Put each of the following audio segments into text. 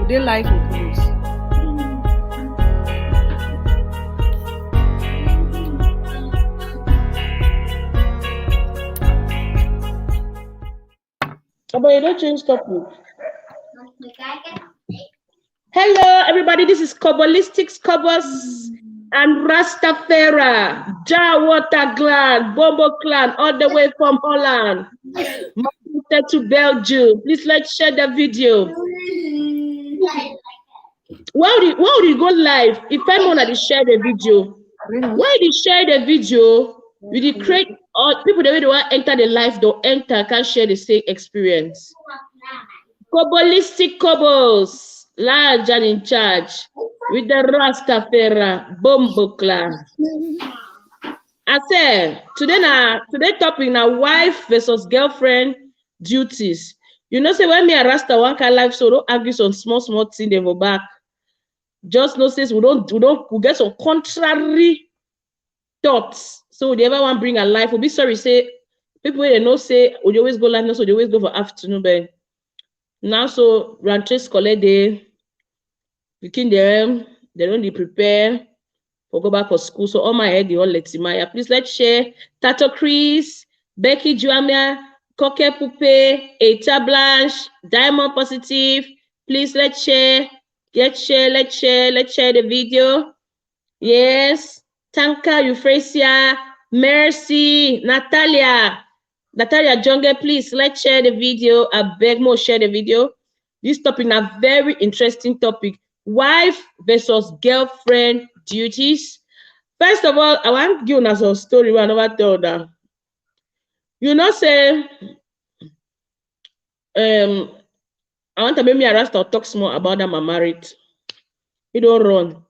Today life will close. But you don't change topic. Hello, everybody. This is Cobolistics Cobos and Rastafari, Water Clan, Bobo Clan, all the way from Holland, to Belgium. Please let's share the video. Why would you go live if anyone had shared the video? Why did you share the video? We did create all people that don't want to enter the live, don't enter, can't share the same experience. Cobolistic Cobos, large and in charge with the Rastafari Bombo Clan. I said today topic now wife versus girlfriend duties. You know, say when me and Rasta one can live, so don't argue on small thing they go back. Just know says we get some contrary thoughts. So the ever one bring a life, we'll be sorry, say people they know say we always go live, so they always go for afternoon, but now so ranches collect day, picking them, they don't prepare for go back for school. So all my head, they all let Maya. Please let's share. Tato Chris, Becky Juamia, Coque Poupe, Eta Blanche, Diamond Positive. Please let's share. Let's share the video. Yes. Tanka Euphrasia, Mercy, Natalia Jonge, please let's share the video. I beg more share the video. This topic is a very interesting topic. Wife versus girlfriend duties. First of all, I want to give us a story we never told that. You know, say I want to make me a Rasta talk more about that I'm married. You don't run.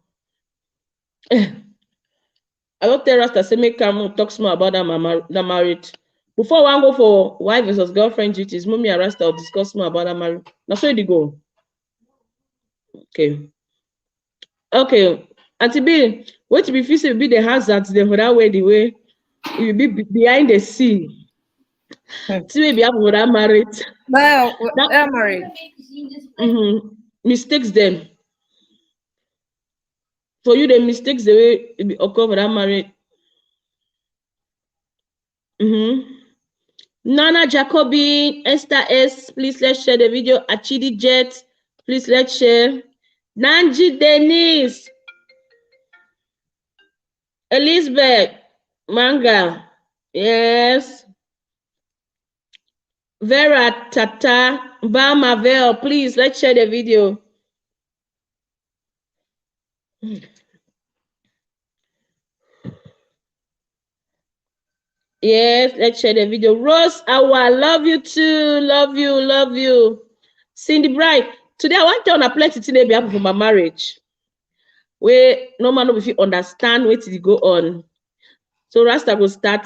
I don't tell Rasta say make come talk more about that I'm married. Before one go for wife versus girlfriend duties, mommy and Rasta will discuss more about that married. Now so you go. Okay. Auntie B, what be feel be the hazards the that way the way you be behind the scene. See maybe have that married. Well, they're married. Mistakes them. For you, the mistakes the way it be occur for that married. Nana Jacobi, Esther S, please let's share the video. Achidi Jet, please let's share. Nanji Denise, Elizabeth Manga, yes. Vera Tata, Bamavel, please let's share the video. Yes, let's share the video. Rose Awa, love you too. Love you. Cindy Bright. Today I want to on a plenty today be for my marriage. Where no man if you understand what to go on. So Rasta will start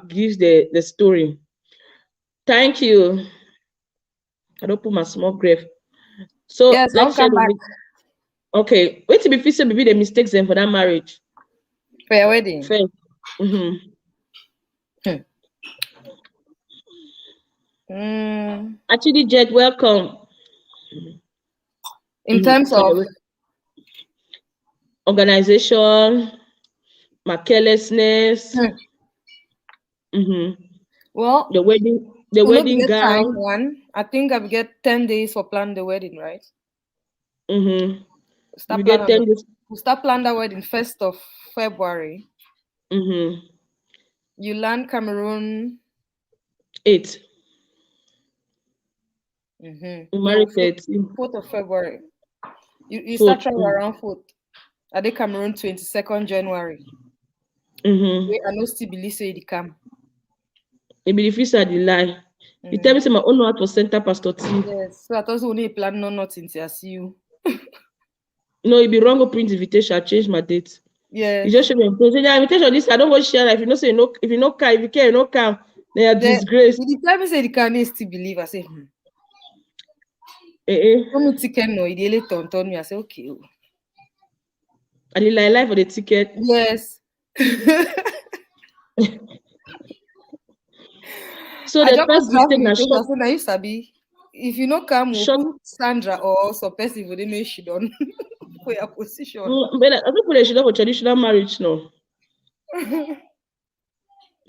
give the story. Thank you. I don't put my small grave. So yes, let's share the video. Okay. Wait to be fixed be the mistakes then for that marriage. For your wedding. Fair. Actually, Jet, welcome. In terms of organization, my carelessness. Well, the wedding gown. One, I think I will get 10 days for plan the wedding, right? We get 10 days. We start plan the wedding 1st of February. You land Cameroon 8. Married 4th of February. You start travel around 4th. I did Cameroon 22nd January. I know still believe say it come. It be the first of the lie. You tell me say my own heart was center pastor T. Yes, so I thought only plan nothing till I see you. No, it be wrong to print invitation. I change my date. Yeah. You just show me the invitation. This I don't want to share. If you know say no, if you no care, if you care, you no come. They are disgrace. You tell me say the can still believe. I say no ticket no. He really told me. I say okay. And you lie for the ticket. Yes. So the first mistake I sabi. if you know come, we'll put Sandra or some person for the make she done for your position. But I don't put a for traditional marriage, no.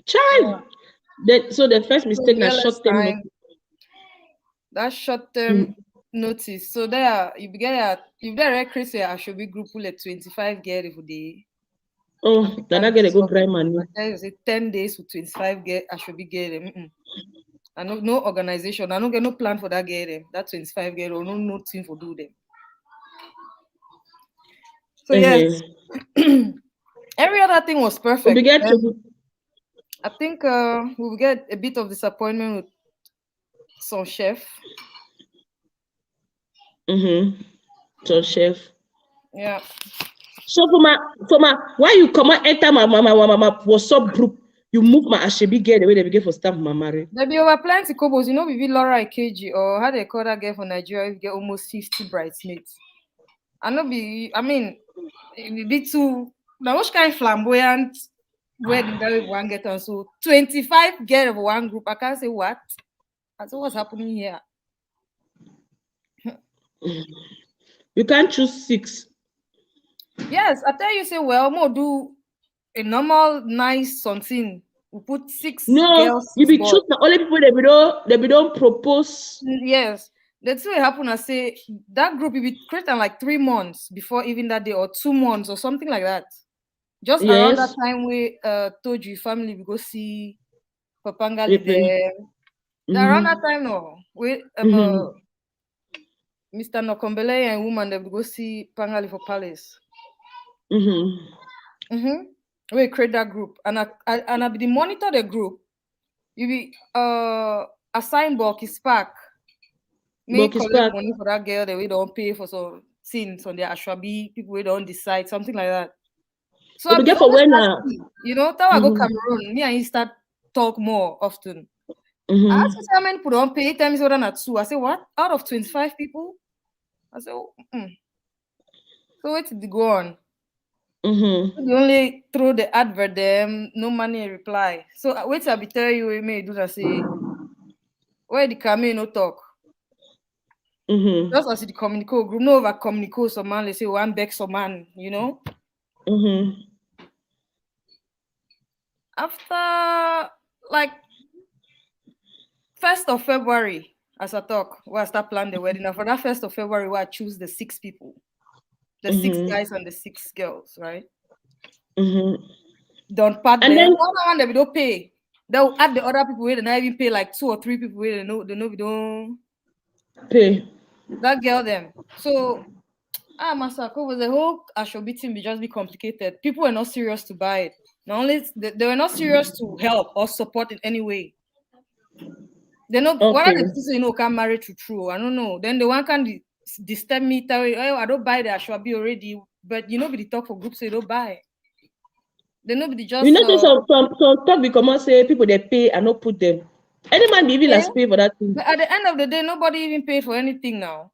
Child. So the first mistake na short term notice. That short term notice. So there you get if there are crazy, I should be group like 25 get if they. Oh, then I get a good dry money. I say 10 days with 25 get, I should be getting. I know no organization. I don't get no plan for that get them. That 25 get or no team for do them. So yes, every other thing was perfect. I think we will get a bit of disappointment with some chef. So chef. Yeah. So for my why you come and enter my WhatsApp group, you move my Ashebi girl the way they begin for staff my married. There be over plenty couples, you know, we be Laura Ikeji or how they call that girl for Nigeria, we get almost 50 bridesmaids. I mean, it be too now which kind of flamboyant wedding that we one get on. So 25 girl of one group. I can't say what. I say what's happening here. You can't choose 6. Yes, I tell you, say, well, more do a normal, nice something. We put 6 girls. You be choose the only people they don't propose. Yes. That's what happened. I say that group will be created like 3 months before even that day, or 2 months or something like that. Just around that time we told you family we go see Papangali there. Around that time no. We Mr. Nokombele and woman they go see Pangali for Palace. We create that group and I be the monitor the group. You be assign bulky spark. Me collect money for that girl that we don't pay for some things on their Ashwabi, people we don't decide, something like that. So I get for when you know, time I go Cameroon, me and he start talk more often. I ask how many people don't pay, tell me so than 2. I say, what? Out of 25 people? I say, So wait till they go on. They only throw the advert them, no money reply. So wait till I be tell you we may do that say where the camera no talk. Just as the communico group, no over communico some man, they say one back some man, you know. After like 1st of February, as I talk, where I start planning the wedding. Now for that 1st of February, where I choose the 6 people, the 6 guys and the 6 girls, right? Don't part them. Then one that we don't pay. They'll add the other people where they not even pay like 2 or 3 people where they know we don't pay. That girl them. So Masako was the whole Ashobi team just be complicated. People were not serious to buy it. Not only they were not serious to help or support in any way. They know one of the people can marry to true. I don't know. Then the one can disturb me, tell you, I don't buy the Ashwabi already, but you know, be the talk for groups, so you don't buy. Then nobody just some talk become say people they pay and not put them. Any man even last pay for that thing. But at the end of the day, nobody even paid for anything now.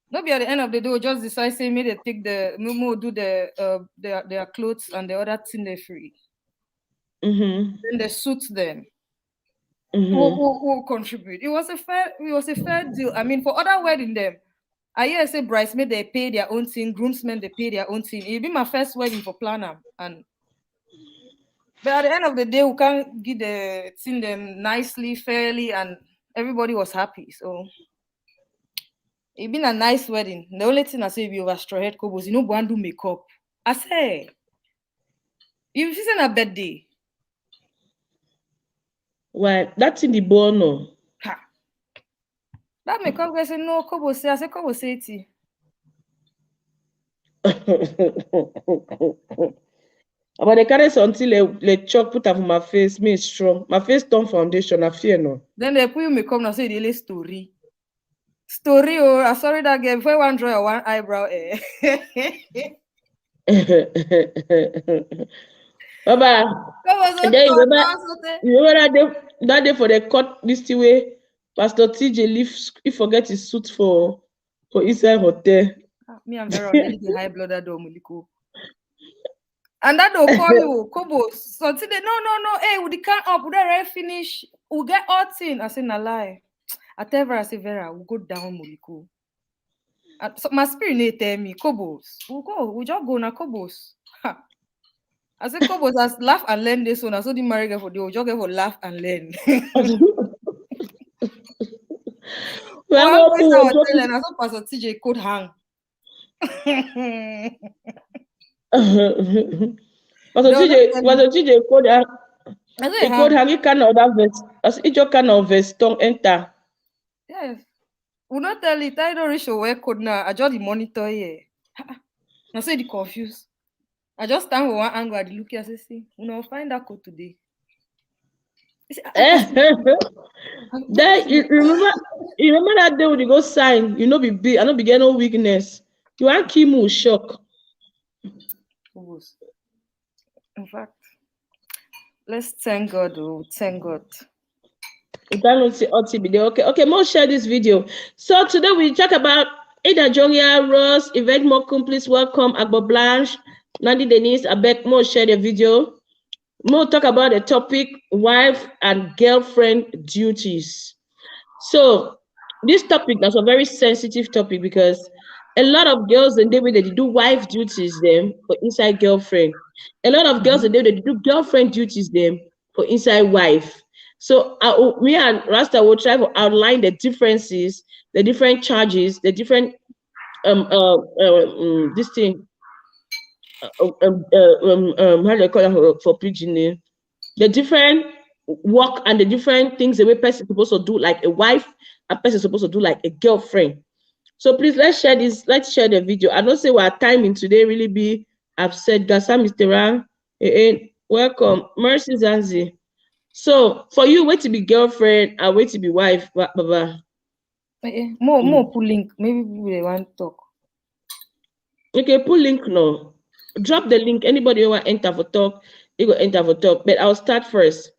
Nobody at the end of the day will just decide say maybe they take do their clothes and the other thing they free. Then they suit them. Who contribute? It was a fair deal. I mean, for other wedding them, I hear say bridesmaid they pay their own thing, groomsmen they pay their own thing. It'll be my first wedding for planner, but at the end of the day, we can't give the thing them nicely, fairly, and everybody was happy. So it been a nice wedding. The only thing I say be over straw head cobos, you know, go and do makeup. I say, if it's a birthday. Why? That's in the bono. That makeup guy say no, Kobo say, I say Kobo say it. But they carry until they chalk put up my face, me strong. My face turn foundation, I fear no. Then they put you makeup now say the story. Story, oh, I sorry that girl. Before one draw one eyebrow, Baba, and then you remember that day for the court this way, Pastor TJ he forget his suit for inside hotel. Me, I'm very already high blooded Domuliko. And that will call you, Kobo. So today, no, hey, we can't up, we already finish, we get all thing. I say, na lie. I tell Vera, I say, Vera, we'll go down Moliko. So my spirit tell me, Kobos, we'll just go na Kobos. Ha. I said, Kobos, as laugh and learn this one. I saw the married girl for the just go for laugh and learn. One voice I was telling, I saw Pastor TJ could hang. Pastor TJ could hang. He could hang. He cannot have vest. As each kind of vest don't enter. Yes. We not tell it. I don't reach where code now. I just the monitor here. I say the confused. I just stand with one angle at the look here. I say, see, we not find that code today. Then you remember that day when you go sign, you know be big, I don't be getting no weakness. You want Kimu shock. In fact, let's thank God. Oh, thank God. You cannot see video. Okay, more share this video. So today we talk about Ada Jongia, Ross, Event Mokum, please welcome Agbo Blanche, Nandi Denise, Abek, more share the video. More talk about the topic, wife and girlfriend duties. So this topic is a very sensitive topic because a lot of girls and they do wife duties them for inside girlfriend. A lot of girls and they do girlfriend duties them for inside wife. So me and Rasta will try to outline the differences, the different charges, the different this thing how do they call it for pidgin, the different work and the different things the way person is supposed to do like a wife, a person is supposed to do like a girlfriend. So please let's share the video. I don't say what timing today really be upset. Gasa Mr. Welcome. Mercy Zanzi. So for you, wait to be girlfriend and wait to be wife, baba. More pull link. Maybe we want to talk. Okay, pull link no. Drop the link. Anybody who want to enter for talk, you go enter for talk. But I'll start first.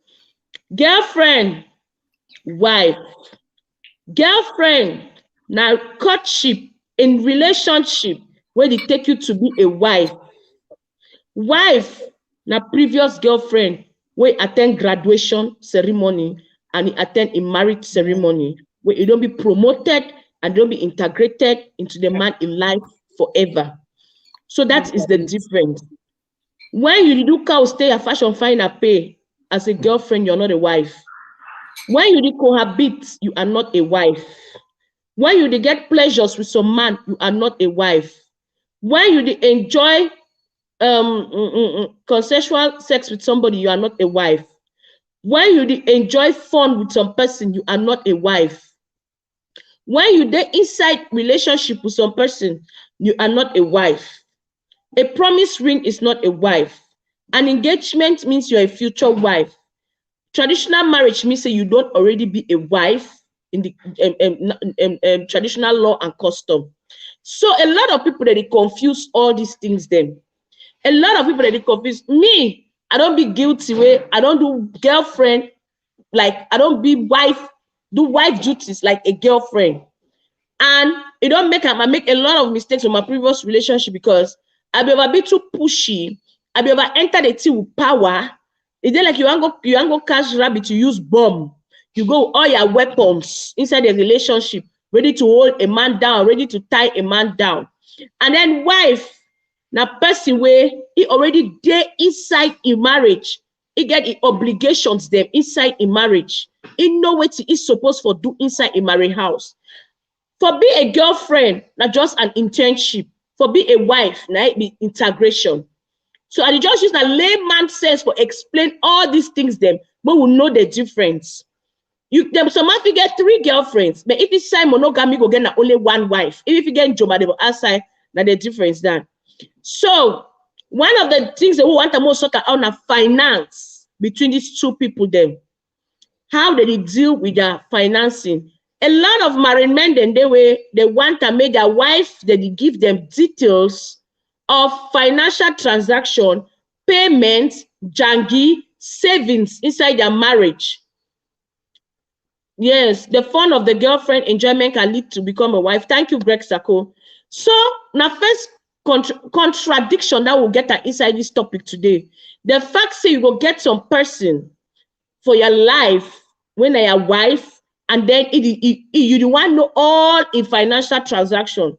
Girlfriend, wife. Girlfriend, now courtship in relationship where they take you to be a wife. Wife, now previous girlfriend where attend graduation ceremony and attend a marriage ceremony where you don't be promoted and don't be integrated into the man in life forever. So that is the difference. When you do cow stay a fashion find a pay as a girlfriend, you're not a wife. When you cohabit, you are not a wife. When you get pleasures with some man, you are not a wife. When you enjoy consensual sex with somebody, you are not a wife. When you enjoy fun with some person, you are not a wife. When you inside relationship with some person, you are not a wife. A promise ring is not a wife. An engagement means you're a future wife. Traditional marriage means that you don't already be a wife in the traditional law and custom. So a lot of people that they confuse all these things then. A lot of people that they confuse me. I don't be guilty way. I don't do girlfriend like I don't be wife, do wife duties like a girlfriend. And it don't make I make a lot of mistakes from my previous relationship because I be ever be too pushy. I be ever enter the tea with power. It's like you ain't go catch rabbit, you use bomb. You go all your weapons inside the relationship, ready to hold a man down, ready to tie a man down. And then wife, now person where he already there inside in marriage. He get the obligations them inside in marriage. He know what he is supposed to do inside a marriage house. For be a girlfriend, not just an internship. For be a wife, now it be integration. So I just use a layman sense for explain all these things them, but we know the difference. Some man you get 3 girlfriends, but if it's sign monogamy, go get only 1 wife. If you get Joma, they will outside now the difference done. So one of the things that we want to most sort out na finance between these 2 people them. How they deal with their financing. A lot of married men then they want to make their wife, they give them details of financial transaction, payments, jangi, savings inside their marriage. Yes, the fun of the girlfriend enjoyment can lead to become a wife. Thank you, Greg Sacco. So now first contradiction that will get inside this topic today. The fact say you go get some person for your life when they are wife and then you the one know all in financial transaction.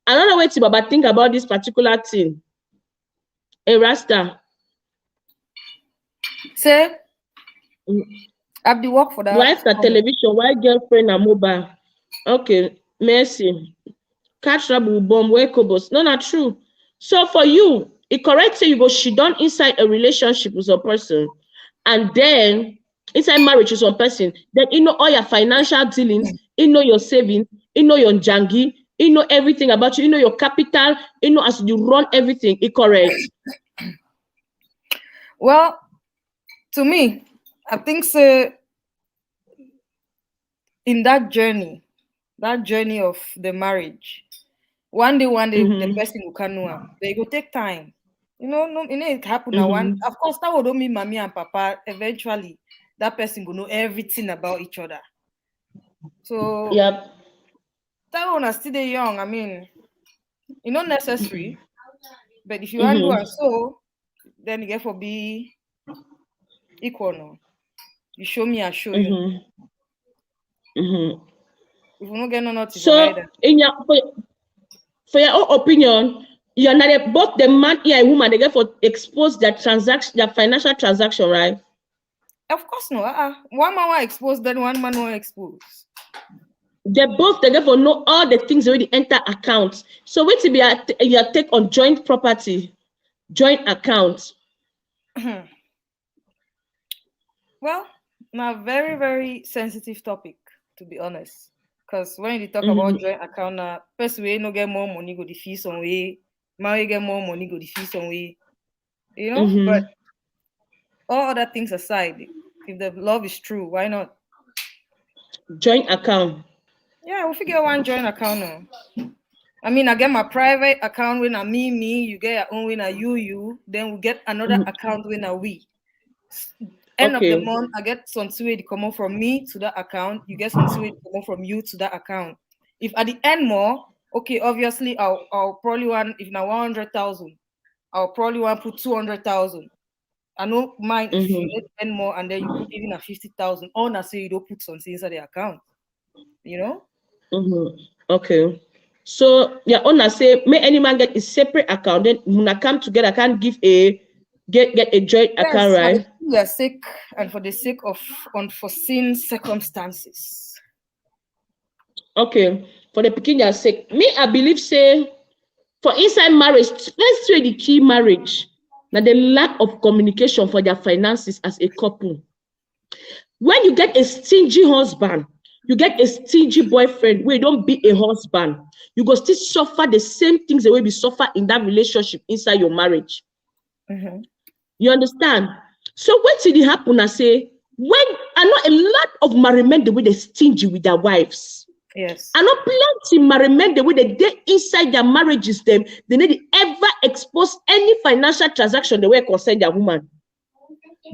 Another way to Baba think about this particular thing. A Rasta. Say, I've the work for that. Wife na television, why girlfriend na mobile? Okay, mercy. Catch trouble bomb, where cobos. No, not true. So for you, it correct say you go she done inside a relationship with a person, and then inside marriage with some person, then you know all your financial dealings, you know your savings, you know your jangi, you know everything about you, you know your capital, you know as you run everything. It correct. Well, to me, I think so. In that journey of the marriage, one day the person will come know am. They go take time. No, it happen now. One, of course, that would mean mommy and papa. Eventually, that person will know everything about each other. So, Yep. that one is still young. I mean, it's not necessary. But if you want to do and so, then you get for be equal now. You show me, I show you. If you don't get nothing so in your for your own opinion, you're not both the man and woman they get for expose their transaction, their financial transaction, right? Of course no. One man will expose, then one man will expose. They get for know all the things already enter accounts. So wait to be your take on joint property, joint accounts. Well, now very, very sensitive topic, to be honest. Because when you talk about joint account, first way no get more money, go the fee some way. Marry get more money, go the fee some way. You know? But all other things aside, if the love is true, why not? Joint account. Yeah, we'll figure one joint account now. I mean, I get my private account when I me, you get your own when I you, then we get another account when I we. End of the month, I get some sweet come on from me to that account. You get some sweet come on from you to that account. If at the end more, okay, obviously I'll probably want if now 100,000, I'll probably want to put 200,000. I don't mind if you spend more and then you put even a 50,000. Or not say you don't put something inside the account. You know? Okay. So your owner say, may any man get a separate account, then when I come together, I can't give a get a joint account, right? For the sake and for the sake of unforeseen circumstances. Okay. For the peculiar sake, me, I believe say for inside marriage, let's say the key marriage. Now the lack of communication for their finances as a couple. When you get a stingy husband, you get a stingy boyfriend where you don't be a husband, you go still suffer the same things the way we suffer in that relationship inside your marriage. You understand? So what did it happen? I say, when I know a lot of married men the way they stingy with their wives. Yes. I know plenty married men the way they inside their marriages, they need ever expose any financial transaction the way concern their woman.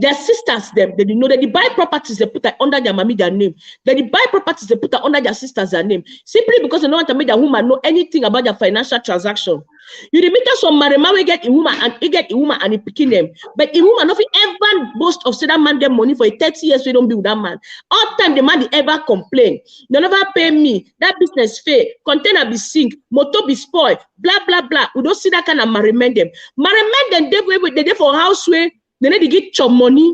Their sisters, they know that they buy properties, they put that under their mommy their name. They buy properties, they put that under their sisters their name. Simply because they don't want to make their woman know anything about their financial transaction. You remember some married man we get a woman and he get a woman and he picking them. But a woman nothing ever boast of say that man them money for 30 years we don't be with that man. All time the man they ever complain. They never pay me. That business fail. Container be sink. Motor be spoil. Blah blah blah. We don't see that kind of married men them. Married men then they dey for house way. They need to give chop money.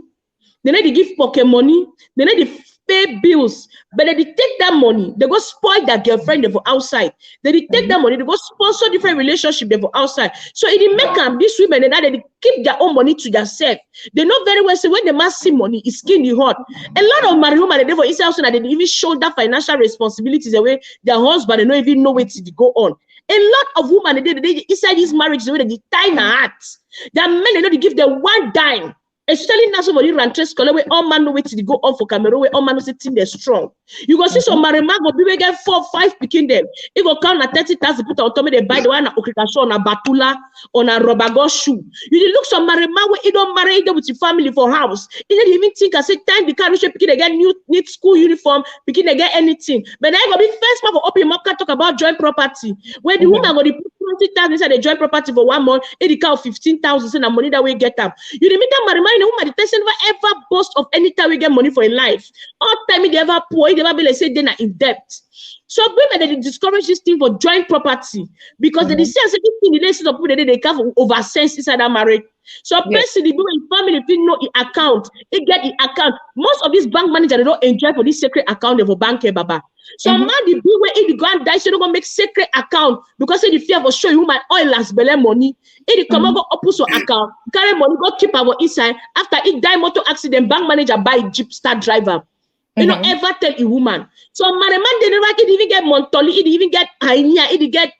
They need to give pocket money. They need to pay bills. But they take that money. They go spoil their girlfriend they for outside. They take that money. They go sponsor different relationship they for outside. So it make them these women they keep their own money to themselves. They know very well. So when the man see money, it's skinny hot. A lot of married women they for inside house that they even show that financial responsibilities the way their husband they don't even know where to go on. A lot of women they inside this marriage the way they tie their hearts. That men they know they give them one dime. Especially now somebody run trace color where all man know where to go on for Cameroon where all man know say team they're strong. You go see some married man go be we get 4 5 picking them. It go count at 30,000 put on they buy the one at Okrikasho on a batula on a rubber go shoe. You look some married man where you don't marry them with your family for house. You didn't even think I say time the car we should picking again need school uniform, picking again anything. But then I go be first man for open market talk about joint property. Where the woman go the 20,000 inside the joint property for 1 month, it the car 15,000 and money that we get up. You remember married man marrying a woman, the person never ever boast of any time we get money for a life. All time they ever poor, they never be like say they're in debt. So women they discourage this thing for joint property because they say this thing they see of people they can over sense inside that marriage. So person the women family if you know the account, they get the account. Most of these bank managers they don't enjoy for this secret account of a bank baba. So man the be where if the go and die, so they gonna make secret account because the fear for show you my oil last belly money. If the come go open so account, carry money, go keep our inside. After it die motor accident, bank manager buy Jeep start driver. You know, ever tell a woman. So man, they never even get Montoli, it even get hernia, it get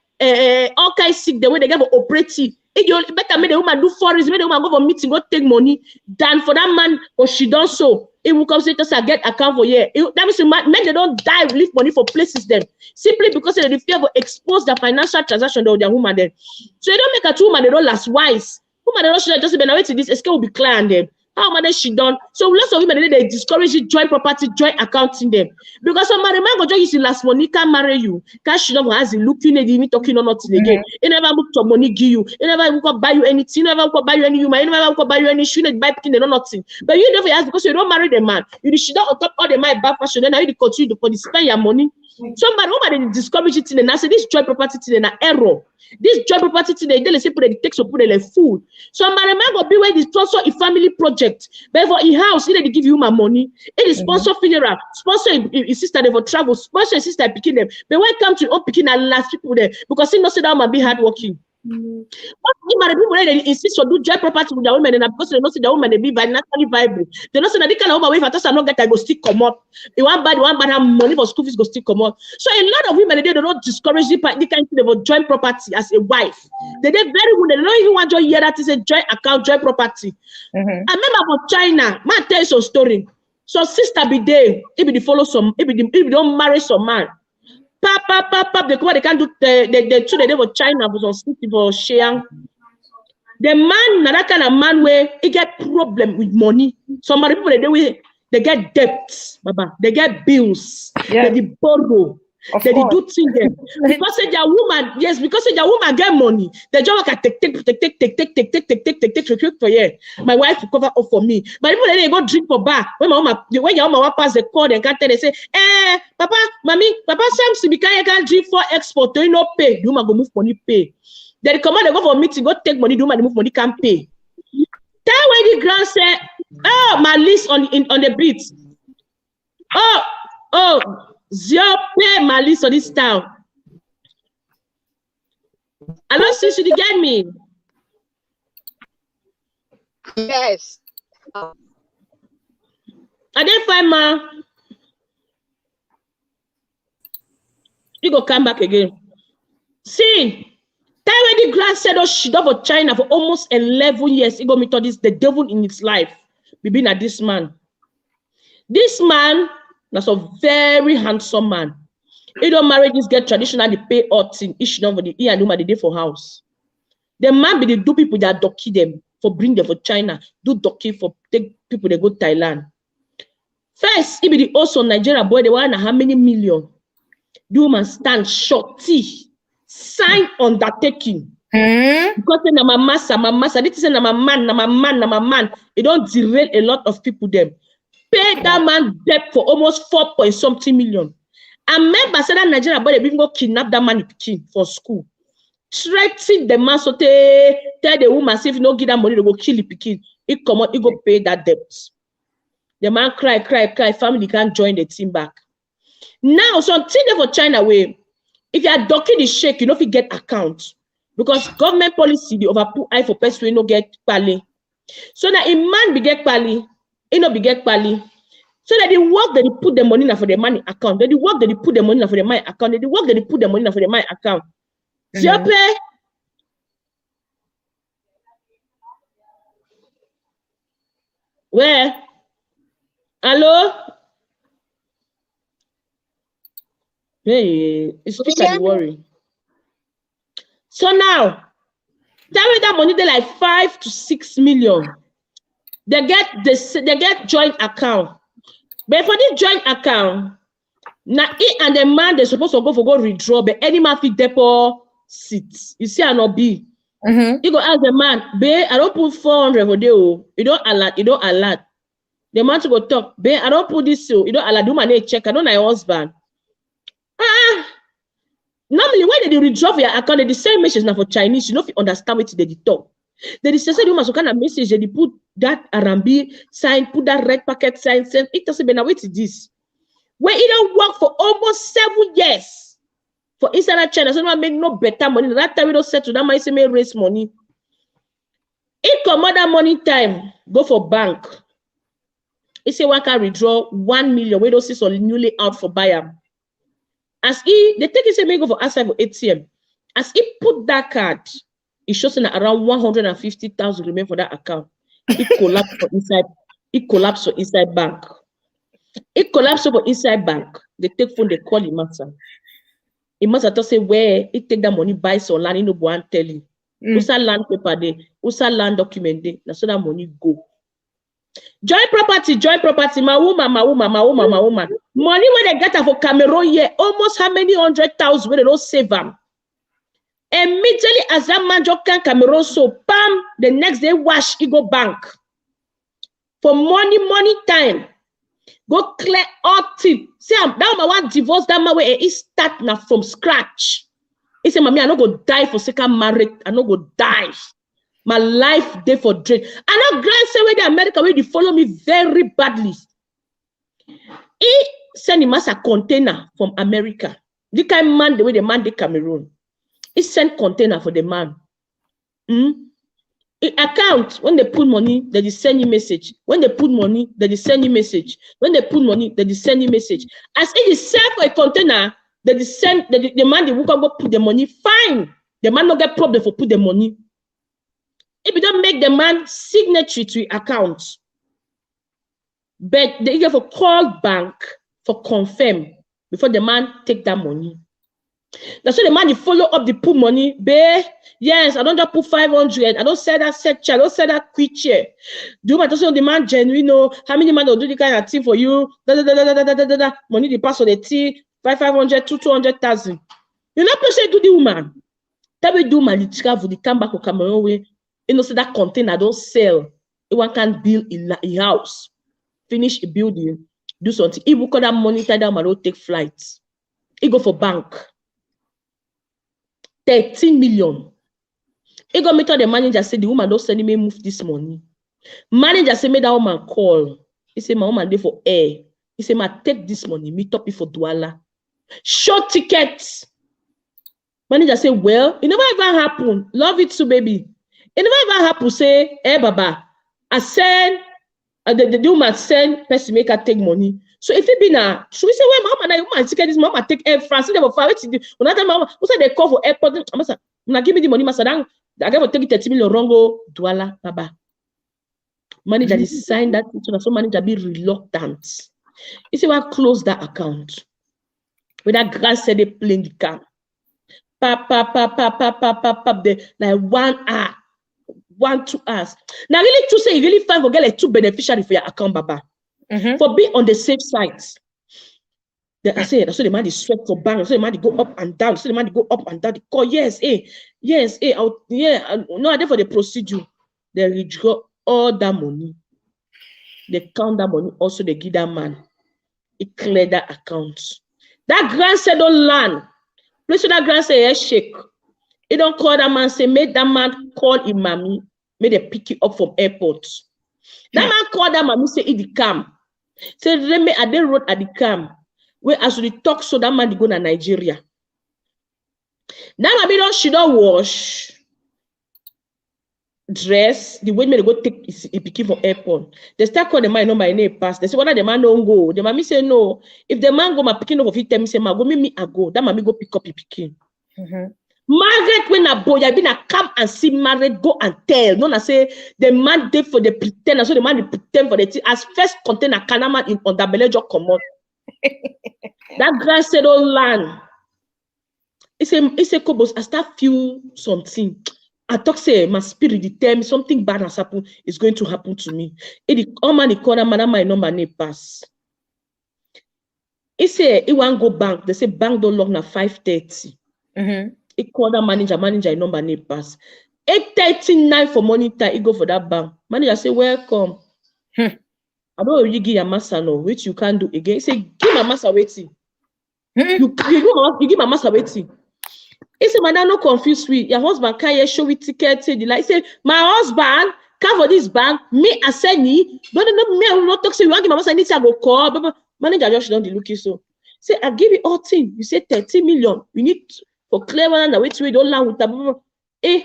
all kinds sick the way they get for operative. It you better make the woman do forest, make the woman go for meeting, go take money than for that man or she done so. It will come say to get account for year. That means men they don't die, leave money for places them simply because they fear for expose the financial transaction of their woman then. So you don't make a two woman they don't last wise. Woman they don't should just be now wait till this escape will be clear and them. How much she done? So lots of women they discourage joint property, joint accounting them because some man go join you last money can't marry you. Can't she don't has looking at even talking or nothing again. You never book your money give you. You never go buy you anything. You never go buy you any human. You never go buy you any shoe. You buy picking they know nothing. But you never ask because you don't marry the man. You should not on top all the my bad fashion. Then now you continue to spend your money. Somebody woman they discourage it and I say this joint property thing na error. This joint property thing they say put the takes or put the food. Somebody man go be where they sponsor a family project. But for a house, they give you my money. It is sponsor funeral, sponsor a sister they for travel, sponsor a sister picking them. But when it comes to picking and last people there because he knows that man be hardworking. But people they insist on do joint property with their women and because they know that the woman they be financially viable. They know that they can over if I just not get I go stick come up. They want bad have money for school fees go stick come up. So a lot of women they don't discourage the kind of thing about joint property as a wife. They very good. They don't even want to hear that is a joint account, joint property. I remember for China, man tell you some story. So sister be there, if they follow some, if they don't marry some man. Pap, they come they can't do the two they for China was on city for Sheang. The man, that kind of man where he get problem with money. Some people they get debts, baba. They get bills. They borrow. They do things them. Because their woman, yes, because their woman get money. The job can take for year. My wife will cover up for me. But people they go drink for bar. When your mama pass the call and can't tell they say, papa, mommy, papa, Samson, because you can't drink for export, you no pay. The woman go move money pay. They come out, they go for a meeting, go take money, the woman move money can't pay. That way the grand say, oh, my list on the beat. Oh. Zero pay my list on this town. Hello, sis, you get me? Yes. I didn't find ma. You go come back again. See, that when the grass said, oh, she done for China for almost 11 years. He go meet all this, the devil in his life. We been at this man. This man. That's a very handsome man. He don't marry this girl traditionally pay all thing. He should not for the and woman the day for house. The man be the do people that docky them for bring them for China. Do docky for take people that go Thailand. First, he be the also Nigeria boy. They want how many million? The woman stand shorty, sign undertaking. Because na my master. This is na my man. It don't derail a lot of people them. Pay that man debt for almost 4.something million. And member said that Nigeria boy they even go kidnap that man for school. Threaten the man so tell the woman say if you don't give that money, they go kill the pikin. He come out, he go pay that debt. The man cry. Family can't join the team back. Now, something for China way. If you are docking the shake, you know if you get account. Because government policy the overput eye for person no get pali. So now a man be get pali. It no be get pali. So that the work that they put the money in for the money account, that the work that they put the money in for the money account, that the work that they put the money in for the money account. Where? Hello? Hey, it's speaker worry. So now, tell me that money they like 5 to 6 million. They get joint account. But for this joint account, now he and the man they're supposed to go withdraw, but any man fit deposit. You see, I not be. He go ask the man, babe, I don't put 400 for you. You don't alert. The man to go talk, babe, I don't put this so you don't alert. Do my name check. I don't know your husband. Normally, when they withdraw for your account, they send message now for Chinese. You know if you understand what they talk. They say you must kind of message. They put that Arambi sign, put that red packet sign. Send it doesn't matter. Wait this. Where it don't work for almost 7 years for inside China, so no make no better money. That time we don't settle. That might say may raise money. It come other money time. Go for bank. It say one can withdraw 1 million. We don't see so newly out for buyer. As he they take it say may go for outside for ATM. As he put that card, it shows that around 150,000 remain for that account. It collapsed for inside. It collapsed for inside bank. It collapsed for inside bank. They take phone, they call him master. He must have to say where it take that money, buy some land, no go and tell you. Usa land paper day, usa land document day. Now so that money go. Joint property, my woman. Money when they get for Cameroon here, almost how many 100,000 when they don't save them. Immediately as that man just can Cameroon, so bam, the next day wash, he go bank. For money time. Go clear all things. See, that man want divorce that man where he start now from scratch. He say, mommy, I not go die for second marriage. I not go die. My life day for dread. I know grand say where the America where they follow me very badly. He send him as a container from America. The kind of man the way the man the Cameroon. He sent container for the man. Account when they put money, they send you message. When they put money, they send you message. When they put money, they send you message. As it is sell for a container, they send the man the go put the money. Fine, the man not get problem for put the money. If you don't make the man signature to account, but they give for call bank for confirm before the man take that money. That's why the man you follow up the put money, babe. Yes, I don't just put 500. I don't say that set chair. I don't say that quick chair. Do my the man genuine know how many man will do the kind of thing for you? Money the pass on the T 500 to 200,000. You not say do the woman. That we do my travel. The come back to Cameroon way. You know say that container don't sell. One can build a house, finish a building, do something. If we call that money, that man don't take flights. He go for bank. 13 million. He go meet the manager say the woman don't send me move this money. Manager say me that woman call. He say my woman there for air. He say ma take this money, meet up for Douala. Short tickets. Manager say well, it never ever happen. Love it too, baby. It never ever happen. Say, hey Baba, I send the woman send person make her take money. So if it be now, should we say, well, mama, woman ticket this mama take Air France, they will far away. Another mama, who said they call for airport? I'm not give me the money, Masadang. I got to take 30 million Rongo, Douala, Baba. Manager signed that, so manager be reluctant. You see, why close that account? With that grass said they playing the car. Pap, like 1 hour, 1-2 hours. Now, really, to say, you really find for get like 2 beneficiaries for your account, Baba. For being on the safe side. I say, so the man is sweat for bank, so the man go up and down, so the man go up and down. They call, yes, no, I did for the procedure. They withdraw all that money. They count that money, also they give that man. It clear that account. That grand said don't land. Please that grand say shake. He don't call that man, say, make that man call him mommy, may they pick you up from airport. That man call that mommy, say, it the cam. Say, Remy, I did road at the cam. Where as we talk, so that man go to Nigeria. That mommy she don't wash, dress, the way me they go take a picking from airport. They start calling the man, no, my name pass. They say, whether the man don't go. The mommy say, no. If the man go, my picking up of it, tell me, say, ma, go me, I go. That mommy go pick up a picking. Married when a boy, I been a come and see married, go and tell. No, I say the man did for the pretend, so the man they pretend for the thing. As first container Kanama in on the Belejo come out. That grand said, oh land. It's a cobos. I start feel something. I talk say my spirit they tell me something bad has happened. Is going to happen to me. It all man the corner, man, my number name pass. He say he want go bank. They say bank don't lock na 5:30. He call that manager number name pass. 8:39 for morning time, he go for that bank. Manager say, welcome. I don't know you give your master no, which you can't do again. He say, give my master waiting. You give my master waiting. He said, madam, no confused with your husband can't show with ticket. Say the like say, my husband come for this bank, me I said me, but no me I will not talk. Say you want give my master, I need to go call. But manager just don't look you so. Say I give you all thing. You say 30 million. We need for clear one and wait we don't land with that.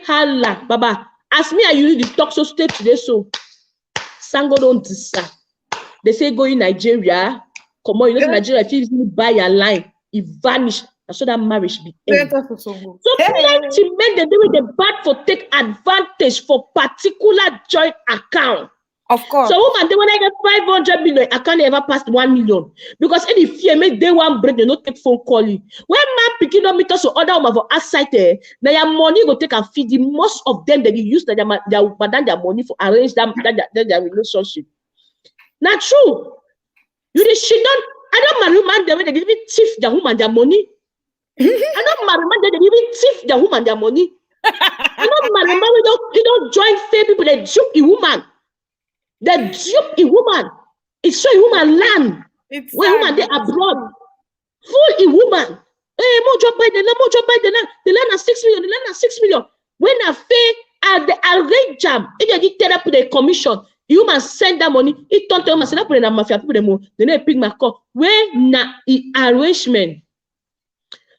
Hala, baba. As me, I usually talk so straight today. So, Sango don't decide. They say go in Nigeria. Come on, you know Nigeria. If you buy your line, it vanish. So that marriage be end. So plenty men they do the bad for take advantage for particular joint account. Of course. So woman, they when I get 500 million, I can't ever pass 1 million because any fear make they one break, they not take phone calling. When man picking up meters or other woman for outside there, now your money go take and feed the most of them that you use their money for arrange them their relationship. Not true. You the shit don't. I don't marry man the way they even thief their woman their money. I don't marry man they even thief their woman their money. I don't marry man we don't join fair people that dupe a woman. They dupe a woman. It's so a woman land. When woman they abroad. Fool a woman. Hey, mojo buy the land. The land is 6 million. The land is 6 million. When I pay at the arrange jam, if you tell up the commission, you must send that money. It don't tell me send up the mafia people the money. Then they pick my call. When na arrangement.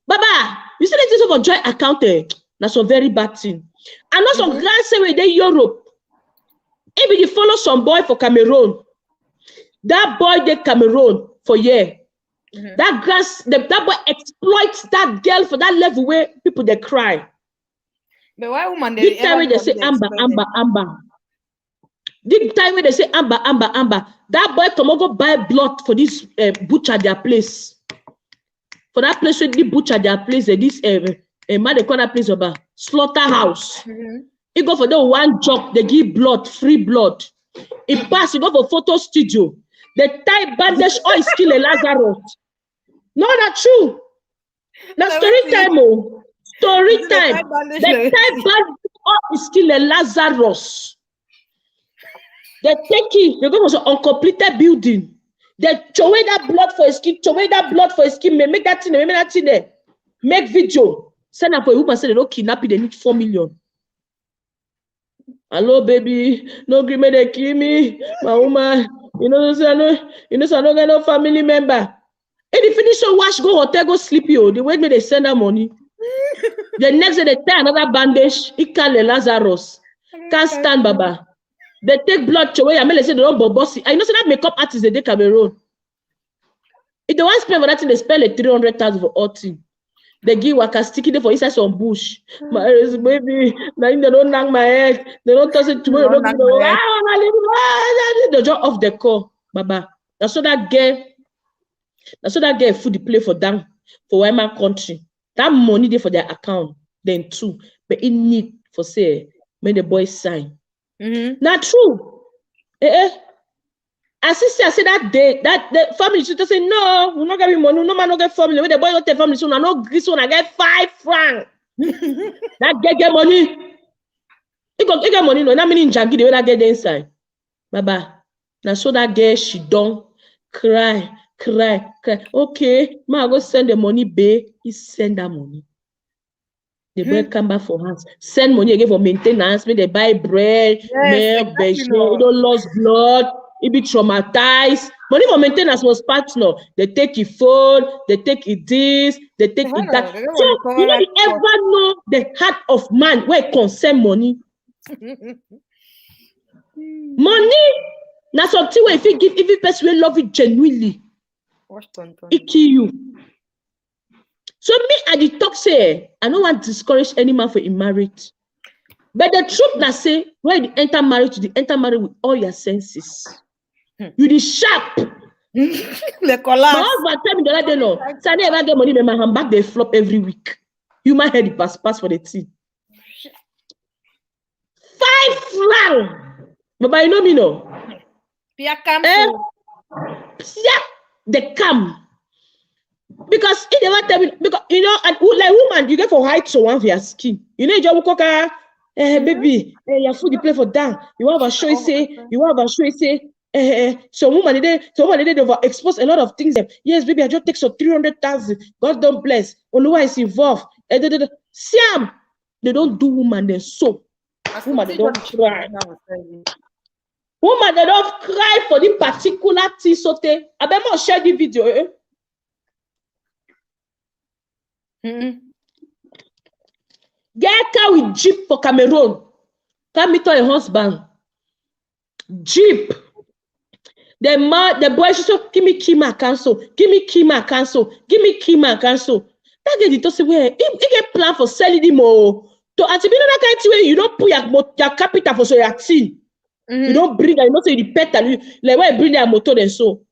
Baba, you see this of a joint account there. That's a very bad thing. And also glad say we they Europe. If you follow some boy for Cameroon, that boy they Cameroon for year. That boy exploits that girl for that level where people they cry. But why woman they say Amber. The time when they say Amber, that boy come over buy blood for this butcher their place. For that place where they butcher their place, this man they call that place about slaughterhouse. He go for the one job, they give blood, free blood. He pass, he go for photo studio. They tie bandage or he kill a Lazarus. No, that's true. That's story time, oh. Story time. They tie bandage or he kill a Lazarus. They take it, they go for some uncompleted building. They throw away that blood for his skin, make that thing there. Make video. Send up for a woman, say they don't kidnap it, they need 4 million. Hello, baby. No agreement, they kill me. My woman, I don't get no family member. If you finish your wash, go hotel, go sleep you. The way they send that money. The next day they tie another bandage. It can't Lazarus. Can't stand, Baba. They take blood away. I mean, they say they don't bossy. I know so that makeup artist they Cameroon. If they want to spend for that thing, they spend like 300,000 for all thing. They give waka sticky for inside some bush. My baby, now they don't knock my head. They don't toss it tomorrow. They just off the call, Baba. That's so that girl food the play for them for Weimar country. That money there for their account, then too. But it need for say when the boys sign. Not true. I say that day that the family should say no, we're not getting money, no man not get family. When the boy not take family, so I no this one I get 5 francs. That get money. You get money, no, not meaning janky the way that get inside. Baba. Now so that girl she don't cry. Okay, ma go send the money, babe. He send that money. The boy come back for house. Send money again for maintenance. Maybe they buy bread, milk, vegetable. Don't lose blood. It be traumatized. Money for maintenance was partner. They take your phone. They take it this. They take it that. So you know you ever know the heart of man where it concern money. Money. Now something where if you give every person will love it genuinely, it kill you. So me at the talk say I don't want to discourage any man for in marriage. But the truth that say when you enter marriage, you enter marriage with all your senses. You the sharp. Le collapse. My husband tell me the other day no. So I never get money, but my handbag they flop every week. You might head the pass for the tea. 5 francs. But you know me no. Pia come. They come. Because it never tell me because you know, and like woman, you get for height so one for your skin. You know, you coca baby, your food you play for down. You have a show say, some woman they overexpose a lot of things. Yes, baby, I just take some 300,000. God don't bless. Oluwa is involved. Siam, they don't do woman then so. Woman they don't cry. Woman they don't cry for the particular thing. So I better share the video. Get car with Jeep for Cameroon. Come meet your husband. Jeep. The boy should say, give me Kima cancel. Give me Kima cancel. Give me Kima cancel. That guy did say, well, he get plan for selling him more. To at the that kind of way, you don't put your capital for so your team. You don't bring that, you don't say the pet and like why bring their motor and so.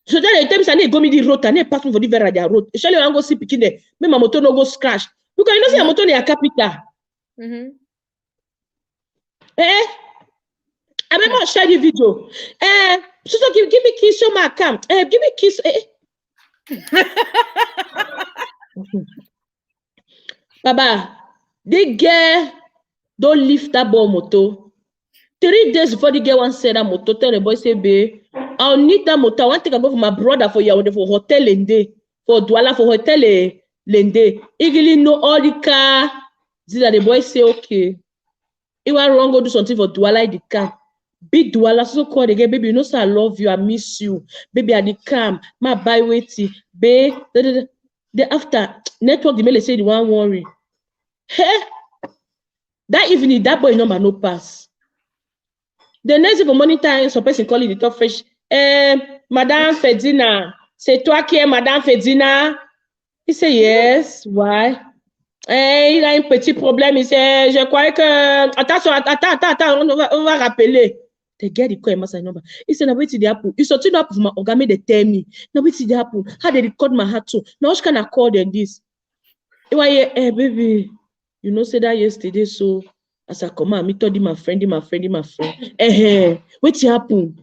So then the times I need go me the road and they pass me for the very their road. Especially when I go see picking there, make my motor no go scratch. Because you know say your motor your capital. I remember share the video. So give me kiss on my account. Give me kiss. Baba, the girl don't lift that ball motor. 3 days before the girl one said that motor, tell the boy say, babe, I'll need that motor. I want to go for my brother for hotel Lende, for Douala for hotel Lende. He really know all the car. The boy say, okay. He want wrong go do something for Douala the car. Big Douala so call the girl, baby, you know say I love you, I miss you. Baby, I the calm. My buy waiting. Babe, the after network the mail say the one worry. Hey, that evening that boy number no pass. The next day for morning time, some person call it the top fresh. Madame Fedina, c'est toi qui es Madame Fedina? He say yes. Why? Il a un petit problème. Il sait, je crois que attends, on va rappeler. The girl he call him as a number. He said, "Now wait till the apple. You sorting up for my organ they tell me. Now wait till the apple. How they record my heart too? Now what can I call them this? Hey baby, you know say that yesterday so." As I come out, me told my friend. What happen?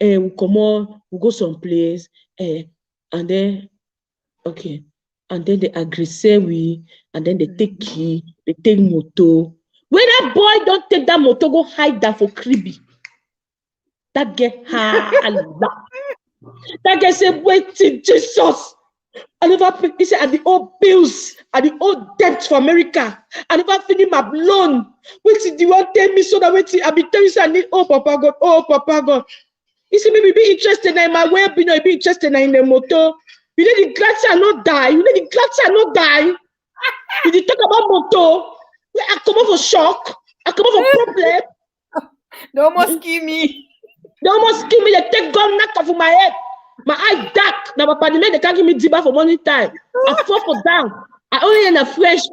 We come on, we go someplace, and then okay, and then they agree we, and then they take key, they take moto. When that boy don't take that moto, go hide that for Kribi. That get that get say, wait till Jesus. I never pay. He said, at the old bills, at the old debt for America. I never finish my loan. Wait till you want tell me so that wait till I be telling you I need Papa God. He said, maybe be interested in my well-being or be interested in the motor. You need the glad I not die. You did talk about motor. I come up for shock. I come up for problem. They almost kill me. They take gun knock off my head. My eye dark. Now, my they can't give me diba for morning time. I fall for down. I only in a fresh.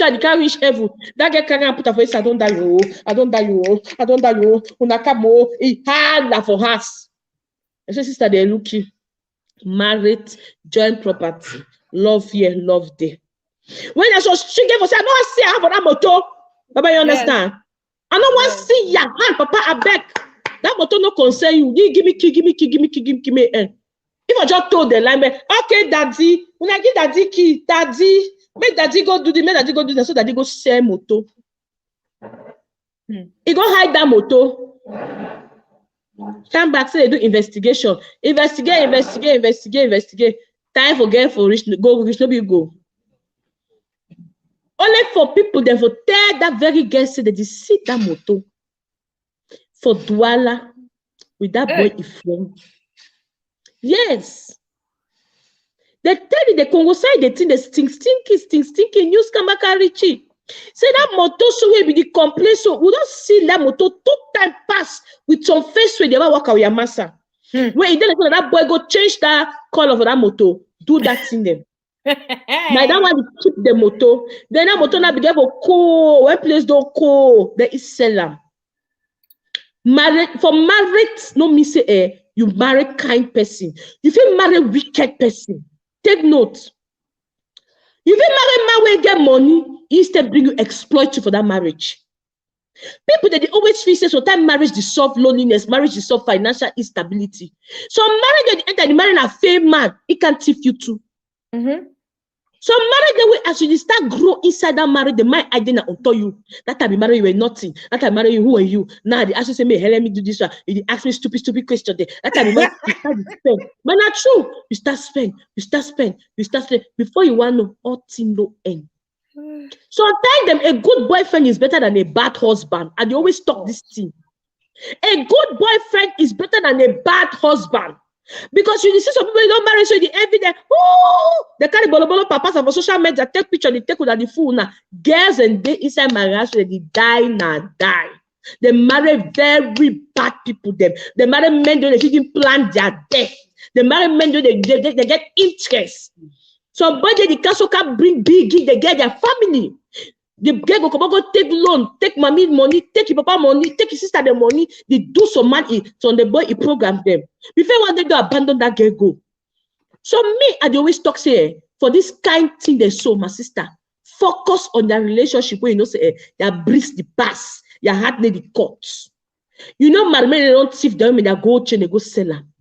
I can't reach heaven. That guy can't put a face. I don't die, you. Unakamo. He had for us. I say, sister, they're looking. Married, joint property. Love here, love there. When I saw she gave us, I don't see her for that motor. Papa, you understand? Yes. I don't want to see your hand, Papa. I beg. That motor no concern you. You give me key. If I just told the line, okay, daddy, when I give daddy key, daddy, make daddy go do this, so daddy go sell motor. He go hide that motor. Come back, say they do investigation. Investigate. Time for girl for rich, go, no go. Only for people that will tell that very girl say that they see that motor for Douala with that boy Ifrem. Yes. They tell you the Congo side, they think they stinky, news come back and Richie. Say that motor so we be the complaint, so we don't see that motor 2 times pass with some face where they ever walk away your massa. When he didn't that boy go change that color of that motor, do that in them. Now that one keep the motor. Then that motor now be there for cool. When place don't cool, there is seller. Married no me say you marry kind person. You feel marry wicked person. Take note. You feel marry man will get money, instead bring you exploit you for that marriage. People that they always feel say sometimes marriage dissolve loneliness, marriage dissolve financial instability. So marriage at the end of the marrying a fame man, it can thief you too. So marriage the way as you start grow inside that marriage, the mind idea on tell you that time you marry you were nothing. That time marry you, who are you? Now they ask you say, me, hey, let me do this one. You ask me stupid question there. That time you start to spend. But not true. You start spend. Before you want to know, all thing no end. So I tell them a good boyfriend is better than a bad husband. And they always talk this thing. A good boyfriend is better than a bad husband. Because you see some people don't marry, so the envy them. Oh, they carry bolo papas on social media, take picture, they take with the fool now. Girls and they inside marriage, they die. They marry very bad people. They marry men they didn't plan their death. They marry men they get interest. Somebody the castle can bring big, they get their family. The girl go take loan, take mommy money, take your papa money, take your sister the money. They do some money, so the boy he program them. Before one day they abandon that girl go. So me, I always talk say for this kind thing they show my sister. Focus on their relationship where you know say that breeze the pass, your heart need the cuts. You know, my men they don't thief them in their gold chain, they go sell them.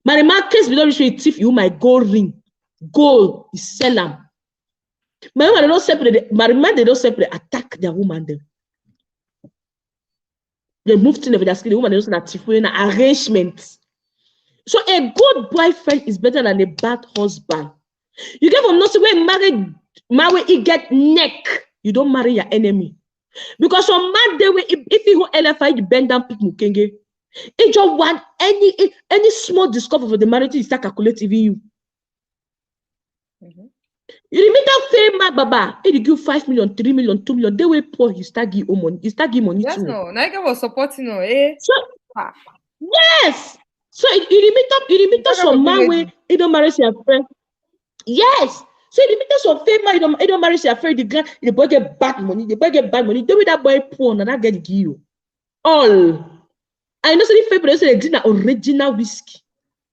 My man case we don't reach thief you my gold ring, gold is sell them. My man they don't separate attack their woman them. They move to the skin, the woman they don't thief in arrangement. So a good boyfriend is better than a bad husband. You get from nothing when marry he get neck. You don't marry your enemy. Because on man day if you go LFI the bend down pick mukenge, it just want any small discovery for the marriage is start calculating you. You remember fame baba, he give 5 million, 3 million, 2 million, they will poor, he start give money. He start give money yes, too. no. Naika was supporting her, eh? So, yes. So you remember some man way he don't marry your friend. Yes. So you remember some fame man he don't marry your friend, the boy get bad money, the boy get bad money. They with that boy poor and that get give you. All. I know some people say they drink original whiskey.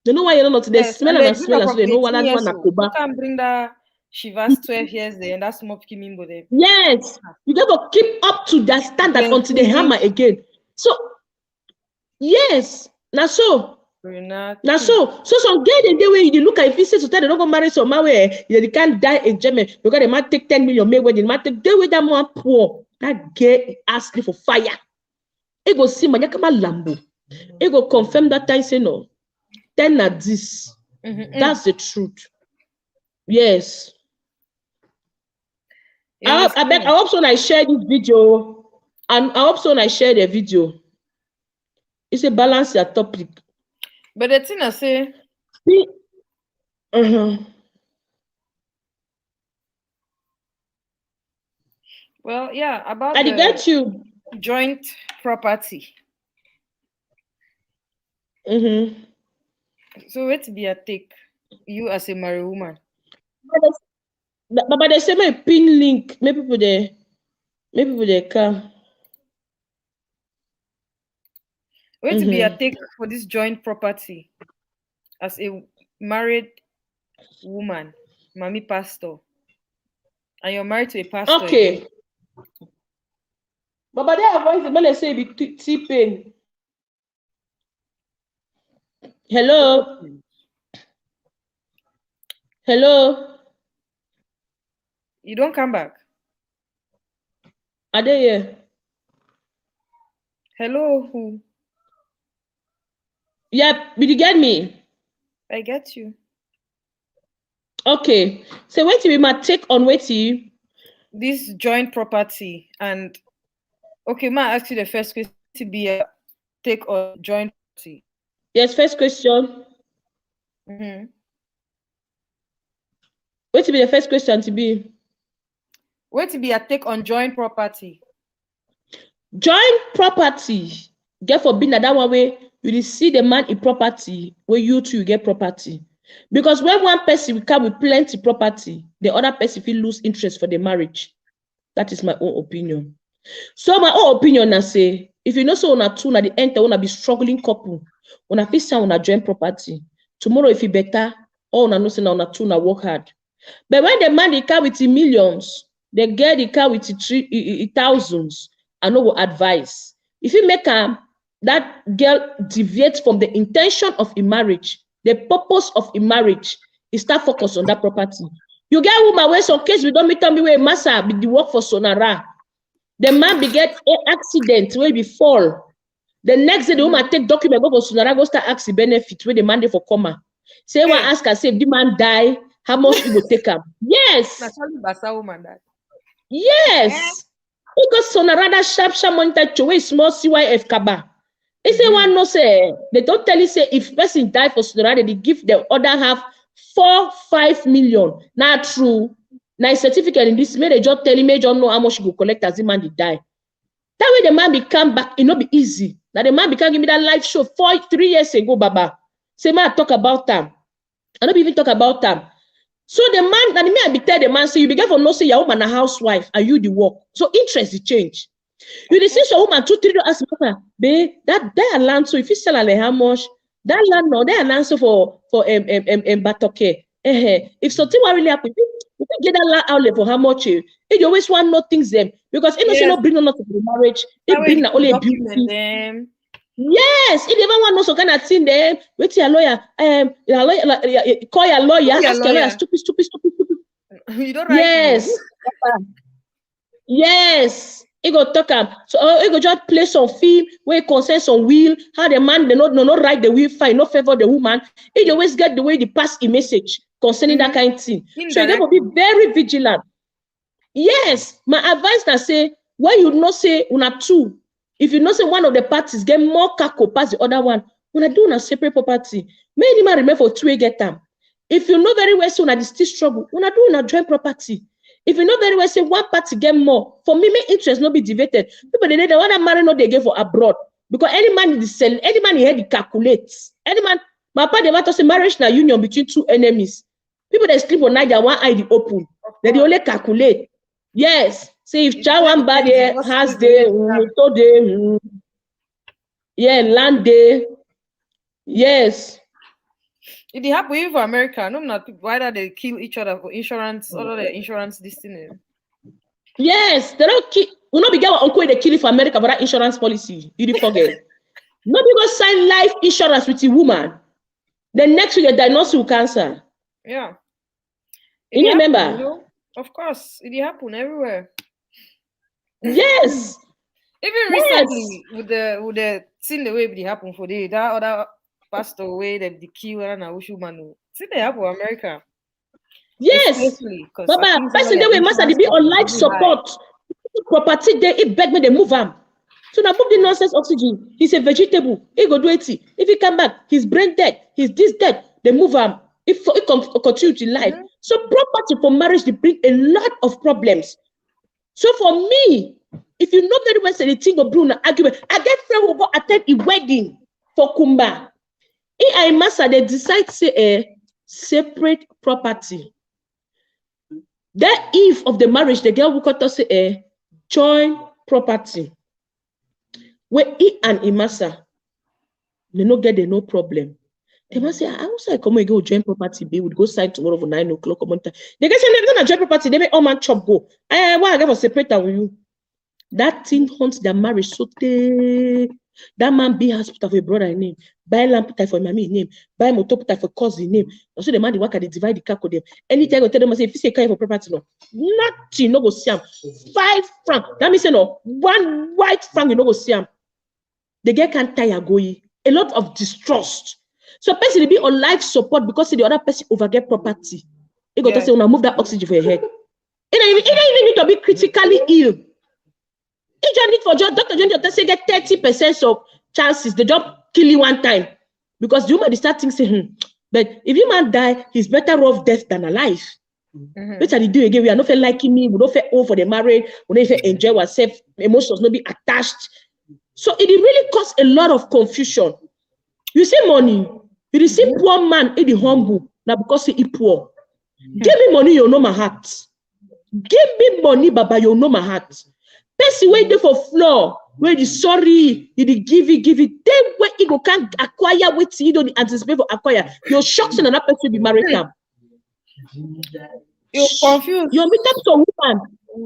You know why you don't know today smell and smell, so they know what I want to You can bring that Shiva's 12 years there and that's more kimimbo there. Yes, you got to keep up to that standard until they hammer again. So, yes, now so. So some girl in the way you look at if you say so they don't go marry some man where they can't die in Germany because they might take 10 million maybe they might take the way that man poor. That girl asking for fire. It go see my Lambo. It go confirm that time say no. 10 at this. That's the truth. Yes. I hope so I share this video. And I hope so I share the video. It's a balance your topic. But the thing I say. Well, yeah, about I get you. Joint property. So it be a take you as a married woman. But they say my pin link. Maybe they can. Wait to be a take for this joint property as a married woman, mommy pastor, and you're married to a pastor. Okay. Again. But they avoid the man say be T-pain. Hello. You don't come back. Are they here? Hello, who? Yeah, did you get me? I get you. Okay. So wait till we might take on this joint property and okay, ma ask you the first question to be a take on joint property. Yes, first question. Wait to be the first question to be. Wait to be a take on joint property. Joint property. Get forbidden that one way you see the man in property where you two get property. Because when one person will come with plenty property, the other person will lose interest for the marriage. That is my own opinion. So my own opinion I say, if you know so on a two at the end, wanna be struggling couple, when I feel sound on a joint property. Tomorrow if you better, all on a on a two na work hard. But when the man they come with the millions, the girl they come with the thousands, I know what advice. If you make that girl deviate from the intention of a marriage, the purpose of a marriage is start focus on that property. You get woman where some case we don't meet me where massa be the work for Sonara. The man be get an accident where be fall. The next day the woman take document go for Sonara go start ask the benefit where the man dey for coma. Say one ask her say if the man die, how much you go take him? Yes. That's only Basa woman that. Yes. Because Sonara that sharp monitor to small CYF kaba. They say one no say they don't tell you say if person die for Sonara they give the other half 4-5 million. Not true. Now certificate in this may they just tell him they don't know how much you go collect as the man did die. That way the man become back, it not be easy. Now the man become give me that live show 3 years ago, Baba. Say man talk about them. I don't even talk about them. So the man, and me I be tell the man say you begin from no say your woman a housewife, are you the work? So interest is change. You dey see your woman 2-3 ask me, babe, that land. So if you sell her how much? That land no, that land so for Batoke. If something will really happen, if you get that land outlet for how much you always want no things them because it doesn't not bring nothing to the marriage. It bring only a beauty. Them. Yes, if you ever want no so kind of thing there, wait your lawyer, call your lawyer, ask your lawyer, stupid. You don't write. Yes. Yes. He go talk him. So he go just play some film where he consents on will, how the man they not write the will fine, not favor the woman. He always get the way they pass a message concerning that kind of thing. So you got to be very vigilant. Yes, my advice that say when you not say una two, if you not say one of the parties get more kako pass the other one, una do una separate property. Many man remember for two get them. If you know very well so una still struggle, una do una joint property. If you know very well say one party get more, for me, my interest not be divided. People they want to marry not they get for abroad because any man is sell, any man here calculates. Any man, my part they want to say marriage na union between two enemies. People that sleep on night, they one eye the open. They only calculate. Yes. Say if child one body has the land day. Yes. It happen even for America. No, not why that they kill each other for insurance, all of the insurance this thing. Yes, they don't kill. We not be get uncle they kill it for America for that insurance policy. You didn't forget. Nobody go sign life insurance with a woman. The next week they diagnose with cancer. Yeah. You remember? Happen, you know? Of course, it happen everywhere. Yes. Even recently with the thing the way it happen for that other pastor way that the kill and a woman. See they happen in America. Yes. Baba, person they must be on life support. Property they it beg me they move him. So now move the nonsense oxygen. He's a vegetable. He go do it. If he come back, he's brain dead. He's this dead. They move him. If it continue to life. So property for marriage they bring a lot of problems. So for me, if you know very well say the thing of Bruno argument, I get friend who go attend a wedding for Kumba. In I massa they decide to say a separate property. That eve of the marriage, the girl will got to say a joint property. Where he and Imasa, they no get no problem. They must say, I also come and go joint property. They would go sign tomorrow for 9 o'clock. They can say they're gonna joint property. They make all man chop go. Why I got to separate that with you? That thing haunts their marriage. So that man be hospital for a brother name, buy lamp for mommy name, buy motor for cousin name. Also the man the work they divide the car with them. Anytime I tell them I say if you say carry for property no, nothing no go see them. 5 francs. That means no 1 white franc you no go see them. The girl can't tire going. A lot of distrust. So person will be on life support because the other person overget property. You got to say, when I move that oxygen for your head. You don't even need to be critically ill. You just need for Dr. John to say get 30% of chances. The job kill you one time. Because you might start thinking, but if you man die, he's better off death than alive. Better they do again. We are not feel liking me, we don't feel old for the marriage, we don't feel enjoy ourselves, emotions not be attached. So it really causes a lot of confusion. You see money. You see poor man in the humble now because he poor. Give me money, you know my heart. Give me money, Baba, you know my heart. Person wait there for floor where the sorry, you give it. Then where you can acquire what you don't anticipate for acquire. You're shocked and another person be married now. You're confused. You're meet up some woman.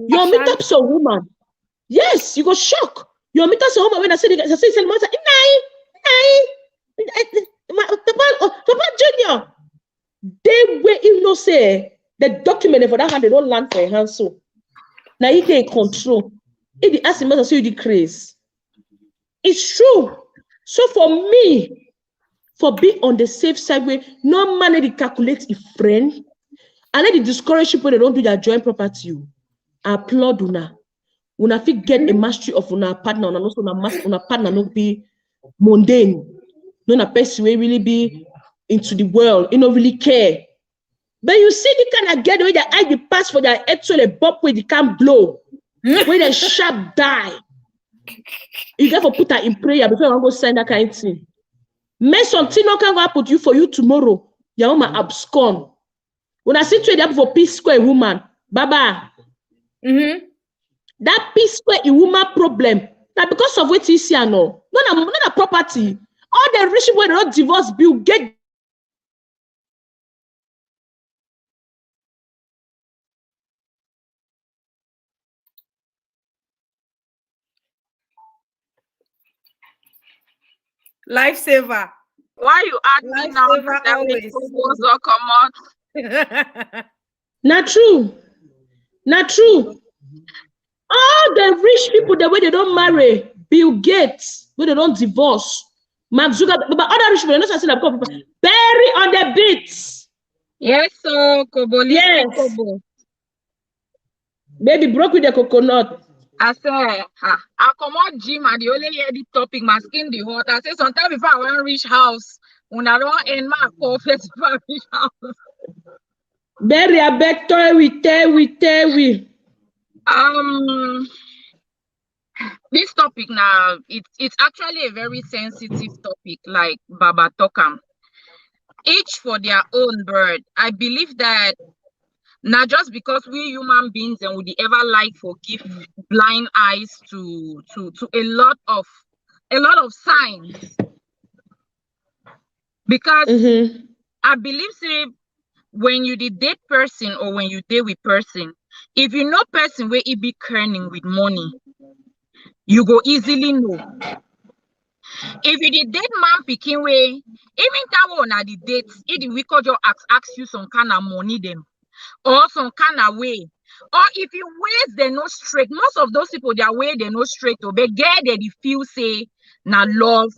You're meet up some woman. Yes, you go shock. You're meet up some woman when I say Papa Junior, they were you know say The document for that hand, they don't land for a hand. So now he can control. If the ask him to see the craze. It's true. So for me, for being on the safe side way, no man let it calculate a friend. And let the discourage people they don't do their joint property. I applaud una. Una fit get a mastery of una partner, and also una partner not be mundane. No na person will really be into the world, you don't really care. But you see the kind of get the way the eye pass for their head so they bop where they can't blow, where they sharp die. You got to put that in prayer before you go sign that kind of thing. May something not can happen to you for you tomorrow. Your woman abscond. When I see trade up for peace square woman, Baba. That peace square a woman problem. Now because of what you see, no, not a property. All the rich people don't divorce bill get. Lifesaver. Why you add me now? Lifesaver always. Come on. Not true. Not true. All the rich people, the way they don't marry, Bill Gates, where they don't divorce, Mark Zuckerberg, but other rich people, they're not saying that bury on the beats. Yes, so Kobo. Yes. Kobo. Baby broke with the coconut. I say, I come out gym and the only hear the topic, my skin the hot. I say sometimes before I want to reach house, when I don't end my coffee before I reach house. Bury a back toy we. This topic now, it's actually a very sensitive topic, like Baba Tokam. Each for their own bird. I believe that not just because we human beings and would ever like forgive blind eyes to a lot of signs. Because I believe say when you date person or when you date with person, if you know person where it be kerning with money, you go easily know. If you did date man picking way, even that one at the dates, it we could just ask you some kind of money them or some kind of way. Or if you ways they no straight, most of those people their way they no straight to but girl they feel say na love,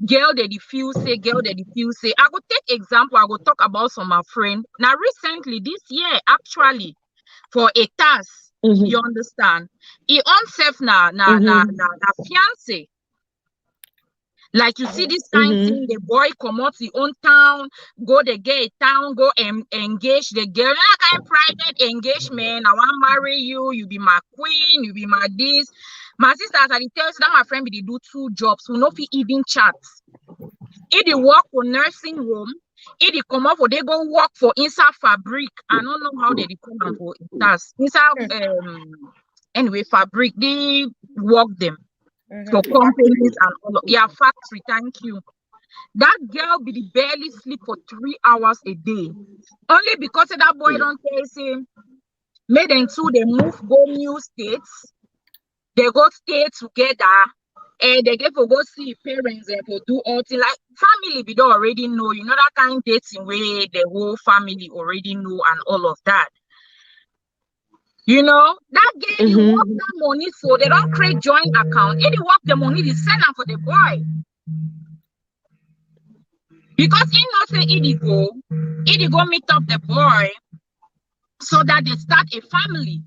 girl they feel say, girl they feel say. I go take example, I go talk about some of my friend. Now recently this year actually for a task, you understand? He on self na fiance. Like you see this kind of thing, the boy come out the own town, go the gay town, go engage the girl. Like kind of private engagement. I want to marry you, you be my queen, you be my this. My sister as I tell you that my friend be they do 2 jobs, who no fit even chat. If they work for nursing home, if they come up for they go work for inside fabric. I don't know how they come out for that. Inside anyway, fabric, they work them. For companies and all of factory, thank you. That girl be the barely sleep for 3 hours a day. Only because that boy don't tell say made them two they move go new states, they go stay together and they get to go see parents and for do all things like family we don't already know, you know that kind of dating where the whole family already know and all of that. You know, that girl, you work that money, so they don't create joint account. If you work the money, they send them for the boy. Because he not say he go meet up the boy so that they start a family.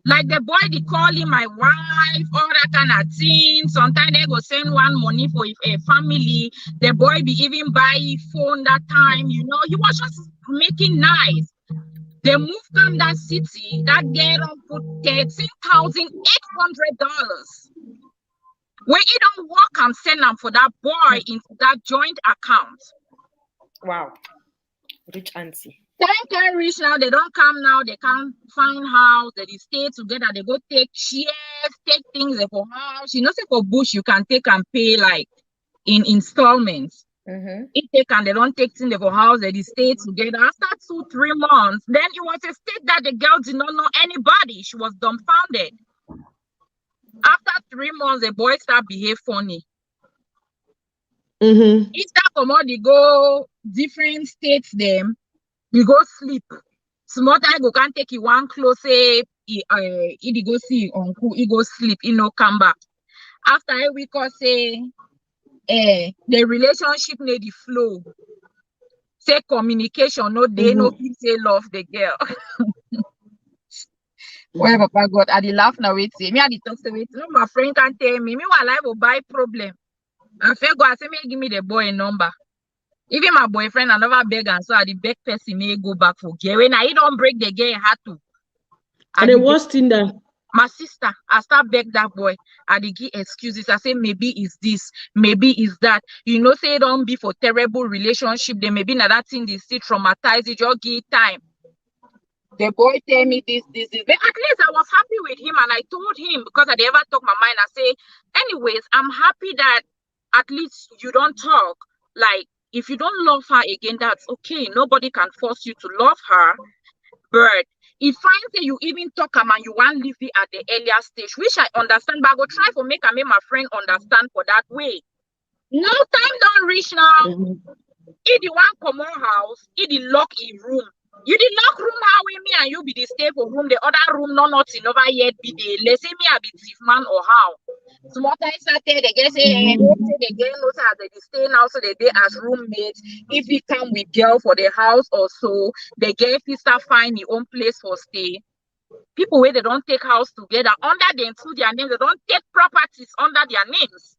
Like the boy, they call him my wife, all that kind of thing. Sometimes they go send one money for a family. The boy be even buy phone that time, you know. He was just making nice. They moved from that city, that girl put $13,800. When he don't work and send them for that boy into that joint account. Wow. Rich auntie. Time rich now, they don't come now, they can't find house, they stay together, they go take shares, take things for house. You know, say for bush, you can take and pay like in installments. It take and they don't take things for house, they stay together. After 2-3 months, then it was a state that the girl did not know anybody. She was dumbfounded. After 3 months, the boy start behave funny. He start come out, they go different states them. We go sleep. Small time go can't take you one close, say he go see uncle, he go sleep, he no come back. After a week or say the relationship need the flow. Say communication, no they no people say love the girl. Where Papa God, I dey laugh now wait say me I dey talk say wait. No, my friend can tell me while I will buy problem. I feel go I say me give me the boy number. Even my boyfriend, I never beg and so I the beg person may go back for girl. When I don't break the girl, had to. And the worst thing that my sister, I start beg that boy. I dey give excuses. I say maybe it's this, maybe it's that. You know, say don't be for terrible relationship. They maybe not that thing they still traumatize it. Just give time. The boy tell me this. But at least I was happy with him, and I told him because I never talk my mind. I say, anyways, I'm happy that at least you don't talk. Like if you don't love her again, that's okay. Nobody can force you to love her. But if I say you even talk and you want leave it at the earlier stage, which I understand, but I go try for make my friend understand for that way. No time don't reach now. If the one come on house, if the lock in room. You did lock room how with me and you be the stay for room, the other room nothing over yet be the let's say me I be thief man or how. Small time started, they get say they get no say they stay now, so they as roommates. If we come with girl for the house or so, they get if start find your own place for stay. People where they don't take house together under them through their names, they don't take properties under their names.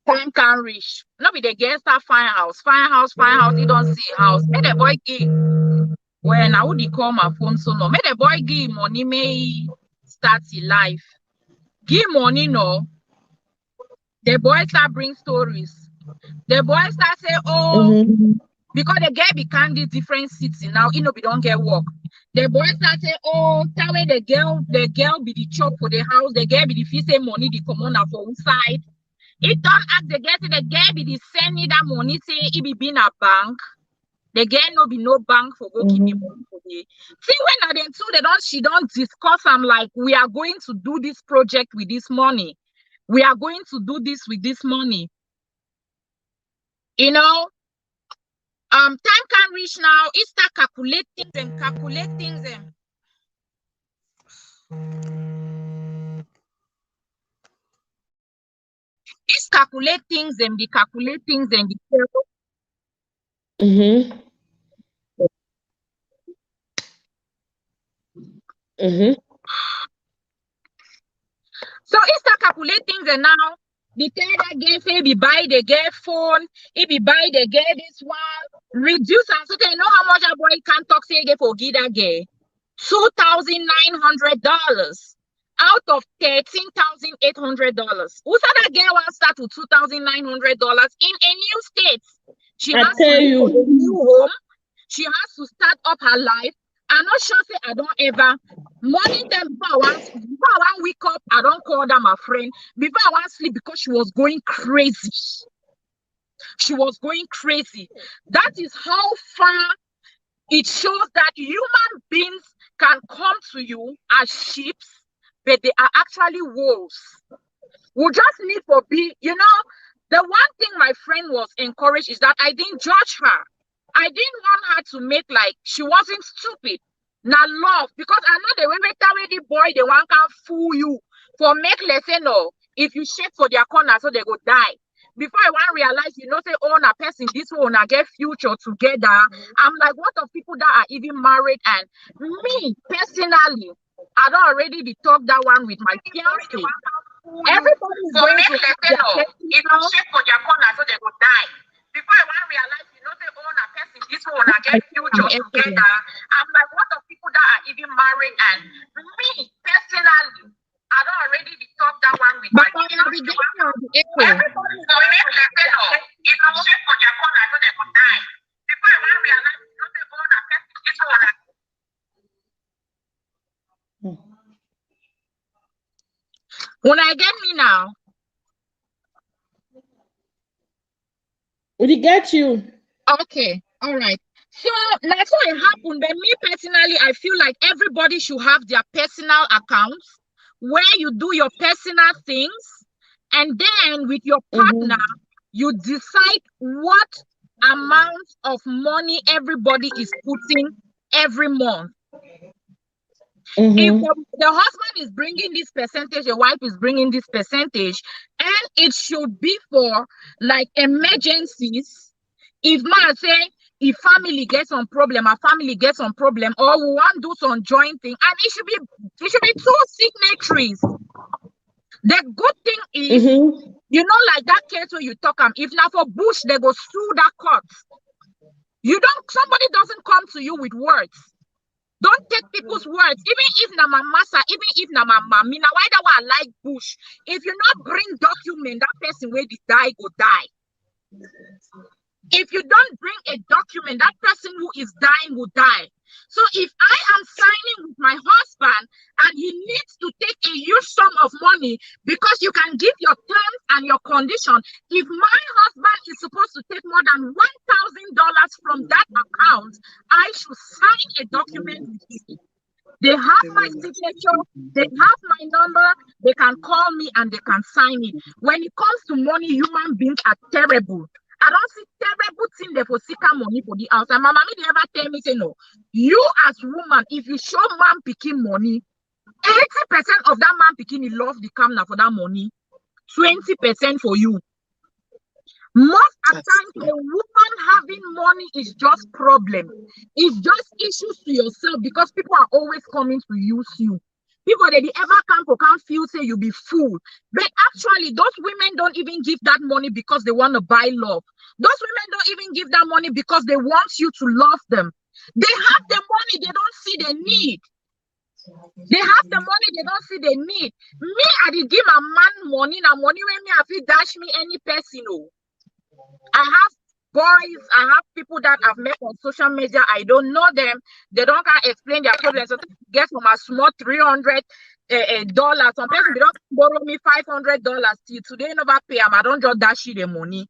Time can reach. No be the girls start find house. You don't see house. Make the boy give. Well, now would he call my phone so no? Make the boy give money, may start his life. Give money, no. The boy start bring stories. The boy start say, oh, because the girl be candy different city now, you know, we don't get work. The boy start say, oh, tell me the girl be the chop for the house, the girl be the fee say money the commoner for one side. It don't ask the girl, say the girl be the send me that money, say it be been a bank. The girl no be no bank for go keep the money for me. See when them two she don't discuss. I'm like, we are going to do this project with this money. We are going to do this with this money. You know, time can reach now. It start calculating them. It's calculating them, the calculating them, So it start calculating them now. The tell that girl say be buy the girl phone, if be buy the girl this one, reduce and so they know how much a boy can talk say they forgive that girl. $2,900 out of $13,800. Who said that girl wants start with $2,900 in a new state? She has to leave for a new home. She has to start up her life. I'm not sure say I don't ever morning them before I wake up, I don't call that my friend. Before I want to sleep because she was going crazy. She was going crazy. That is how far it shows that human beings can come to you as sheep, but they are actually wolves. We just need to be, you know, the one thing my friend was encouraged is that I didn't judge her. I didn't want her to make like she wasn't stupid. Now love, because I know the way the boy, the one can fool you for make let's say no. If you shake for their corner, so they go die. Before I want to realize, you know, say, oh, a person, this one, I get future together. I'm like, what of people that are even married? And me, personally, I don't already be talk that one with my fiancé. Everybody is going to have their if you shake for their corner, so they go die. Before I want to realize, you know, say, oh, a person, this one, I get future together. I'm like, what of people that are even married? And me, personally, I don't already be talk that one with my fiancé. Everybody is going to have if you shake for their corner, so they go die. Before I want to realize, you know, say, oh, a person, this one. When I get me now, would he get you? Okay, all right. So that's what it happened. But me personally, I feel like everybody should have their personal accounts where you do your personal things, and then with your partner, you decide what amount of money everybody is putting every month. If the husband is bringing this percentage, the wife is bringing this percentage, and it should be for like emergencies. If man say if family gets some problem, a family gets some problem, or we want to do some joint thing, and it should be two signatories. The good thing is, you know, like that case where you talk if now for bush, they go sue that court. Somebody doesn't come to you with words. Don't take people's words, even if na my massa, even if na my mommy. Now why that one like bush? If you not bring document, that person where they die go die. If you don't bring a document, that person who is dying will die. So if I am signing with my husband and he needs to take a huge sum of money because you can give your terms and your condition, if my husband is supposed to take more than $1,000 from that account, I should sign a document with him. They have my signature, they have my number, they can call me and they can sign it. When it comes to money, human beings are terrible. I don't see terrible thing there for seeker money for the house. And my mommy never tell me, say no. You as woman, if you show man picking money, 80% of that man picking, he love the camera for that money. 20% for you. Most of the time, a woman having money is just problem. It's just issues to yourself because people are always coming to use you. People that they ever can't feel say you be fool. But actually, those women don't even give that money because they want to buy love. Those women don't even give that money because they want you to love them. They have the money, they don't see the need. They have the money, they don't see the need. Me, I did give my man money. Now money when me have dash me any person. No. I have boys, I have people that I've met on social media. I don't know them. They don't can explain their problems. So get from a small $300 dollars. Some person they don't borrow me $500 till today never pay them. I don't just dash you the money.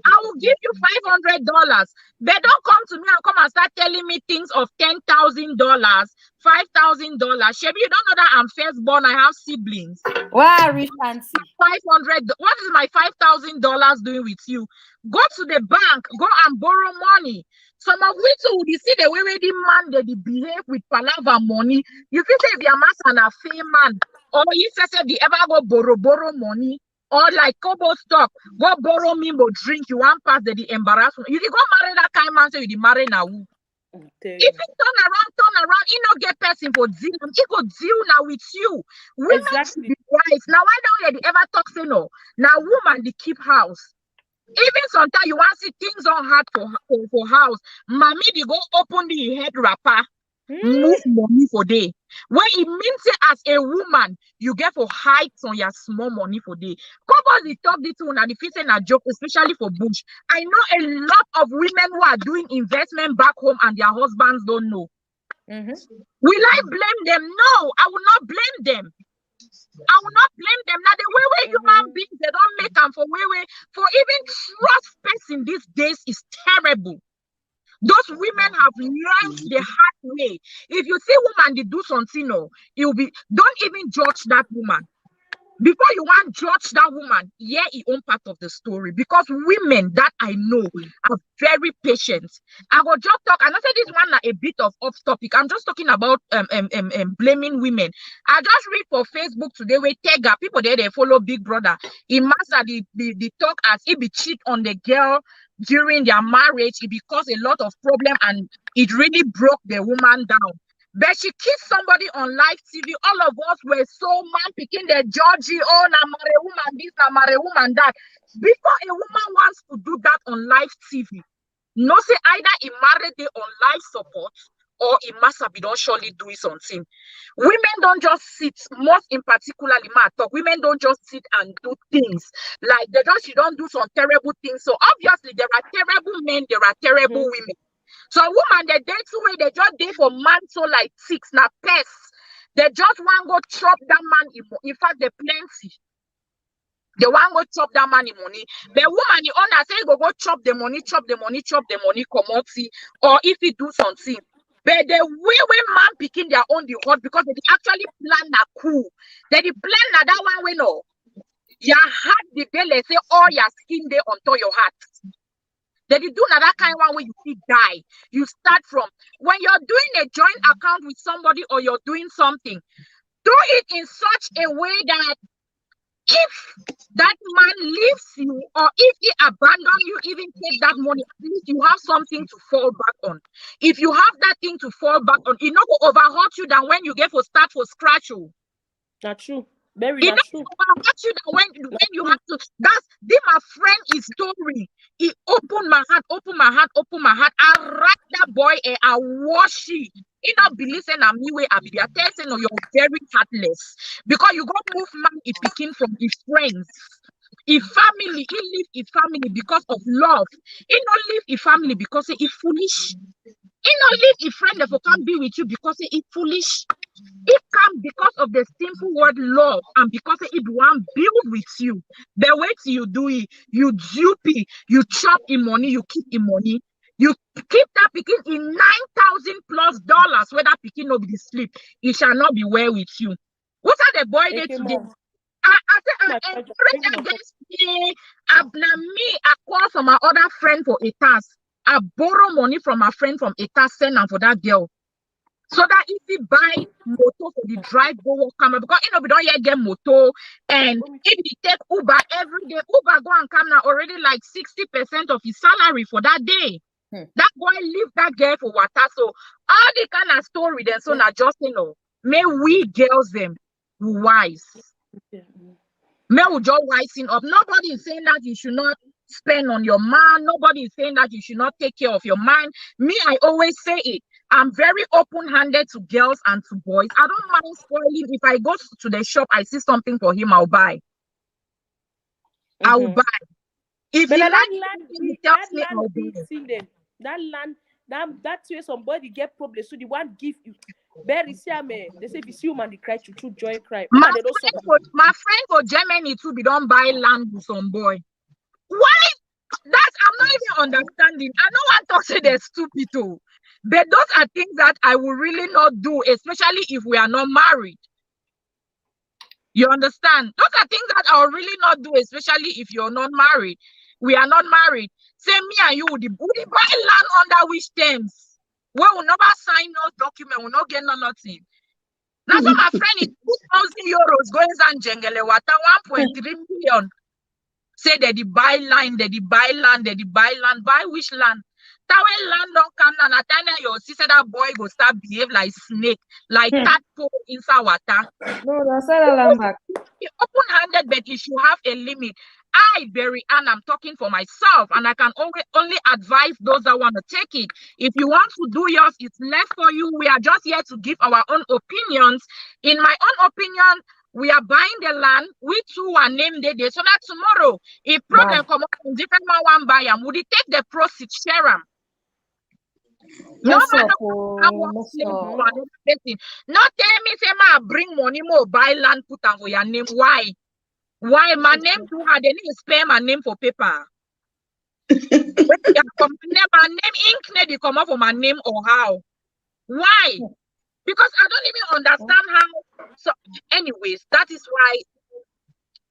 I will give you $500. They don't come to me and come and start telling me things of $10,000, $5,000. Shebi, you don't know that I'm firstborn. I have siblings. Wow, rich fancy. 500. What is my $5,000 doing with you? Go to the bank, go and borrow money. Some of which would you see the way the man they behave with palaver money. You feel say if your master and a fame man, or you say they ever go borrow money. Or like Kobo stock, go borrow me more drink. You want pass the embarrassment. You can go marry that kind of man, so you marry now. If it turn around, he not get person for deal. He go deal now with you. Women should be wise. Now why don't you ever talk say no? Now woman they keep house. Even sometimes you want to see things on hard for house. Mommy they go open the head wrapper. Move money for day. When it means as a woman, you get for heights on your small money for day. Come the talk this one and if it's a joke, especially for bush. I know a lot of women who are doing investment back home and their husbands don't know. Will I blame them? No, I will not blame them. I will not blame them. Now the way human beings they don't make them for even trust person these days is terrible. Those women have learned the hard way. If you see woman they do something, no, it will be don't even judge that woman. Before you want to judge that woman, yeah, it own part of the story. Because women that I know are very patient. I will just talk, and I say this one a bit of off topic. I'm just talking about blaming women. I just read for Facebook today where Tega, people there they follow Big Brother. In Massa, the talk as if it cheat on the girl during their marriage, it caused a lot of problem and it really broke the woman down. But she kissed somebody on live TV. All of us were so man picking the judgy, oh, na marry woman this, na marry woman that. Before a woman wants to do that on live TV, no say either he married it on live support or he must have don't surely do it something. Women don't just sit, most in particularly talk. Women don't just sit and do things like you don't do some terrible things. So obviously there are terrible men, there are terrible women. So a woman they date two way, they just date for man so like 6 now pests. They just want go chop that man in fact they plenty. They want go chop that man in money. The woman the owner say go chop the money, commodity, or if he do something. But the way man picking their own the hot because they actually plan a coup. They plan that one way no. Your heart the day they say all your skin there onto your heart. They do another kind one where you see die. You start from when you're doing a joint account with somebody or you're doing something, do it in such a way that if that man leaves you or if he abandons you, even take that money, at least you have something to fall back on. If you have that thing to fall back on, it not go overhurt you than when you get for start for scratch. That's true. Very It that's not true. overhurt you than when you have to. That's this my friend is story. He opened my heart. I write that boy a wash it. He not be listening to me way I be there. Tell say no, you're very heartless because you got move man if picking from his friends. If family, he leave his family because of love. He not leave his family because he foolish. He not leave his friend that can't be with you because he foolish. It come because of the simple word love and because it want build with you. The way you do it, you dupe it, you chop in money, you keep in money. You keep that picking in $9,000+ whether picking nobody sleep. It shall not be well with you. What are the boy there today? I encourage against me. I call from my other friend for a task. I borrow money from my friend from a task send for that girl. So that if he buy motor for the drive go work camera because we don't yet get motor and if he take Uber every day, Uber go and come now already like 60% of his salary for that day. That boy leave that girl for water. So all the kind of story then so now just may we girls them wise. May we just wising up. Nobody is saying that you should not spend on your man. Nobody is saying that you should not take care of your man. Me, I always say it. I'm very open-handed to girls and to boys. I don't mind spoiling. If I go to the shop, I see something for him, I'll buy. I will buy. If he like he tells me, I'll buy. That land, that's where somebody get problems. So the one give you. They say if you see woman, they cry to joy cry. My friend for Germany too, we don't buy land with some boy. Why? That's I'm not even understanding. I don't want to say they're stupid too. But those are things that I will really not do, especially if we are not married. You understand? Those are things that I will really not do, especially if you're not married. We are not married. Say me and you would buy land under which terms? We will never sign no document, we'll not get no nothing. Now so my friend is 2,000 euros going and jengele water 1.3 million. Say that the buy land, buy which land? That way land don't come and at time your sister that boy go start behave like snake, like tadpole inside water. No, that's a land back. Open-handed, but you should have a limit. I, Barry Ann, I'm talking for myself, and I can only advise those that want to take it. If you want to do yours, it's left for you. We are just here to give our own opinions. In my own opinion, we are buying the land. We too are named there. So that tomorrow, if problem come up, different man want buy them, would he take the proceeds, share them? No man not tell me say ma bring money more buy land put on for your name. Why my name too hard? They need to spare my name for paper. My name ink they come up for my name or how? Why? Because I don't even understand how. So anyways, that is why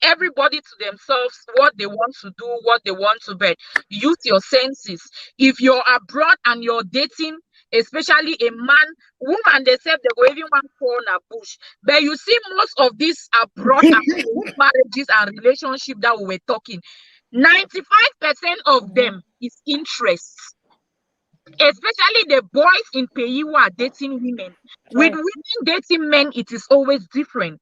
everybody to themselves what they want to do, what they want to bet. Use your senses. If you're abroad and you're dating, especially a man, woman, they say they go even one corner bush. But you see, most of these abroad marriages and relationships that we were talking, 95% of them is interest. Especially the boys in Pays who are dating women. With women dating men, it is always different.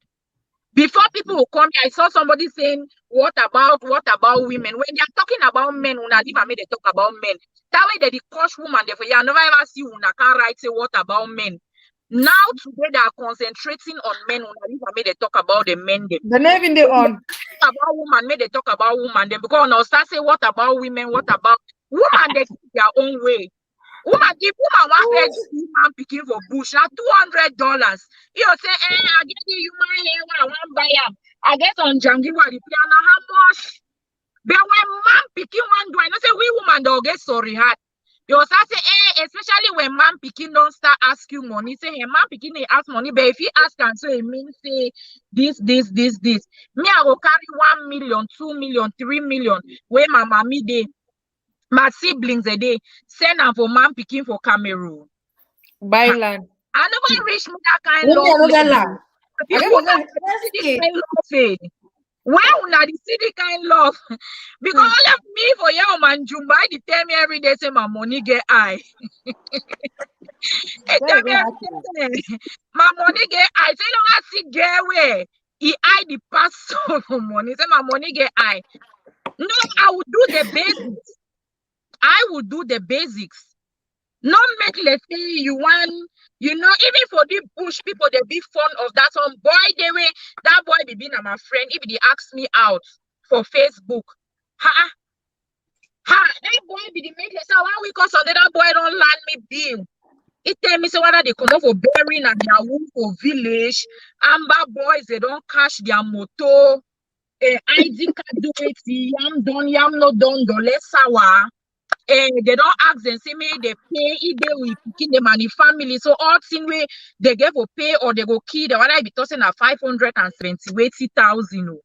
Before people will come, I saw somebody saying, what about women? When they are talking about men, when I leave they talk about men. That way they coach woman, therefore you never ever see when I can write say what about men. Now today they are concentrating on men when I leave they talk about the men. The name in the on about woman, may they talk about woman. Then because now start say what about women, what about woman, they take their own way. Woman, if woman want to woman picking for bush, now $200. You say, I get you my hair, I want buy them. I get on Jangi what the piano, how much? But when man picking one do I not say we woman don't get sorry heart. You start say, especially when man picking don't start ask you money. Say, hey, man picking they ask money, but if he ask and so it means say this. Me, I will carry 1 million, 2 million, 3 million. Where my mommy they. My siblings a day send am for man picking for Cameroon. Buy land. I never reach me that kind Who me love another level. land? I People don't that know. see this kind love, where una the see the kind love? Because all of me for your man Jumba, they tell me every day say my money get high. They tell me every day, my money get high. Say no, I see get where he hide the pastor for money. Say my money get high. No, I will do the basics. I will do the basics. Not make let's say you want, even for the bush people, they be fond of that some boy they way that boy be being my friend. If they ask me out for Facebook, ha that boy be the make let's say 1 week or something, that boy don't land me bill. It tell me say whether they come up for burying and their womb for village, amber boys they don't cash their motor, ID card do it, yam done, yam no done, dole sawa. They don't ask them, say me they pay if they will picking them and the family. So all thing way they get for pay or they go key the whether I be tossing at 570,000.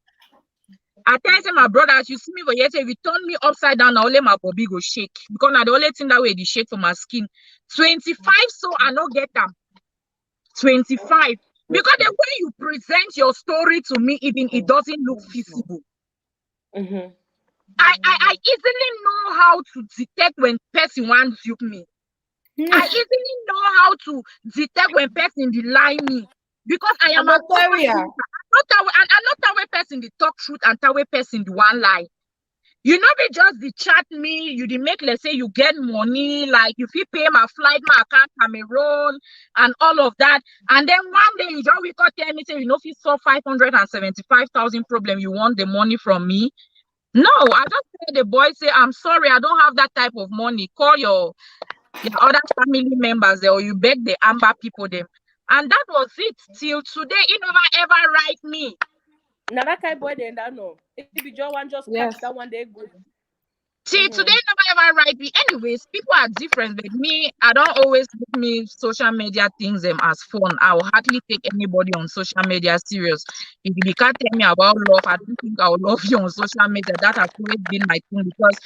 I tell say my brothers, you see me for years, if you turn me upside down, now only my body go shake. Because now the only thing that way they shake for my skin. 25, so I not get them. 25. Because the way you present your story to me, even it doesn't look feasible. I easily know how to detect when person wants you me. I easily know how to detect when person lie me because I am a Area. I'm not that way person they talk truth and that way person the one lie. You know they just the chat me, you the make let's say you get money, like if you pay my flight, my account Cameroon and all of that. And then one day you just wake up tell me say if you solve 575,000 problem, you want the money from me. No, I just tell the boy say, I'm sorry, I don't have that type of money. Call your other family members there, or you beg the amber people them. And that was it till today. He never ever write me. Now that kind of boy they don't know. If you just catch that one day good. See, today never ever write me. Anyways, people are different, but me, I don't always take me social media things as fun. I will hardly take anybody on social media serious. If you can't tell me about love, I don't think I will love you on social media. That has always been my thing because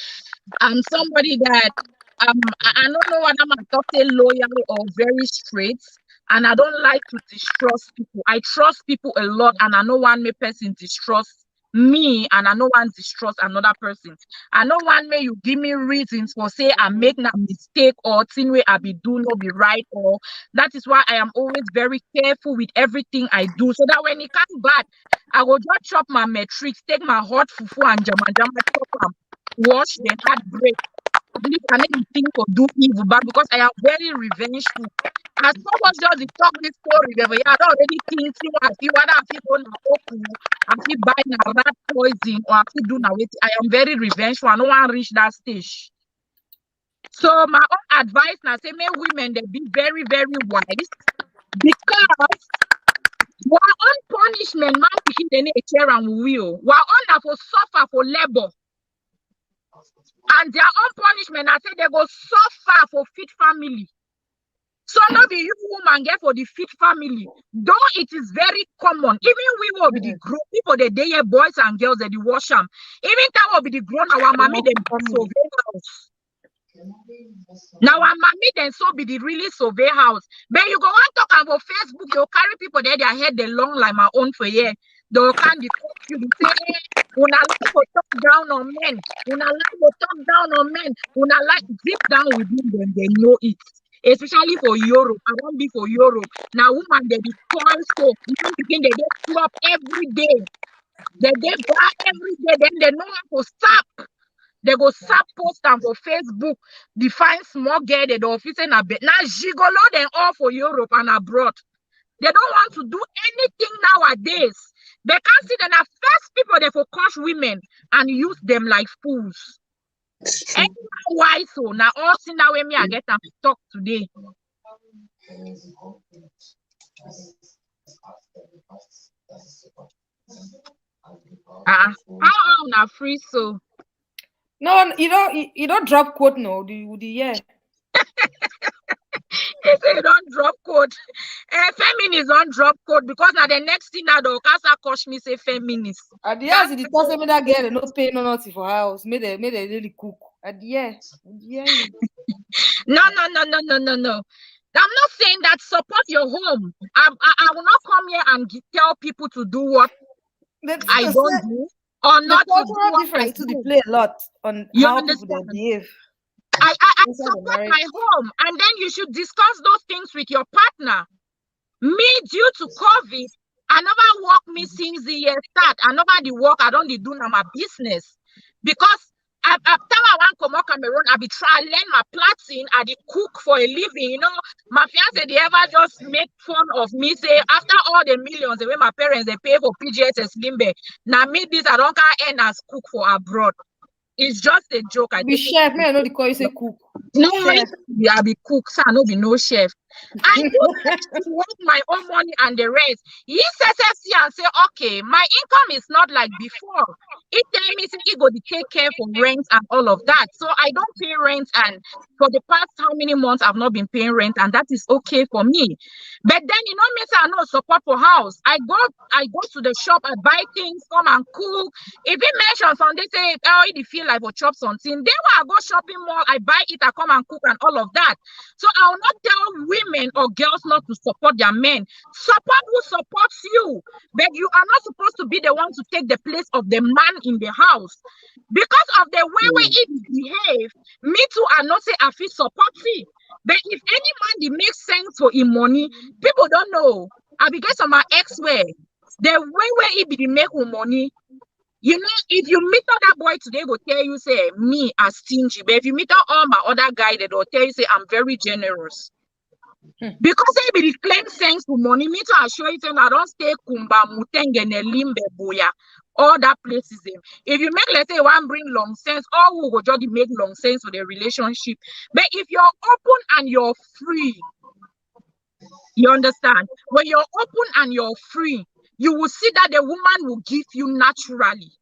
I'm somebody that I don't know whether I'm totally loyal or very straight. And I don't like to distrust people. I trust people a lot, and I know one may person distrust me, and I know one distrust another person. I know one may you give me reasons for say I make a mistake or thing where I be do not be right, or that is why I am always very careful with everything I do. So that when it comes back, I will just chop my metrics, take my hot fufu and jama chop them, wash the heartbreak. At least I need to think or do evil back because I am very revengeful. As someone just talk this story, but yeah, I don't already think I see whether I feel going to open, I feel buying a rat poison, or I feel doing it. I am very revengeful. I don't want to reach that stage. So my own advice now say, may women they be very, very wise because our own punishment, man, picking the nature and will. Our own for suffer for labor. And their own punishment, I say they go suffer for fit family. So not be you woman get for the fit family. Though it is very common. Even we will be the grown people, the day boys and girls that they wash them. Even that will be the grown our mommy them survey house. Now our mommy then so be the really survey house. But you go on talk about Facebook, you'll carry people there, their head they long like my own for year. They'll kind of you say, when I like to talk down on men, when I like to talk down on men, when I like deep down within them, they know it. Especially for Europe. I won't be for Europe. Now, woman, they be called so. Even begin they get flop every day. They buy every day. Then they know how to stop. They go stop post and for Facebook. Define small girl. They don't fit in a bit. Now, gigolo them all for Europe and abroad. They don't want to do anything nowadays. They can't see that the first people they for catch women and use them like fools. And why so? Now all see now when me I get them to talk today. How now free so? No, you don't drop quote no. The yeah. They say you don't drop quote. code. Feminist on drop code because now the next thing that the casa coach me say feminist. At the end, the person me that girl no pay no nothing for house. Made they really cook. At the end. No. I'm not saying that support your home. I will not come here and tell people to do what I don't do or not to do what difference to the play a lot on you how understand? people behave. I support my home, and then you should discuss those things with your partner. Me, due to COVID, I never work me since the year start. I never the work. I don't do now my business because after I want to come out Cameroon, I be try learn my plating. I did cook for a living. You know, my fiance they ever just make fun of me. Say after all the millions the way my parents they pay for PGS Limbe. Now me this I don't can earn as cook for abroad. It's just a joke. I be chef, man. I know the call you say cook. No, I be cook, so I no be no chef. I do like to work my own money and the rest. He says and say, okay, my income is not like before. It tell me say he go to take care for rent and all of that. So I don't pay rent, and for the past how many months I've not been paying rent, and that is okay for me. But then you know me say I no support for house. I go to the shop, I buy things, come and cook. If it mentions on they say, oh, it feel like for chop something, then when I go shopping mall, I buy it, I come and cook and all of that. So I will not tell women or girls not to support their men. Support who supports you, but you are not supposed to be the one to take the place of the man in the house. Because of the way it behave, me too, I not say I feel supportive. But if any man makes sense for him money, people don't know. I be get some my ex-way. The way it be make money. You know, if you meet that boy today, go tell you, say, me as stingy. But if you meet all my other guy, they will tell you, say, I'm very generous. Because they be claim sense for money. Me to assure you, say, I don't stay Kumba, Mutengene, Limbe, Boya, all that places. If you make, let's say, one bring long sense, all who go just make long sense for the relationship. But if you're open and you're free, you understand? When you're open and you're free, you will see that the woman will give you naturally.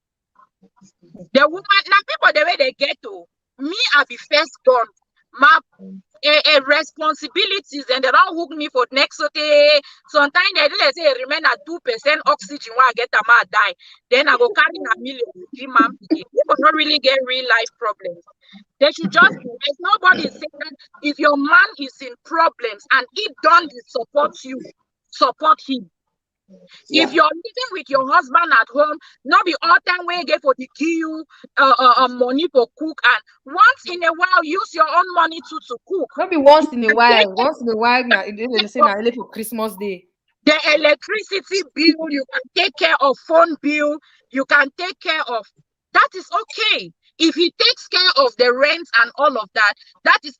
The woman, now people the way they get to me, I be first born. My responsibilities, and they don't hook me for next day. Sometimes they say remain at 2% oxygen when I get a man die. Then I go carry a million. People don't really get real life problems. They should just there's nobody saying that if your man is in problems and he don't support you, support him. Yeah. If you're living with your husband at home, not be all time where you get for the give you money for cook, and once in a while use your own money to cook. Maybe once in a while. Once in a while, they say now for Christmas Day. The electricity bill, you can take care of phone bill, you can take care of. That is okay. If he takes care of the rent and all of that, that is,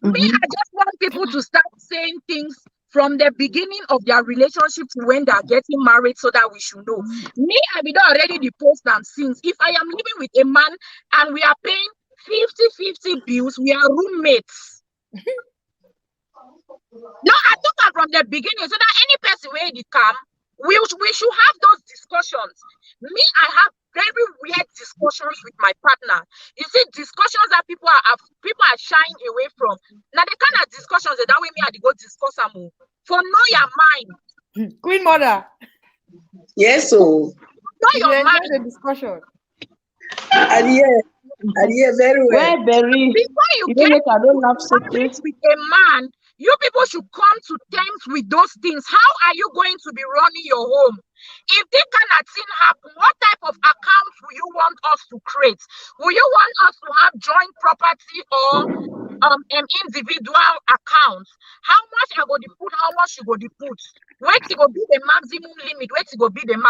and me, I just want people to start saying things from the beginning of their relationship to when they are getting married, so that we should know. Me, I be already the post and since. If I am living with a man and we are paying 50-50 bills, we are roommates. No, I took her from the beginning so that any person where they come, we should have those discussions. Me, I have very weird discussions with my partner. You see, discussions that people are shying away from. Now the kind of discussions that way me I go discuss them for know your mind. Queen mother. Yes, so know your mind. The discussion. And yeah, very well. Very. Before you get with a man, you people should come to terms with those things. How are you going to be running your home? If this kind of thing happen, what type of account will you want us to create? Will you want us to have joint property or individual accounts? How much I go to put? How much you go to put? Where to go be the maximum limit? Where to go be the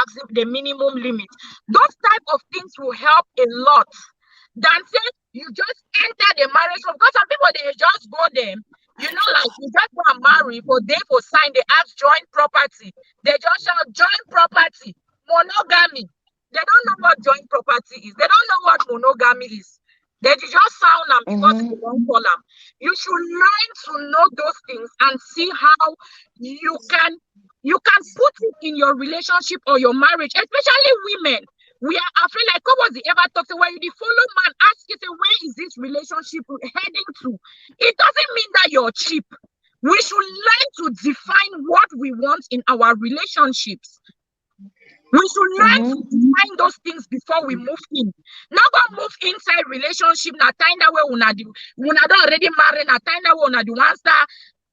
minimum limit? Those type of things will help a lot. Than say you just enter the marriage, because some people they just go there. You know, like you just go and marry for they for sign, they have joint property. They just shout joint property, monogamy. They don't know what joint property is. They don't know what monogamy is. They just sound them because they don't call them. You should learn to know those things and see how you can put it in your relationship or your marriage, especially women. We are afraid, like what was the ever talk? So when you follow man, ask you, say, where is this relationship heading to? It doesn't mean that you're cheap. We should learn to define what we want in our relationships. We should learn to define those things before we move in. Not gonna move inside relationship. Na time that way una don't already married. Na time that way una the ones that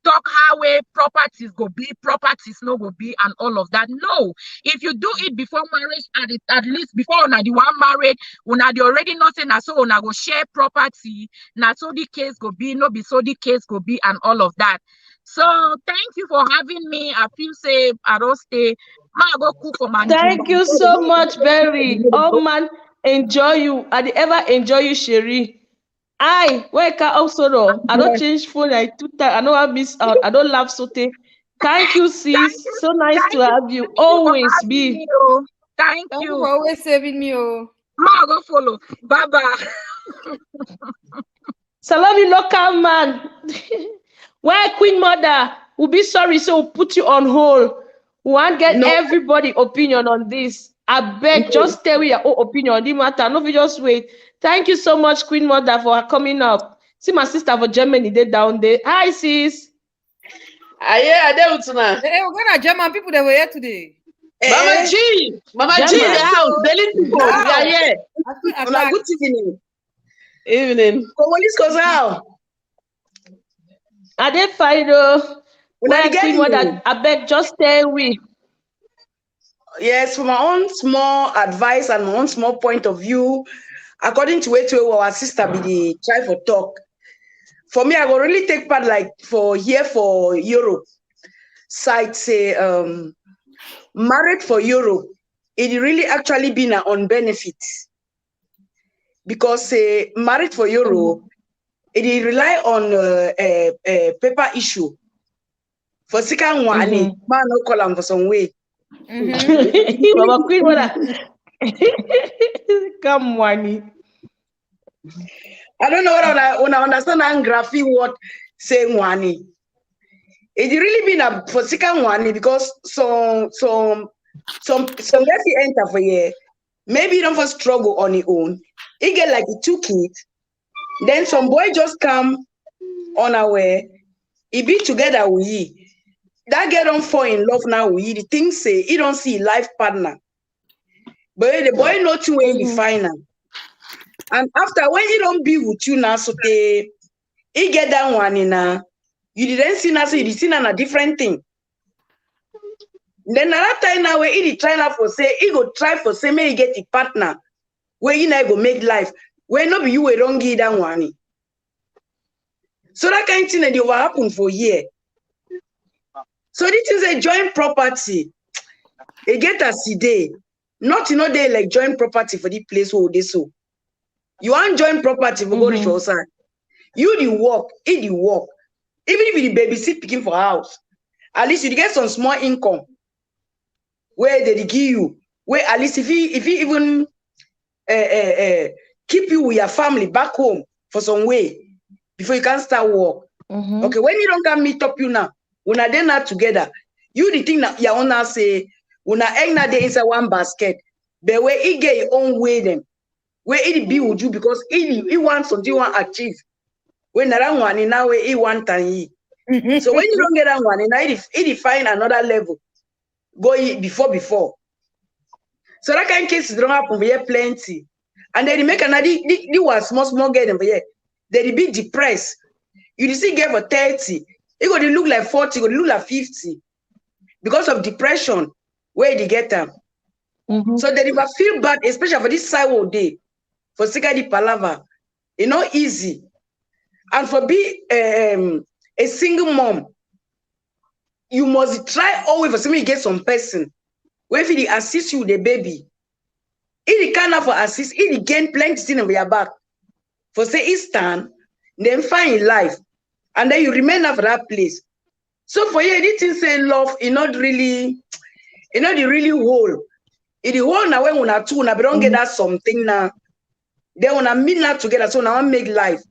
talk how way properties go be, properties no go be, and all of that. No, if you do it before marriage, at least before una the one married, una the already know say na so una go share property. Na so the case go be, no be so the case go be, and all of that. So thank you for having me. I feel safe. I don't stay. Go cook for my Thank you so much, Berry. Oh man, enjoy you. I ever enjoy you, Sherry. I wake up also. I don't change phone like 2 times. I know I miss out. I don't laugh so. Thank you, sis. So nice to have you. Always be. Thank Thank you you. for always saving me. Oh, Go follow. Bye bye. Salami local man. Why Queen Mother? We'll be sorry, so we'll put you on hold. We want get everybody opinion on this. I beg, just tell me your own opinion on the matter. No, we just wait. Thank you so much, Queen Mother, for coming up. See my sister for Germany, they down there. Hi, sis. Yeah, I don't know. hey, we're gonna German people that were here today. Mama G, Mama G in the house. Daily people, we are here. I feel On a good evening. Evening. Komolis goes out. Are they fine though? Well, Queen Mother, I beg, just stay with. Yes, from my own small advice and my own small point of view, according to where our sister be the try for talk. For me, I will really take part like for Europe. Side say married for Europe, it really actually been on benefit. Because married for Europe, it rely on a paper issue. For second one, man no call them for some way. Mama Queen Mother. Come on. I don't know when I understand and graphy what say one. It really been for second one because some guys enter for year. Maybe you don't for struggle on your own. He get like 2 kids. Then some boy just come on our way. He be together with you. That girl don't fall in love now with you. The thing say he don't see life partner. But the boy not too way he find am. And after when he don't be with you now, so he get that one in you didn't see now, so you see a different thing. Then another time now where he try now for say he go try for say may he get a partner where you now go make life. Where no be you will don't give that one. So that kind of thing that will happen for year. So this is a joint property. They get a CD. Not they like joint property for the place where they so. You want joint property for go to your side. You the work, he the work. Even if you the babysit picking for house, at least you get some small income. Where they give you, where at least if he even keep you with your family back home for some way before you can start work. Okay, when you don't come meet up you now, when are they not together, you the thing that your owner say, when I egg na they inside one basket, but where he get your own way them, where it be with you because he wants something you want to achieve. When that one in now way he want and so when you don't get that one, in it find another level. Go before. So that kind of cases don't happen for here plenty. And then they make another they was small get them for here. They be depressed. You see get for 30, it go to look like 40, go to look like 50 because of depression where they get them. So they never feel bad, especially for this side all day. For the palava, easy. And for be a single mom, you must try always for somebody get some person where if they assist you with the baby. If you can't for assist, if you gain plenty thing on your back, for say it stand, then find your life, and then you remain for that place. So for you, anything say love, not really whole. It the whole now when una two, but don't get that something now. Then when I meet that together, so now I make life.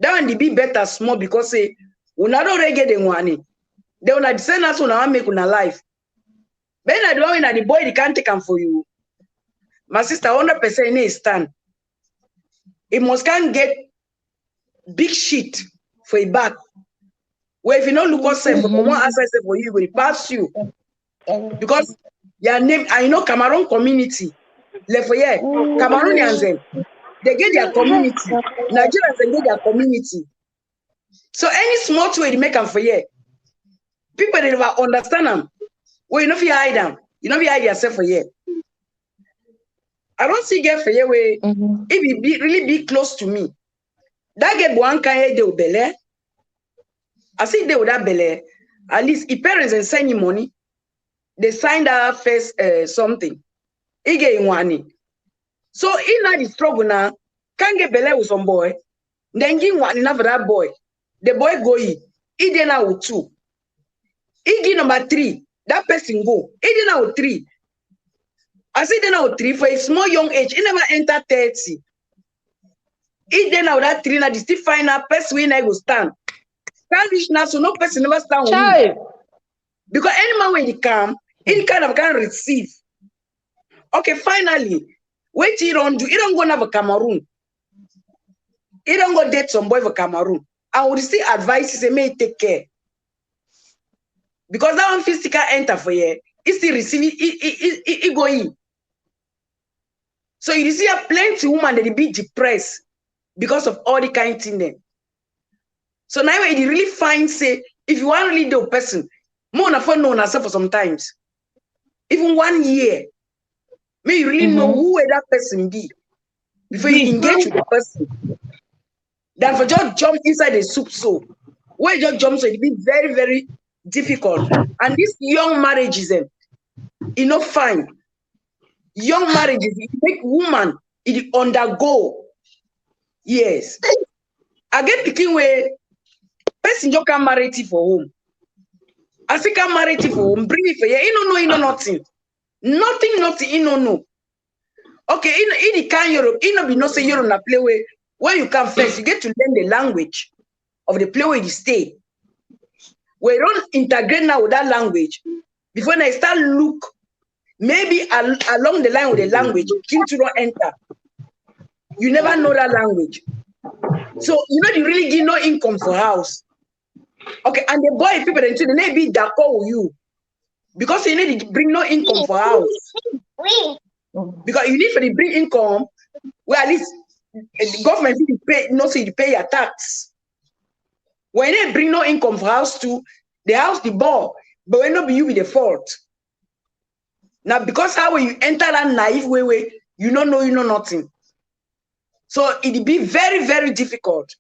That one they be better small because say una don't already get the money. Then when I send us when I make una life. Then I don't know the boy they can't take them for you. My sister 100% in a stand. It must can't get big shit for a back. Where if you don't look yourself, one access for you will pass you. Because your name, I know Cameroon community. Left for here, Cameroonians, they get their community. Nigerians, they get their community. So any small way they make them for here, people they never understand them. Well, you know if you hide them, you know if you hide yourself for here. I don't see get for here where if you really be close to me. That get one kind de obele. I see they would have bele. At least if parents and send you money, they signed that first something. He get money. So in that the struggle now, can't get bele with some boy. Then give one enough for that boy. The boy go in. He then out with 2. He give number 3. That person go. He then out with 3. I say then out 3 for a small young age. He never enter 30. He then out that 3 now they still find a person when I go stand. Can't reach now, so no person never stand with him. Because any man when he come, he kind of can receive. Okay, finally, wait he don't do. He don't go have a Cameroon. He don't go date some boy for Cameroon. I would still advise you say may take care. Because that one physical enter for you, he still receive he go in. So you see a plenty woman that be depressed because of all the kind of thing then. So now when you really find say if you want really do a person, more na phone know yourself for sometimes. Even 1 year, may you really know who that person be before you engage with the person. Then for just jump inside the soup so where you just jump so it be very, very difficult. And these young marriages, you know, fine. Young marriages, it make woman it undergo. Yes. I get picking where person just can marry it for home. I think I marry it for home, bring it for you. You know nothing. Nothing, you know. Okay, in the can Europe, you know be not say you're on a play where you come first, you get to learn the language of the play where you stay. We don't integrate now with that language. Before I start look, maybe along the line with the language, into don't enter. You never know that language. So you know you really give no income for house. Okay, and the boy people then they may be d'accord with you. Because you need to bring no income for house. Because you need to bring income where at least the government will pay, no say you pay your tax. When they bring no income for house too, the house the ball, but when not be you with the fault. Now because how you enter that naive way, you don't know, you know nothing. So it'll be very, very difficult.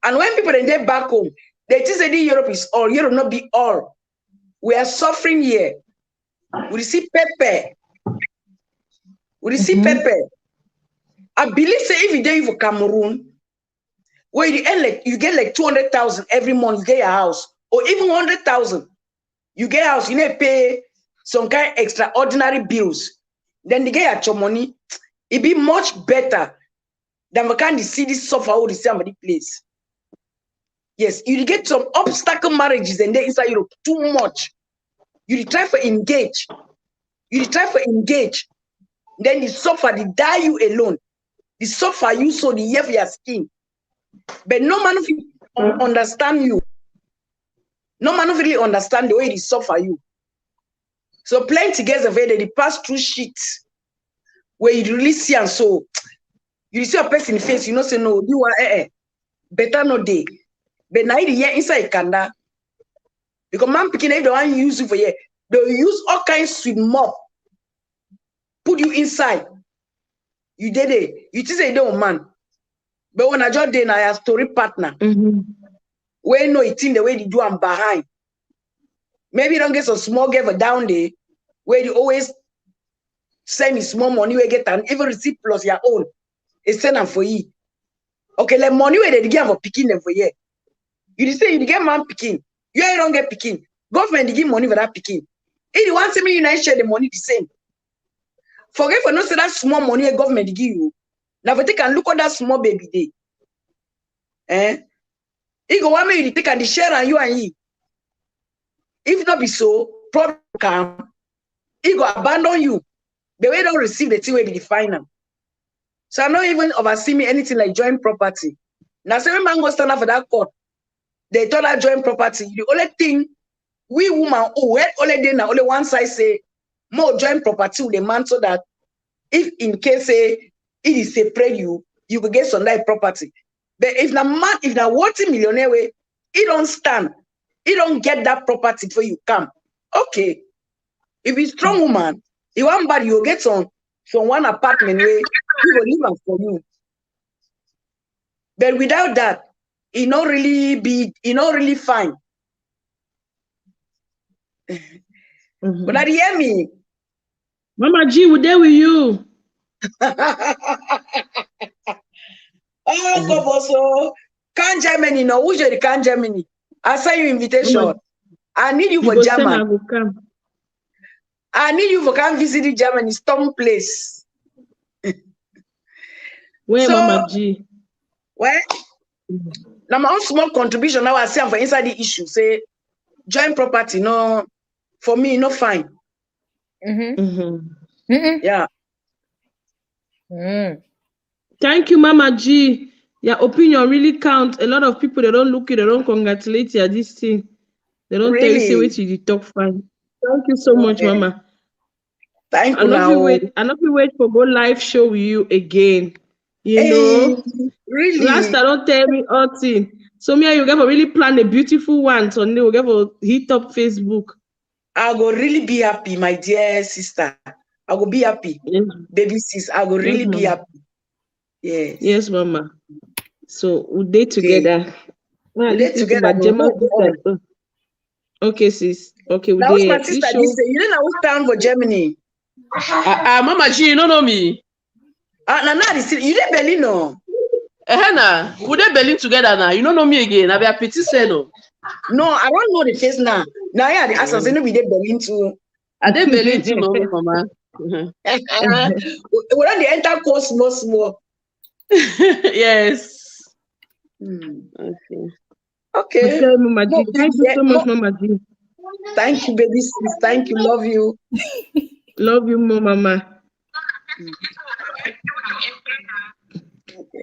And when people then get back home, they just say Europe is all, Europe not be all. We are suffering here. We see pepper. We see pepper. I believe say if you day for Cameroon, where you end like you get like 200,000 every month, you get a house, or even 100,000, you get a house, you need to pay some kind of extraordinary bills. Then they get your money, it be much better than we can see this suffer all the same the place. Yes, you get some obstacle marriages and they inside Europe too much. You try for engage. You try for engage. Then the suffer, they die you alone. The suffer you so the year for your skin. But no man of you understand you. No man of really understand the way they suffer you. So playing together they pass through shit where you really see and so you see a person in the face, you know, say no, you are better no day. But now the year inside Kanda. Because man picking if they want to use you for year, they'll use all kinds of sweet mop. Put you inside. You did it. You just say don't man. But when I just did I have story partner. Where no it's in the way they do I'm behind. Maybe you don't get some small giver down there where you always send me small money where get and even receipt plus your own. It's send them for you. Okay, like money where they give for picking them for you. You say you get man picking. You don't get picking. Government they give money for that picking. If you want to me, you share the money the same. Forget for not say that small money a government give you. Now for take and look at that small baby day. He go want me to take and the share and you and he. If not be so, problem come. He go abandon you. The way don't receive the thing will be the final. So I'm not even oversee me anything like joint property. Now say when man go stand up for that court, they told her joint property. The only thing we woman only day now, only one side say more joint property with the man so that if in case say it is separate you will get some like property. But if the man, if the multi-millionaire way, he don't stand, he don't get that property before you come. Okay. If he's strong woman, you want bad, you'll get some one apartment where he will live for you. But without that, it not really fine. But I hear me. Mama G, we're there with you. Oh, so can Germany no? Who's the can Germany? I send you invitation. Mama, I need you for Germany. I need you for come visit Germany, Storm place. Where so, Mama G? Where? Now my own small contribution now I see for inside the issue. Say joint property, no, for me, no fine. Yeah. Thank you, Mama G. Your opinion really counts. A lot of people, they don't look you, they don't congratulate you at this thing. They don't tell you, say, wait till you talk fine. Thank you so much, Mama. Thank you. I not wait for go live show with you again. You know? Really? Rasta don't tell me all thing. So me and you gonna really plan a beautiful one. So we'll gonna hit up Facebook. I will really be happy, my dear sister. I will be happy. Yes. Baby sis, I will really be happy. Yes. Yes, Mama. So we'll day together. We'll day together. Okay, sis. Okay, now what's my sister you don't know what's down for Germany. Mama G, you don't know me. You didn't Berlin, no. Hannah, we dey Berlin together now. You don't know me again. I be a petit seno. No, I don't know the face now. Now yeah, the assassin we did Berlin too. I did Berlin too, Mama. We don't enter course more. Yes. Okay. Mama G. Thank you so much, Mama G. Thank you, baby sis. Thank you. Love you. Love you more, Mama.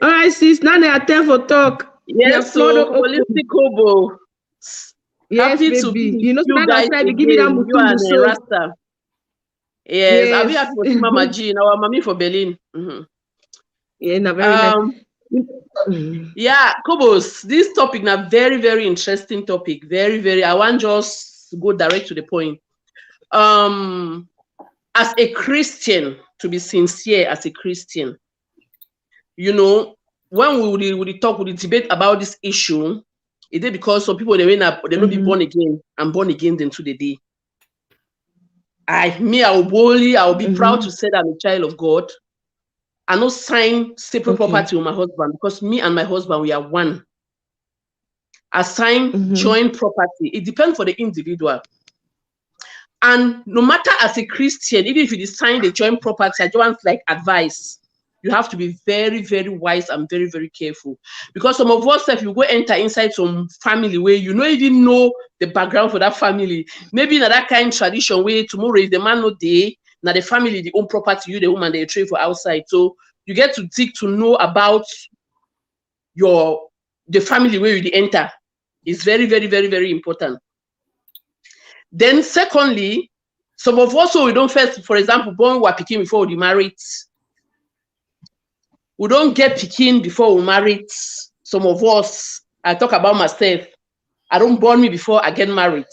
All right, sis. Now they are time for talk. Yes, so holistic hobo. Yes, happy baby. to be you know, you guys to give you that you and Rasta. Yes, I'll be happy for Mama G, our mommy for Berlin. Yeah, no, very nice. Yeah, Kobos, this topic now very, very interesting topic. Very, very. I want just go direct to the point. As a Christian, to be sincere, as a Christian, you know, when we talk, we debate about this issue, it is because some people they not be born again. I'm born again then to the day. I will be proud to say that I'm a child of God. I not sign separate property with my husband because me and my husband, we are one. I sign joint property. It depends for the individual. And no matter as a Christian, even if you sign the joint property, I don't want like advice. You have to be very, very wise and very, very careful. Because some of us, if you go enter inside some family where you don't even know the background for that family, maybe in that kind of tradition where tomorrow if the man not there, now the family, the own property, you the woman, they trade for outside. So you get to seek to know about the family where you enter. It's very, very, very, very important. Then secondly, some of us, so we don't first, for example, born we picking before we married. We don't get picking before we married. Some of us, I talk about myself, I don't born me before I get married.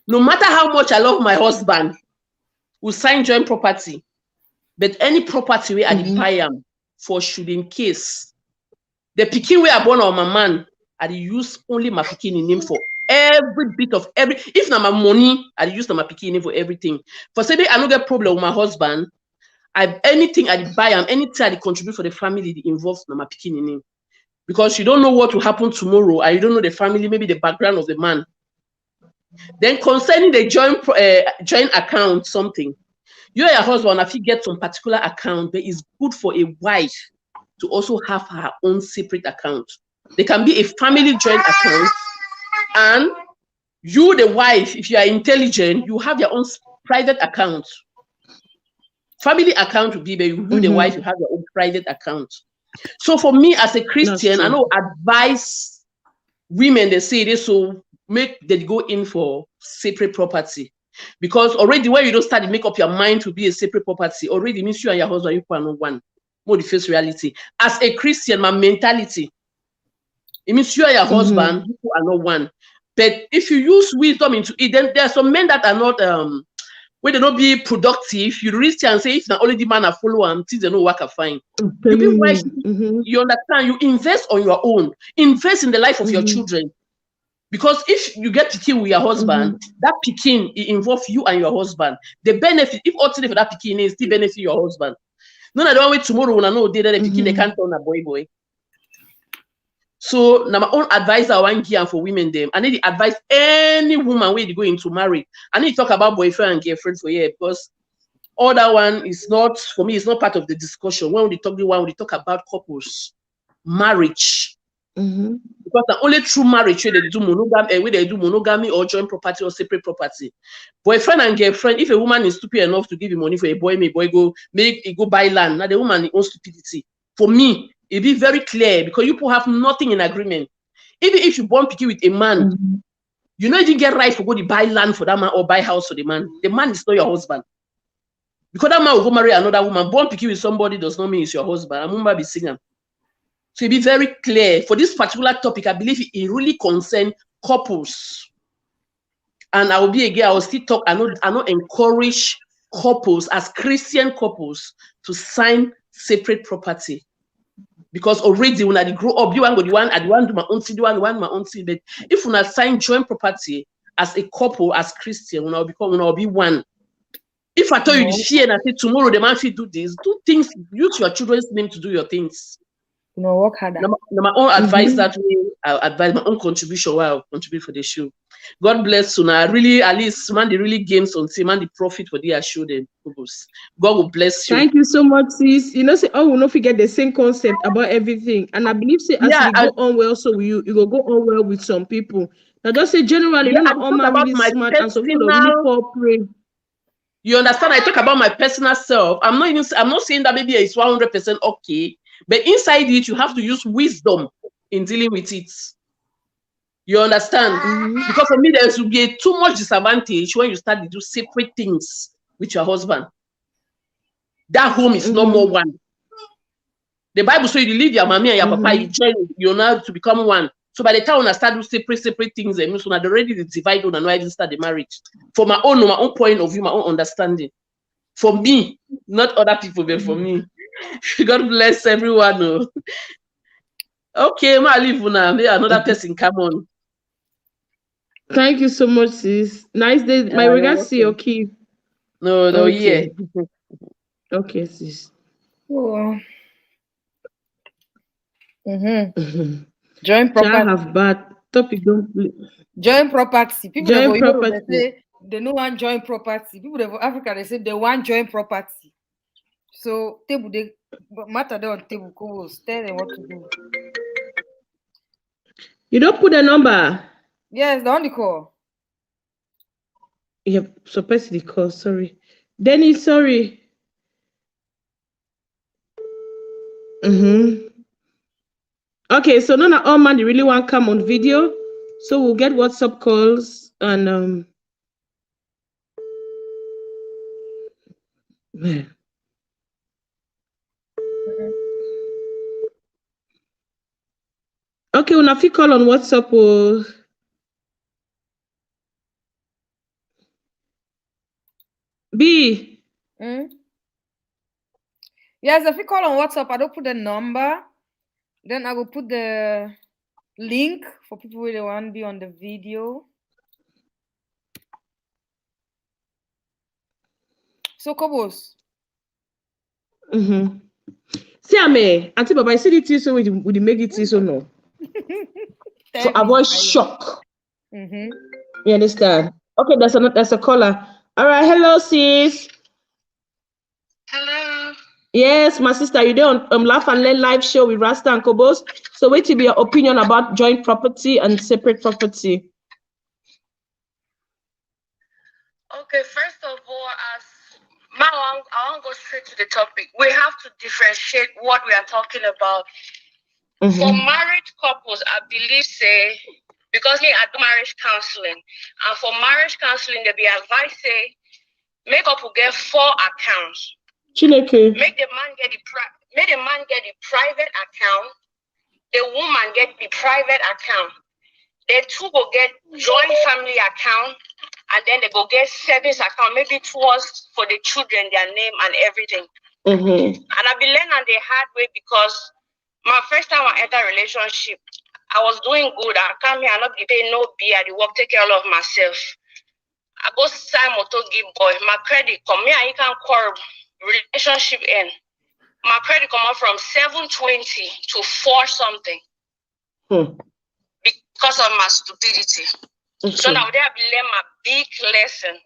No matter how much I love my husband, we sign joint property. But any property where I buy am for should in case. The picking where I born on my man, I use only my picking in name for every bit of if na my money, I use my picking name for everything. For say I don't get problem with my husband, anything I buy am, anything I contribute for the family, the involves na my picking name. Because you don't know what will happen tomorrow, and you don't know the family, maybe the background of the man. Then concerning the joint account, something. You and your husband, if you get some particular account, but it's good for a wife to also have her own separate account. There can be a family joint account, and you, the wife, if you are intelligent, you have your own private account. Family account will be, but you, the wife, you have your own private account. So for me as a Christian, I know advice women, they say this, so make they go in for separate property. Because already when you don't start to make up your mind to be a separate property, already means you and your husband, you are not one. More the face reality. As a Christian, my mentality, it means you and your husband, you are not one. But if you use wisdom into it, then there are some men that are not when they don't be productive. You reach and say, if not only the man I follow them, things they no work are fine. You be wise, you understand, you invest on your own, invest in the life of your children. Because if you get pikin with your husband, that pikin it involves you and your husband. The benefit, if ultimately for that pikin is still benefit your husband. No, I don't wait tomorrow when I know they the pikin they can't turn a boy. So now my own advice I want here for women them. I need to advise any woman where they go into marriage. I need to talk about boyfriend and girlfriend for here because all that one is not for me, it's not part of the discussion. When we talk about couples, marriage. Because the only true marriage where they do monogamy or joint property or separate property. Boyfriend and girlfriend, if a woman is stupid enough to give you money for a boy, go buy land. Now the woman owns stupidity. For me, it be very clear because you people have nothing in agreement. Even if you born picky with a man, you know you didn't get right for go to buy land for that man or buy house for the man. The man is not your husband. Because that man will go marry another woman. Born picky with somebody does not mean it's your husband. I'm gonna be singing. So be very clear for this particular topic. I believe it really concerns couples, and I will be again. I will still talk. I not encourage couples as Christian couples to sign separate property because already when I grow up, you want to one, I want to my own thing, one my own thing. But if we sign joint property as a couple, as Christian, when I'll be one. If I tell you the fear and I say tomorrow the man should do this, do things. Use your children's name to do your things. No, work harder. My own advice that way, I'll advise my own contribution where I'll contribute for the show. God bless you. Now, really, at least, man, they really gain something, man, the profit for their show, then God will bless you. Thank you so much, sis. You know, say, oh, we'll not forget the same concept about everything. And I believe, say, as we go on well, so you will go on well with some people. Now, just say, generally, you know, all man really smart and some people really cooperate. You understand? I talk about my personal self. I'm not saying that maybe it's 100% okay. But inside it, you have to use wisdom in dealing with it. You understand? Because for me, there will be too much disadvantage when you start to do separate things with your husband. That home is no more one. The Bible says you leave your mommy and your papa, you join, you're now to become one. So by the time when I start doing separate things, I mean, so now they're ready to divide on and why I didn't start the marriage. For my own point of view, my own understanding. For me, not other people, but for me. God bless everyone. Oh. Okay, ma leave now. May another person come on. Thank you so much, sis. Nice day. My regards to your key. No, okay. Yeah. Okay, sis. Oh. Joint property. Have bad topic. Don't joint property. People joint property. They say they no want joint property. People in Africa they say they want joint property. So table they matter they on table calls. Tell them what to do. You don't put a number. Yes, the only call. Yep, suppress the call. Sorry, Denny. Sorry. Okay, so none of all man they really want to come on video, so we'll get WhatsApp calls and Okay, when I feel call on WhatsApp or B. Yes, if you call on WhatsApp, I don't put the number. Then I will put the link for people who want to be on the video. So Kobos. See, Auntie Baba, I see it so would you make it so no? To avoid shock. You understand? Okay, that's a caller. All right, hello, sis. Hello. Yes, my sister, you there on Laugh and Learn live show with Rasta and Kobos. So what will be your opinion about joint property and separate property? Okay, first of all, I want to go straight to the topic. We have to differentiate what we are talking about. For married couples, I believe say, because me I do marriage counseling, and for marriage counseling, they be advised say, make couple get 4 accounts. Chineke. Make the man get the private account, the woman get the private account. The two go get joint family account, and then they go get savings account, maybe towards for the children, their name and everything. And I be learning the hard way because my first time I enter a relationship, I was doing good. I come here, I not be paying no bill, I dey work, take care of myself. I go sign motor give boy, my credit come here, I can quarrel, relationship end. My credit come up from 720 to 4 something. Because of my stupidity. So now they have learned my big lesson.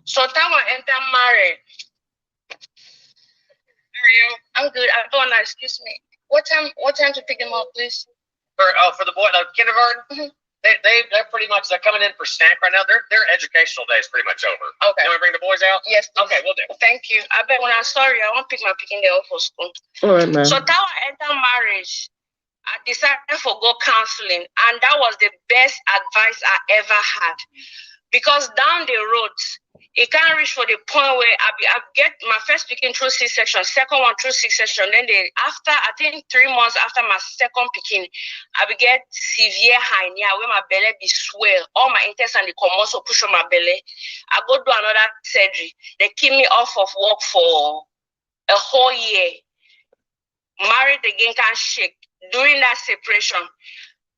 So time I enter married. How are you? I'm good. I'm going now, excuse me. What time to pick them up, please? For the boy, kindergarten? They're pretty much, they're coming in for snack right now. Their educational day is pretty much over. Okay. Can we bring the boys out? Yes. Please. Okay, we'll do. Thank you. I bet when I'm sorry, I won't pick my picking day up for school. All right, man. So time I enter marriage, I decided for go counseling, and that was the best advice I ever had. Because down the road, it can't reach for the point where I get my first picking through C-section, second one through C-section. Then after, I think 3 months after my second picking, I will get severe hernia where my belly be swell. All my intestines they come also push on my belly. I go do another surgery. They keep me off of work for a whole year. Married again, can't shake. During that separation.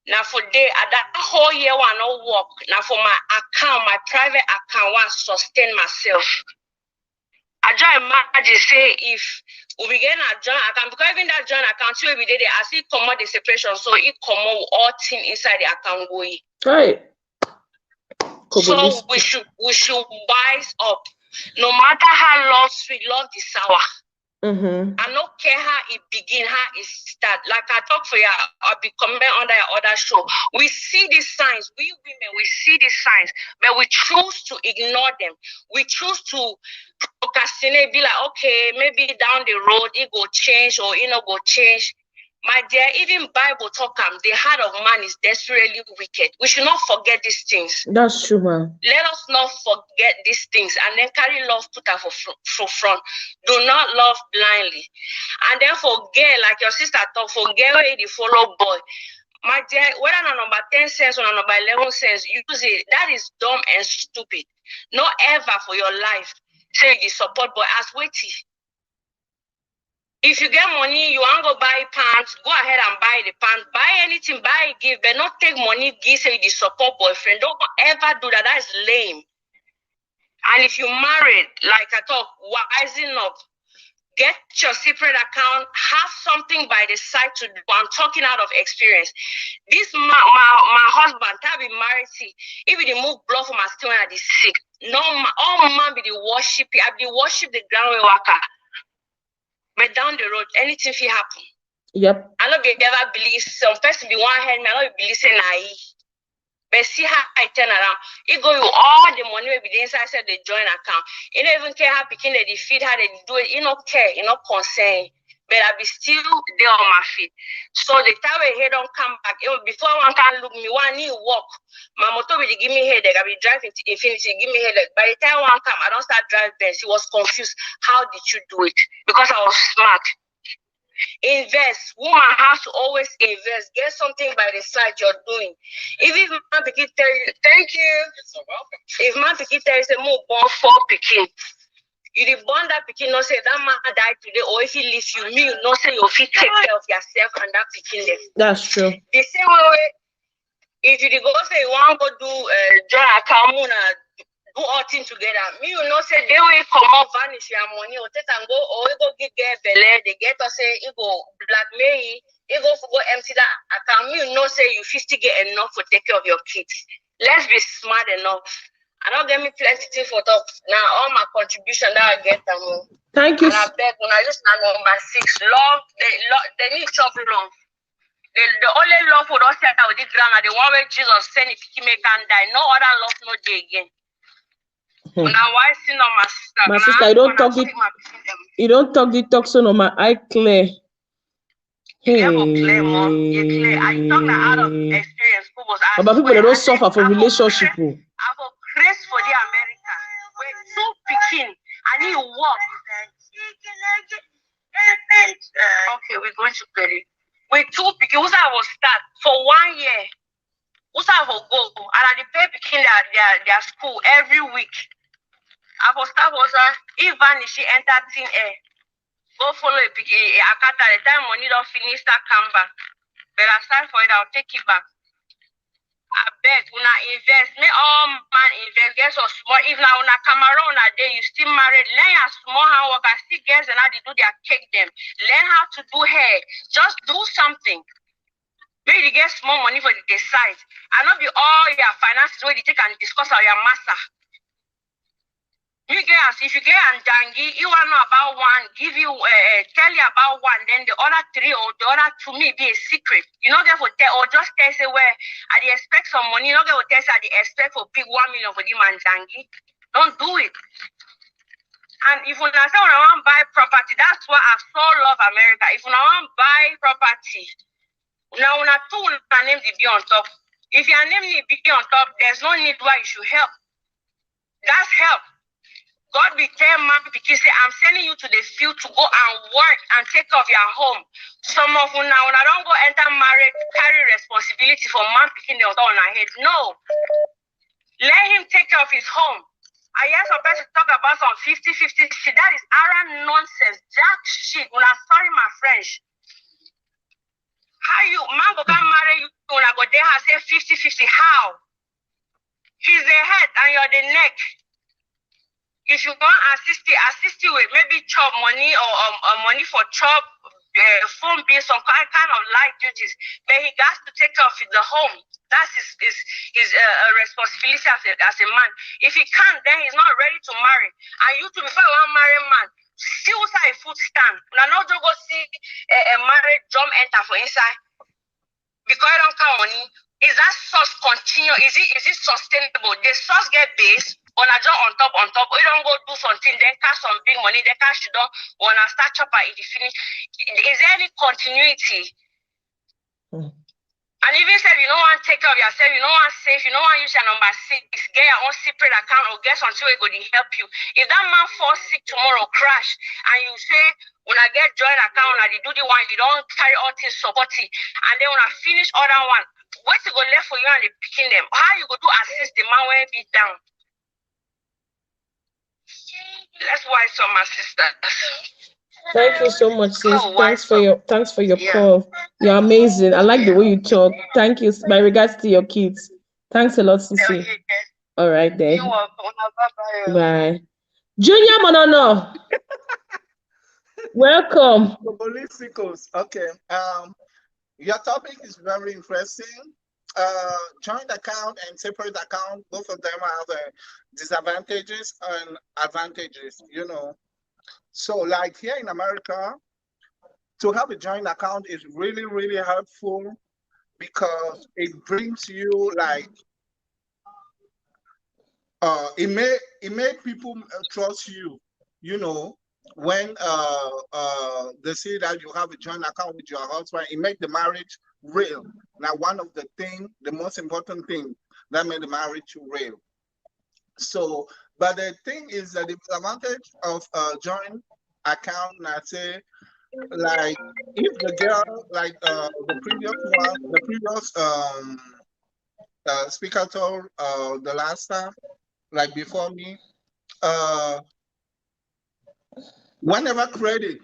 Now for that whole year one no work. Now for my account, my private account, one sustain myself. I just imagine say if we begin a joint account, because even that joint account too every day I see come out the separation, so it come out all thing inside the account going. Right. So we should wise up. No matter how love sweet, love the sour. I don't care how it begin, how it start. Like I talk for you, I'll be comment under your other show. We see these signs, we women, we see these signs, but we choose to ignore them. We choose to procrastinate, be like, okay, maybe down the road it go change or it not go change. My dear, even Bible talk the heart of man is desperately wicked. We should not forget these things. That's true, man. Let us not forget these things and then carry love put her for front. Do not love blindly. And then forget, like your sister talk, forget where you follow boy. My dear, whether on number 10 cents or on number 11 cents, use it. That is dumb and stupid. Not ever for your life say you support boy as waiting. If you get money, you want to go buy pants, go ahead and buy the pants. Buy anything, buy a gift, but not take money, give say the support boyfriend. Don't ever do that. That is lame. And if you married, like I talk, wising up, get your separate account, have something by the side to do. I'm talking out of experience. This my husband, that be married, see, if he move blood from my skin when I is sick. No, all man be the worship, I be worship the ground we worker. But down the road, anything will happen. Yep. I don't be never believe some person be one head, I don't believe say naive. But see how I turn around. It go you all the money will be inside the joint account. You don't even care how picking they feed, how they do it. You don't care, you not concerned. But I be still there on my feet. So the time we head don't come back. Before one can look me, one need walk. My motor will give me headache. I be driving to Infinity, give me headache. By the time one come, I don't start driving. She was confused. How did you do it? Because I was smart. Invest. Woman has to always invest. Get something by the side you're doing. If man pikin tell you, thank you. You're so welcome. If man pikin tell you, say, more born 4 pikin. You the born that pikin, not say that man died today, or if he leave you, me, you not say you fit take care of yourself and that pikin there. That's true. The same way, if you go say you want to go do joint account, do all things together. Me, you know, say they will come up, vanish your money, or take and go, or you go get belay, they get us say you go blackmail, you go empty that account. Me, you know, say you 50 get enough to take care of your kids. Let's be smart enough. I don't get me plenty for talk. Now all my contribution that I get them. Thank you. And I beg when I just number 6, love, they need chop love. The only love for us that with the ground, the one where Jesus sent if he make and die. No other love no day again. Now why see no my sister? My sister, you don't talk it. You don't talk the talk so no my eye clear. You get for clear more, you clear. I talk out of experience, But people they don't suffer for relationship. I for grace for the America. We're so picking. I need to work. Okay, we're going to Perry. We're too picking. Who's I will start for 1 year. Who's I will go and I pay picking their school every week. I will start was even if she entertain air. Go follow a picking. I can't at the time money don't finish that come back. But I start for it, I'll take it back. I bet when I invest, me all man invest, get so small. If now when I come around a day, you still married, learn a small hand work, I still get and how they do their cake them. Learn how to do hair. Just do something. Maybe you get small money for the side. And not be all your finances where you take and discuss your master. You guys, if you get and dangy, you want to know about one, give you tell you about one, then the other three or the other two may be a secret. You know, therefore tell or just tell say where I expect some money, you know, they will tell say I expect for big 1 million for the man dangy. Don't do it. And if you say when I want to buy property, that's why I so love America. If you want to buy property, now when I two name the be on top. If your name the be on top, there's no need why you should help. That's help. God will tell man because say I'm sending you to the field to go and work and take care of your home. Some of you now when I don't go enter marriage, carry responsibility for man picking the on our head. No. Let him take care of his home. I hear some person talk about some 50-50 shit. That is arrant nonsense. Jack shit. When I'm sorry my French. How you man go can marry you when I go there and say 50-50? How? He's the head and you're the neck. If you want assist you with maybe chop money or money for chop, phone bill, some kind of light duties, but he has to take care of the home. That's his responsibility as a man. If he can't, then he's not ready to marry. And you too, before you want to marry a man, still say a foot stand. Now not to go see a married drum enter for inside. Because I don't count money. Is that source continue? Is it sustainable? The source get base. On a job on top, we don't go do something, then cash some big money, then cash you don't want to start chopper if you finish. Is there any continuity? And even if you don't want to take care of yourself, you don't want to save, you don't want to use your number 6, get your own separate account or get something where going to help you. If that man falls sick tomorrow, crash, and you say, when I get joint account, I do the one, you don't carry all things support it, and then when I finish other one, what's it go left for you and they picking them? How you go to assist the man when he beat down? That's why some my sisters. Thank you so much, sis. Thanks for your call. You're amazing. I like the way you talk. Thank you. My regards to your kids. Thanks a lot, Sissy. All right then. You're welcome. Bye. Junior Monono. Welcome. Okay. Your topic is very interesting. Joint account and separate account, both of them have disadvantages and advantages, you know. So like here in America, to have a joint account is really, really helpful because it brings you like, it may people trust you, you know, when they see that you have a joint account with your husband, it makes the marriage real. Now, one of the most important thing that made the marriage real. So, but the thing is that the advantage of joint account, I say, like if the girl, like the previous speaker told the last time, like before me, whenever credit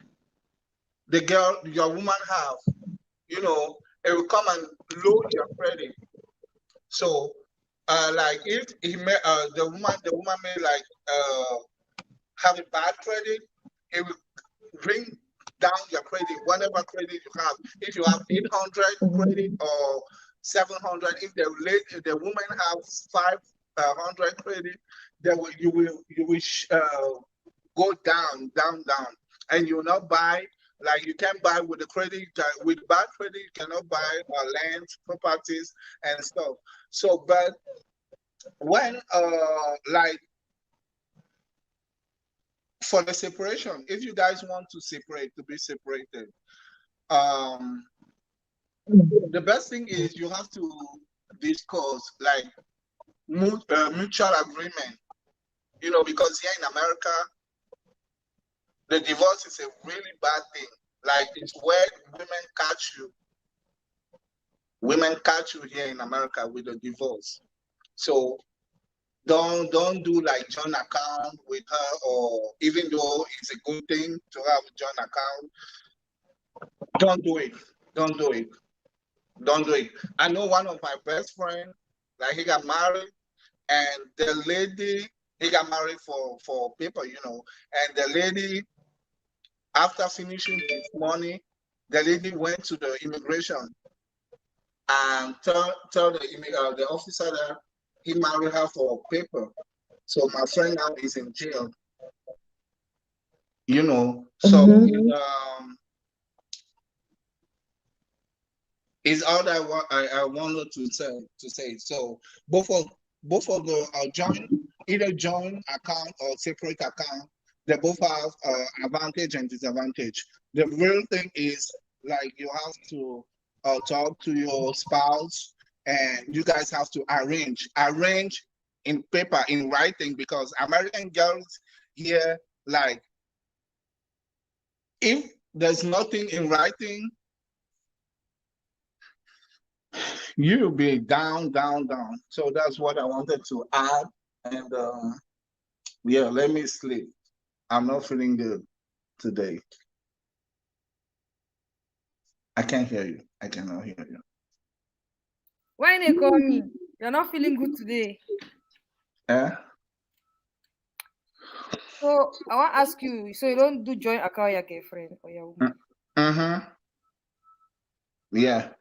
your woman have, you know, it will come and load your credit. So, like if the woman may like have a bad credit, it will bring down your credit, whatever credit you have. If you have 800 credit or 700, if the woman has 500 credit, you will go down, and you will not buy. Like you can buy with the credit, with bad credit, you cannot buy land, properties, and stuff. So, but when like for the separation, if you guys want to be separated, the best thing is you have to discuss like mutual agreement, you know, because here in America, the divorce is a really bad thing. Like it's where women catch you. Women catch you here in America with a divorce. So don't do like joint account with her, or even though it's a good thing to have a joint account, don't do it. Don't do it. Don't do it. I know one of my best friends, like he got married, and the lady, he got married for paper, you know, and the lady, after finishing his money, the lady went to the immigration and tell the officer that he married her for paper. So my friend now is in jail. You know, so is all that I wanted to say. So both of the either joint account or separate account, they both have advantage and disadvantage. The real thing is like you have to talk to your spouse, and you guys have to arrange in paper, in writing, because American girls here, like if there's nothing in writing, you'll be down. So that's what I wanted to add. And yeah, let me sleep. I'm not feeling good today. I can't hear you. I cannot hear you. Why they call me? You're not feeling good today. Yeah. So I want to ask you, so you don't do joint account your girlfriend or your woman? Yeah.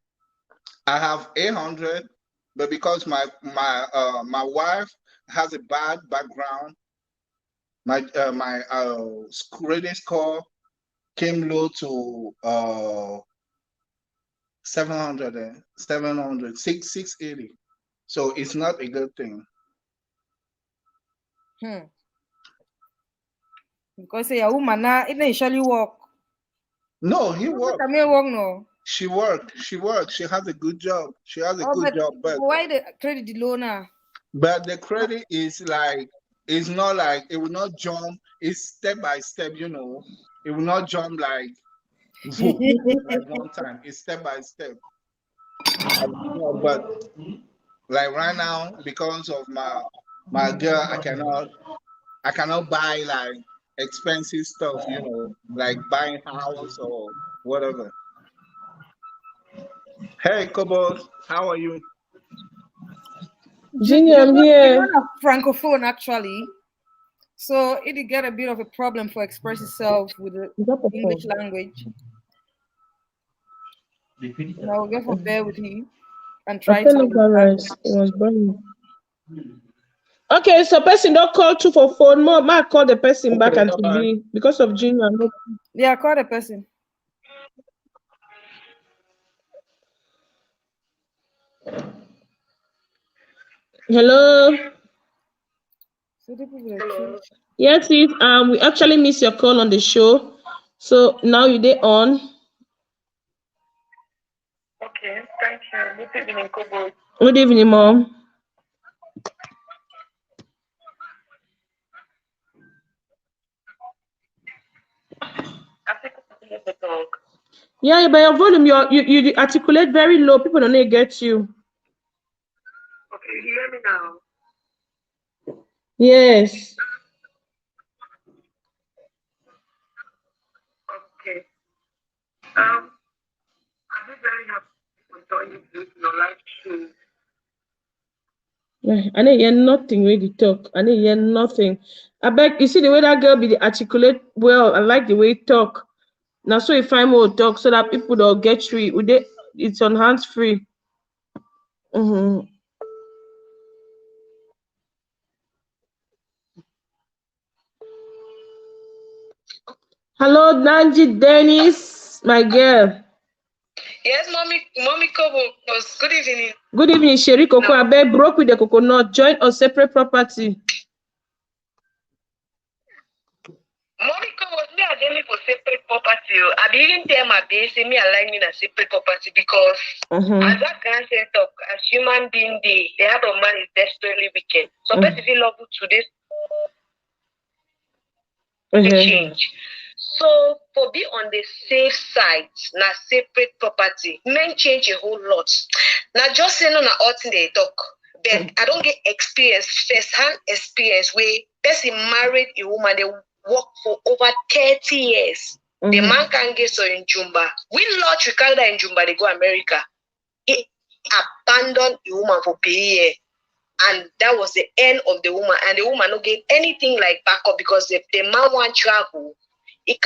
I have 800, but because my wife has a bad background, my credit score came low to 700, 680. So it's not a good thing. Because your woman now, it didn't usually work. No, he worked. I mean, work no. She worked. She has a good job. She has a good job. But why the credit low now? But the credit is like, it's not like, it will not jump. It's step by step, you know. It will not jump like one time. It's step by step. But like right now, because of my girl, I cannot buy like expensive stuff, you know, like buying house or whatever. Hey, Kobos, how are you? Junior, I'm here. You're not francophone actually, so it get a bit of a problem for express itself with the English language. Now we'll get for bear with him and try to understand. It was burning. Okay, so person don't call through for phone. More might call the person back and to be because of Junior. Yeah, call the person. Hello. Yes, we actually missed your call on the show, so now you're on. Okay, thank you. Good evening, Kobo. Good evening, Mom. Yeah, by your volume, you articulate very low. People don't get you. Okay, you hear me now? Yes. Okay. I'm very happy for joining your live show. I didn't hear nothing when you talk. I didn't hear nothing. I beg you see the way that girl be articulate well. I like the way you talk. Now so if I'm more talk so that people don't get you. It's on hands free. Hello, Nanji Dennis, my girl. Yes, mommy Kobo. Good evening. Good evening, Sherry Coco. I beg broke with the coconut, joint or separate property. Mommy Kobo, me I didn't for separate property. I didn't tell my base say me aligning a separate property because as that can set up as human being the heart of man is desperately wicked. So person feel love today change. So for be on the safe side, na separate property, men change a whole lot. Now just saying on a all thing they talk. But I don't get experience, first-hand experience where person married a woman, they work for over 30 years. The man can get so in Jumba. We launch Ricardo in Jumba, they go America. He abandoned the woman for pay. And that was the end of the woman. And the woman don't get anything like backup because if the man want travel, he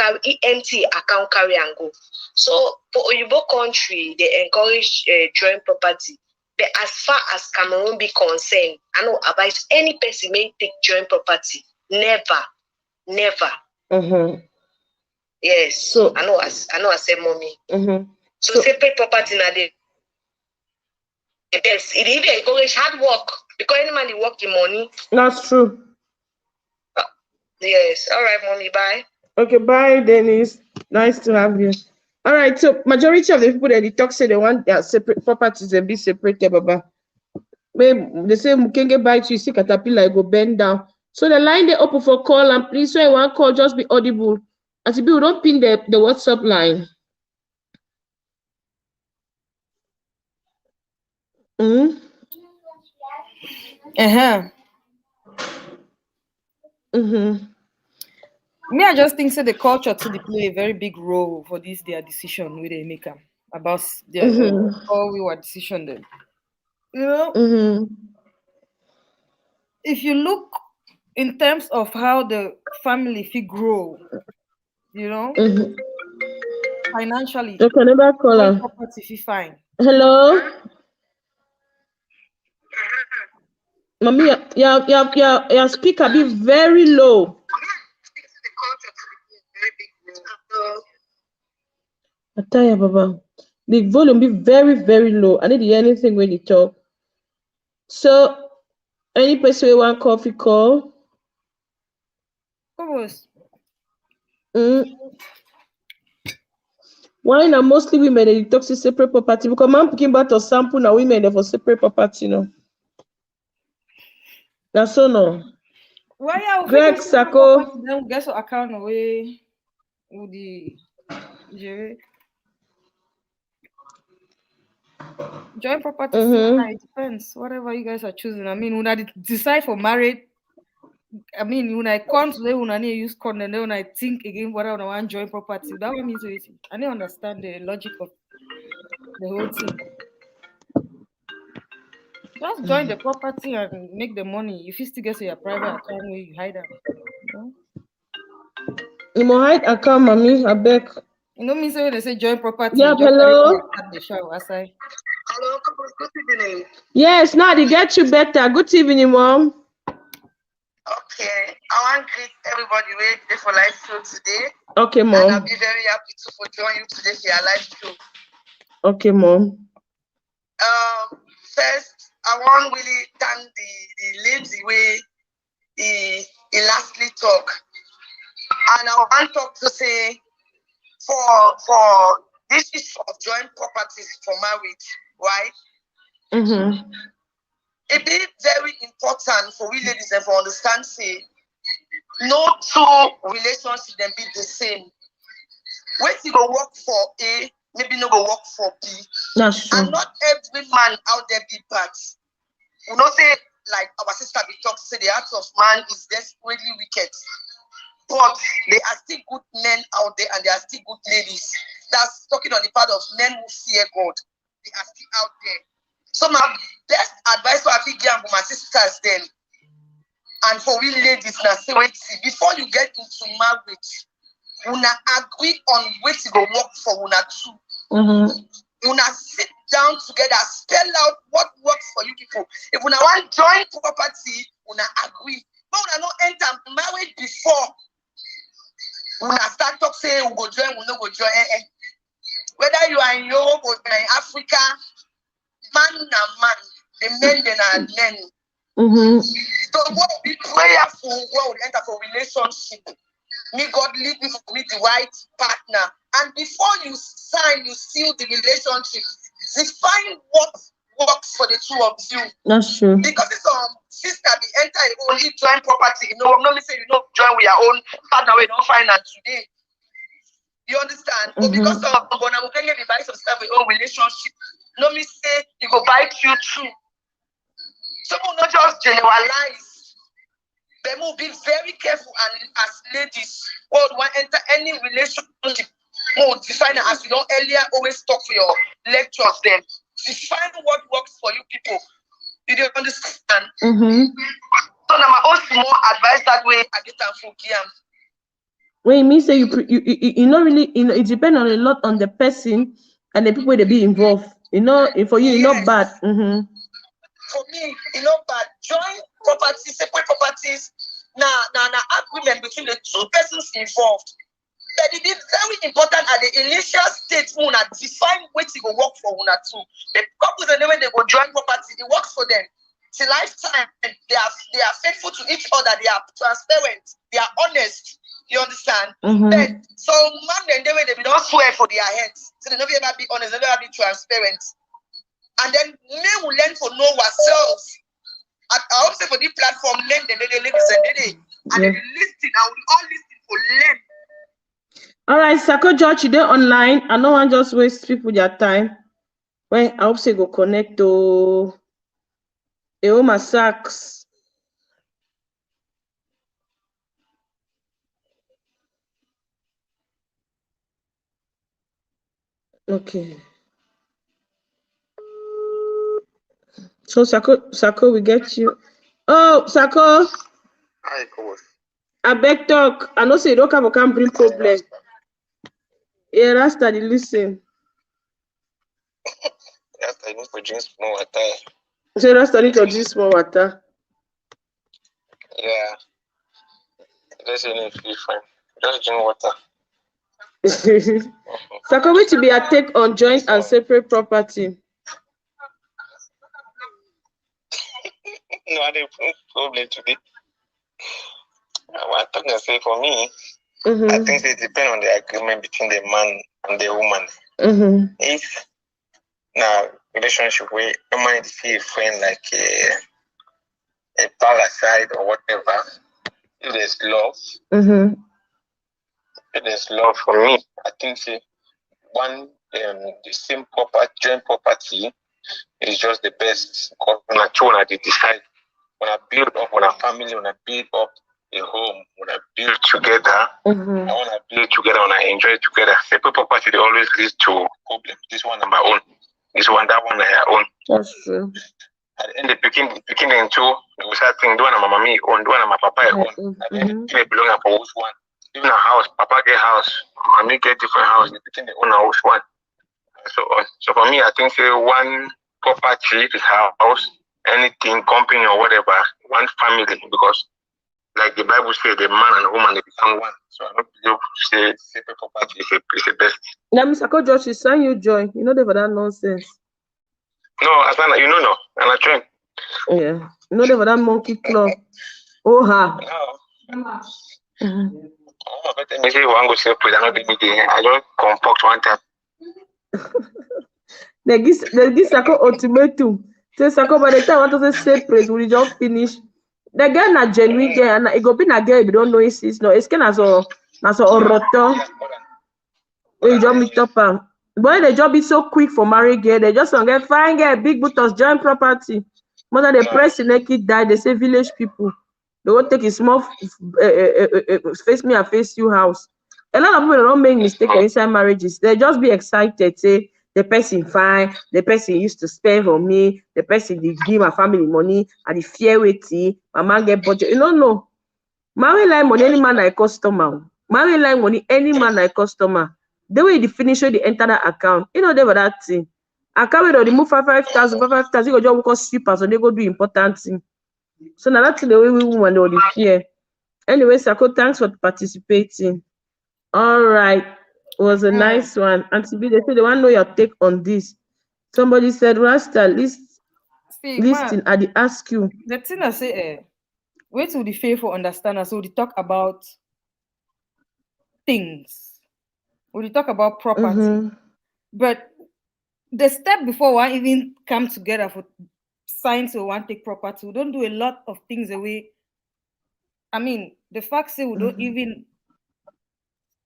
empty account carry and go. So for Oyibo country, they encourage joint property. But as far as Cameroon be concerned, I know about any person may take joint property. Never. Yes. So I know I say mommy. So separate property now the best. It even encourage hard work because any man they work in money. That's true. Yes. All right, mommy. Bye. Okay, bye, Dennis. Nice to have you. All right, so majority of the people that they talk say they want their separate properties and be separated, Baba. Maybe they say Mukenge bite you see caterpillar go bend down. So the line they open for call and please when you want call just be audible. As people don't pin the WhatsApp line. Me, I just think so the culture to play a very big role for this their decision with they make about their all we were decision then. You know, if you look in terms of how the family feel grow, you know, financially, okay, never call property feel fine. Hello, mommy, your speaker be very low. I tell you, Baba, the volume be very, very low. I need to hear anything when you talk. So, any person we want coffee call? Why now mostly women they talk to separate property? Because man picking about a sample now women they for separate property, you know. That's so no. Why are Greg Sako? Then get your account away with the joint property. It depends. Whatever you guys are choosing. I mean, when I decide for marriage, I mean, when I come today, when I need to use con, and then when I think again what I want joint property, that one means I don't understand the logic of the whole thing. Just join the property and make the money. If you still get your private account where you hide them, you know? You mo hide account, mommy. I beg. You know me say when they say join property. Yeah, hello. Hello, good evening. Yes, now they get you better. Good evening, mom. Okay, I want to greet everybody waiting for live show today. Okay, mom. And I'll be very happy to join you today for your live show. Okay, mom. First, I want to really thank the lady way he lastly talk. And I want to talk to say for this issue of joint properties for marriage, right? It be very important for we ladies and for understand say no two relationships then be the same. Wait you go work for A, maybe no go work for B. That's true. And not every man out there be bad. We don't say like our sister be talk say the heart of man is desperately wicked. But there are still good men out there and there are still good ladies. That's talking on the part of men who fear God. They are still out there. So my best advice for my sisters then, and for we ladies now say wait, before you get into marriage, una agree on where to go work for una two. Una sit down together, spell out what works for you people. If una want joint property, una agree. But una not enter marriage before. Una start talk say we go join, we no go join. Whether you are in Europe or in Africa, man na man, the men then are men. So what be prayerful, what would enter for relationship. May God lead me to meet the right partner. And before you sign, you seal the relationship. Define what works for the two of you. That's true. Because it's sister be enter only join property. You know, not me say you know join with your own partner we don't find out today. You understand? But because of Bonamukenge the buy some stuff with own relationship. No me say you go bite you too. Some will not just generalize. They will be very careful and as ladies, when you want to enter any relationship, define it as you don't earlier always talk for your lectures then. Define what works for you people. Did you understand? So now my own small advice that way I get them from Kiam. When it means that you know really it depends on a lot on the person and the people that be involved. For you, it's not bad. For me, it's not bad. Join properties, separate properties. Now agreement between the two persons involved. But it is very important at the initial stage when define what it will work for una too. The couples and when they go join property, it works for them. Till lifetime, they are faithful to each other, they are transparent, they are honest. You understand? But so man and they don't swear for their heads. So they never ever be honest, never ever be transparent. And then men will learn to know ourselves. I hope say for this platform, learn they listen and they listen and we all listen for learn. All right, Sako George, you online. I don't want just waste people their time. When I hope say go connect to Eoma Sachs. Okay. So Sako, we get you. Oh, Sako. Hi, coach. I beg talk. I know say you don't have a can bring problem. Yeah, Rasta, listen. Rasta, I need to drink small water. So Rasta need to drink small water. Yeah. Just need to be fine. Just drink water. Sako, which be a take on joint and separate property? No, I don't problem today. What I'm say for me, I think it depends on the agreement between the man and the woman. If now relationship where a man see a friend like a parasite or whatever, if there's love, if there's love for me, I think say one the same joint property is just the best because when I decide when I build up when a family, when I build up a home, when I build together, I want to build together, when I enjoy together. Separate property they always lead to problems. This one on my own, this one, that one on their own. That's true. At the end, the picking into we start thinking, do one on my mommy own, do one on my papa own. At the end, they belong for which one. Even a house, papa get house, mommy get different house. They picking the own which one. So for me, I think say one property is house, anything, company or whatever, one family because. Like the Bible says, the man and the woman they become one. So I don't believe say separate property is the best. Now, Mr. Sako George, is saying you join. You know they for that nonsense. No, as well, you know no, and I join. Yeah, you know they for that monkey club. Oh ha. No. Me say one go separate, I don't compact one time. They give Sako ultimatum. Say Sako by the time I want to say separate, we just finish. The girl na genuine girl, and it go be na girl if you don't know it's no. It's kind of so roto. We just meet up and boy they just be so quick for married girl. They just get fine girl, big boots, joint property. More than the press in naked die, they say village people. They won't take a small face me and face you house. A lot of people don't make mistake inside marriages. They just be excited, say the person fine, the person used to spend for me, the person did give my family money, and the fear waiting, my man get budget. You don't know. Marry like money, any man like customer. Marry like money, any man like customer. The way the finish they enter that account, you know they were that thing. Account will remove 5,000, you go just work sweepers, so they go do important thing. So now that's the way we woman or the fear. Anyway, Sako, thanks for participating. All right. It was a nice one. Auntie B, they say they want to know your take on this. Somebody said, Rasta, listen, I did ask you. The thing I say, wait till the faithful understand us. So they talk about things. We talk about property, but the step before one even come together for signs or one take property, we don't do a lot of things away. I mean, the fact say we don't even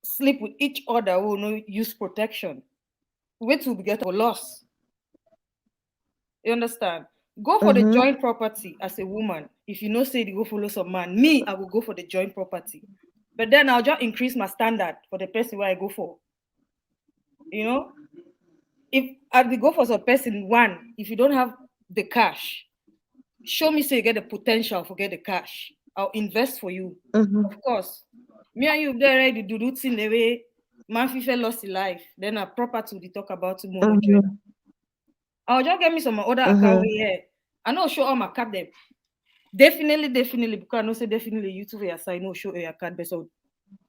sleep with each other, we will not use protection. Wait till we get a loss. You understand? Go for the joint property as a woman. If you know say you go follow some man, me, I will go for the joint property. But then I'll just increase my standard for the person where I go for. You know? If I will go for some person, one, if you don't have the cash, show me so you get the potential for get the cash. I'll invest for you. Of course. Me and you there ready to do things the way man FIFA lost his life. Then a property we talk about tomorrow. I'll just get me some other account here. I know show all my card them. Definitely, because I know say definitely you two will assign no show your card, but so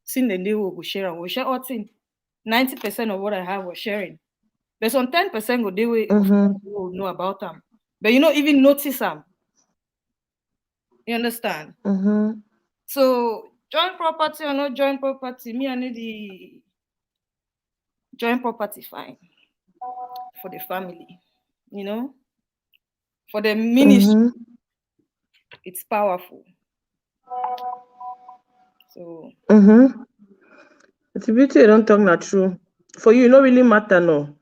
since then they will share and we'll share all thing. 90% of what I have was sharing. But some 10% go they will know about them. But you know, even notice them. You understand? So joint property or not joint property, me I need the joint property fine for the family, you know, for the ministry, it's powerful. So it's a beauty you don't talk not true. For you, it don't really matter, no.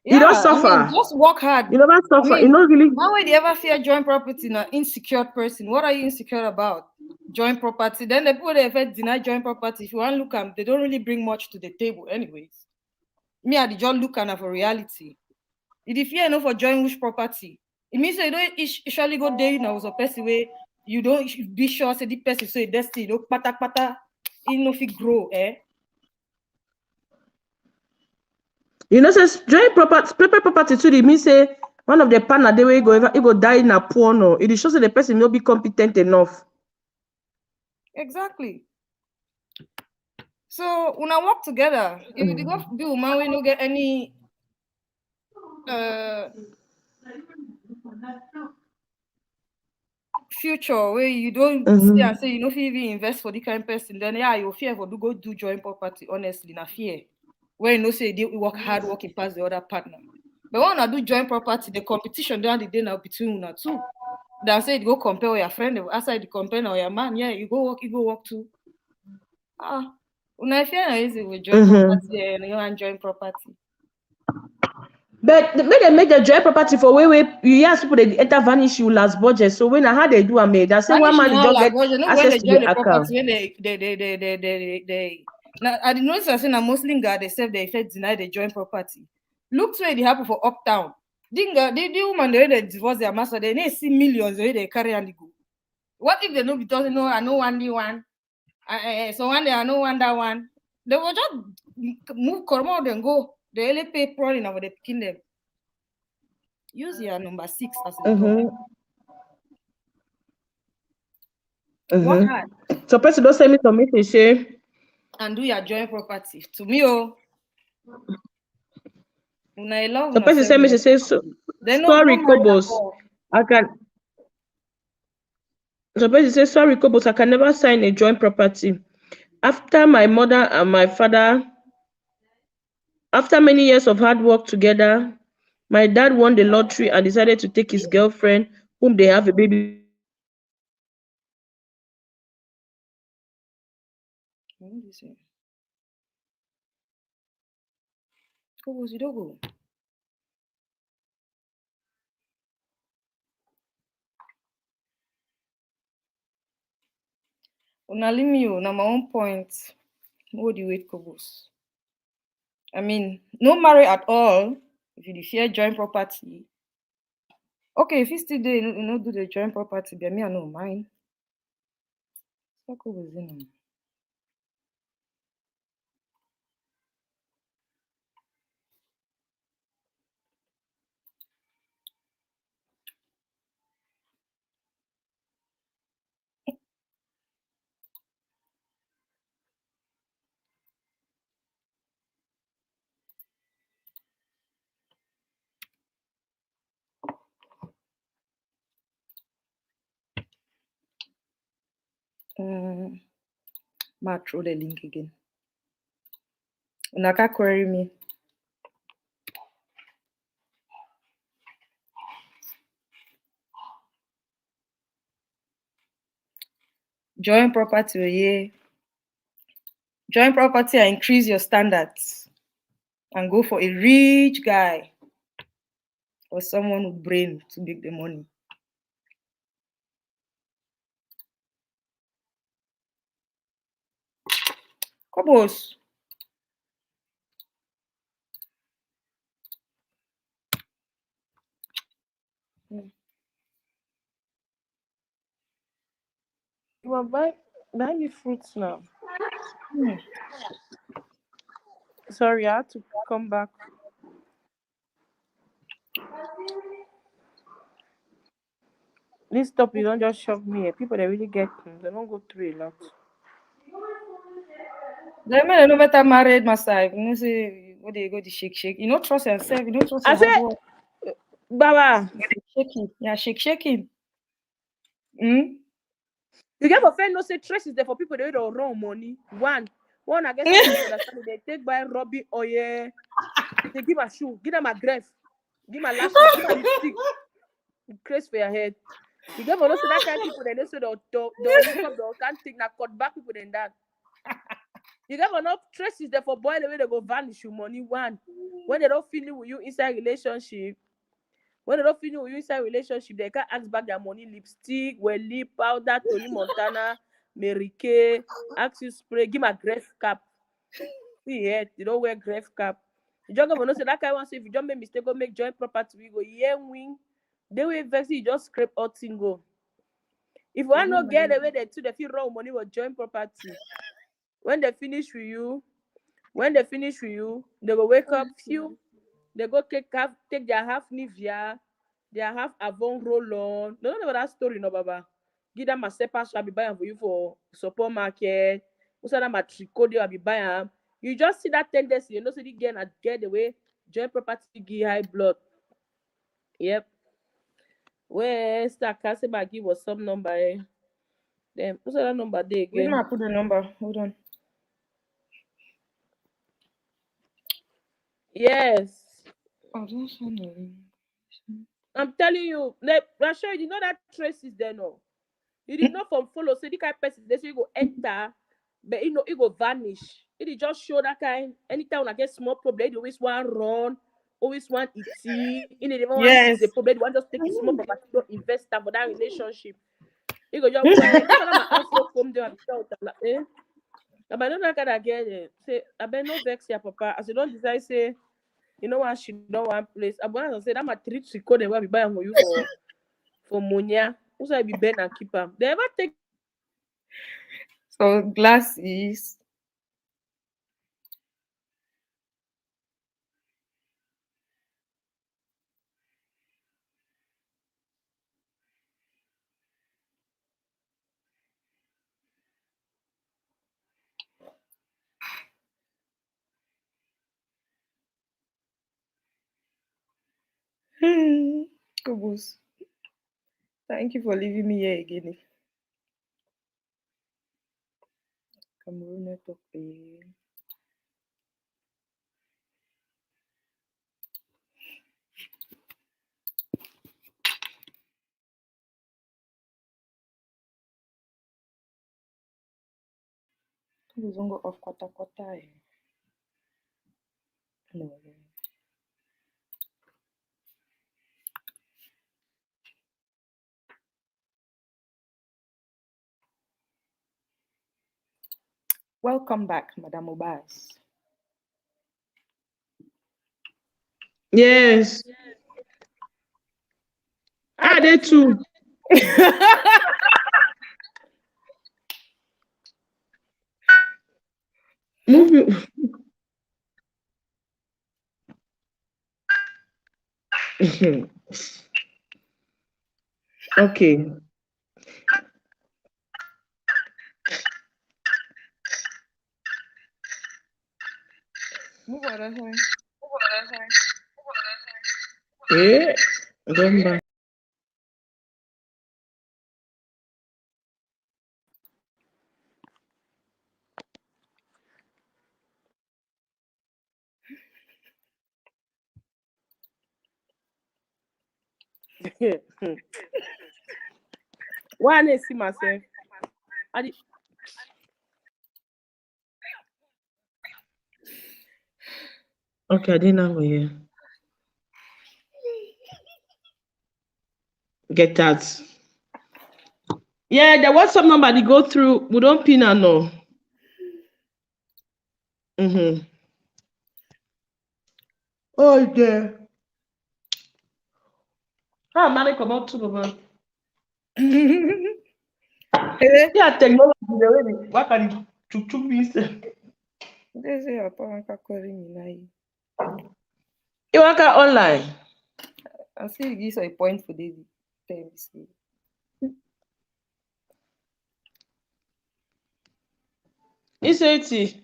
Yeah, you don't suffer. I mean, just work hard. You never suffer. I mean, you don't really. Why would you ever fear joint property in an insecure person? What are you insecure about? Joint property. Then the people that deny joint property, if you want to look at them, they don't really bring much to the table, anyways. Me, I just look at for reality. If you know for joint which property, it means that you don't usually go there, you know, as a person where you don't be sure say the person so destiny, you know, pata, you know, if it grow, eh? You know, says joint property too. It means say one of the partner they will go die in a poor no. It shows that the person will be competent enough. Exactly. So when I work together, if you go be woman, we don't get any future where you don't see and say you know if you even invest for the kind of person, then yeah, you fear for go do joint property. Honestly, na fear. Where you know say they work hard, working past the other partner. But when I do joint property, the competition down the day now between una two. Then say you go compare with your friend, outside the compare or your man, yeah, you go work too. Una fear na easy with joint property and you want joint property. But they make the joint property for where you ask people they enter vanish you last budget. So when how they do a made, I say one man they just get access to the account. When they now I didn't notice I say a Muslim guy they say they effect deny the joint property. Look to it happen for uptown. The woman the way they divorce their master, they see millions the way they carry and they go. What if they know because they know I know one? So one day I know one that one. They will just move come out and go. They only pay probably over the picking them. Use your number 6 as a Work hard. So person don't send me some message say and do your joint property. To me, oh. I love the person send me say sorry, Kobos. I can. The person say sorry, Kobos. I can never sign a joint property. After my mother and my father, after many years of hard work together, my dad won the lottery and decided to take his girlfriend, whom they have a baby. Kobos, you don't go. Una leave me na my own point. What do you wait, Kobos? I mean, no marry at all. If you fear joint property. Okay, if you still do, you know, do the joint property, but me, I know mine. So Kobos, you know. Throw the link again. Naka query me. Join property, yeah. Join property and increase your standards. And go for a rich guy. Or someone with brain to make the money. Kobos. You are buy me fruits now. Sorry, I had to come back. This topic don't just shock me. People they really get they don't go through a lot. They no better married myself. You know, say what they go to shake. You know, trust yourself. You don't trust your husband. Baba. Shake him. Mm? You get for friend no say trace is there for people they don't run money. One I guess understand they take by robbing oil. They give a shoe, give them a grave, give them a lashes, give them a lipstick. Craze for your head. You get for no say that kind of people they don't say they'll look up, they can't think na cut back people than that. You get for no traces there for boy the way they go vanish your money. One when they don't feel with you inside relationship. When they don't finish with you inside relationship, they can't ask back their money, lipstick, well lip powder, Tony Montana, Mary Kay, ask you spray, give me a grave cap. See here, they don't wear grave cap. You just go say that kind of one say if you don't make mistake, go make joint property, we go wing. They will vex you just scrape out thing go. If one not get the way they do, they feel wrong money with joint property. When they finish with you, they go wake up, few. They go take their half Nivea, their half Avon roll on. No, know that story, no, Baba. Give them a sepa, so I'll be buying for you for supermarket. Also, that my tricot, I'll be buying. You just see that tendency, you know, so you get the way joint property give high blood. Yep. Where Star Castle give us some number, eh? Then, what's that number there again? Where do I put the number? Hold on. Yes. Oh, that's funny. I'm telling you, Rasha, you know that trace is there no. You did not from follow, so the kind of person they say you go enter, but you know it go vanish. It just show that kind. Anytime I get small problem, they always want run, always want it see. You know, they don't want fix the problem, they want just take a small property, don't invest for that relationship. You go just wait. That's why my house will come there and tell them like, eh. But I don't know that get it. Say, I bet no vex your papa. As you don't decide, say, you know what, she don't want place. I want to say that my treat she code where we buy for you for Monia. Who's I be Ben and keep them. They ever take so glasses. Kobos. Thank you for leaving me here again. Cameroon network. Kobos don't go off quarter. No. Welcome back, Madame Obaz. yes. They too. Moving. Okay. Move on, that's fine. Yeah. Don't buy. Why I see myself? Okay, I didn't know here. Get that. Yeah, the WhatsApp number they go through. We don't pin or no. Oh yeah. How am come out to the yeah, technology. What can you to be said? This is your parent calling me. You work online. I still give a point for this. It's 80.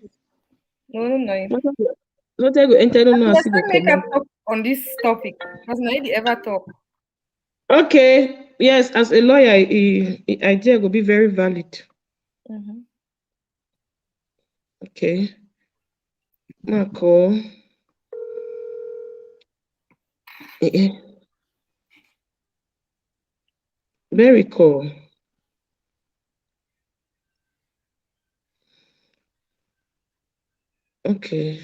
No. Not go enter no Let's not make up talk on this topic because nobody ever talk. Okay. Yes, as a lawyer, idea will be very valid. Okay. Marco. Very cool. Okay.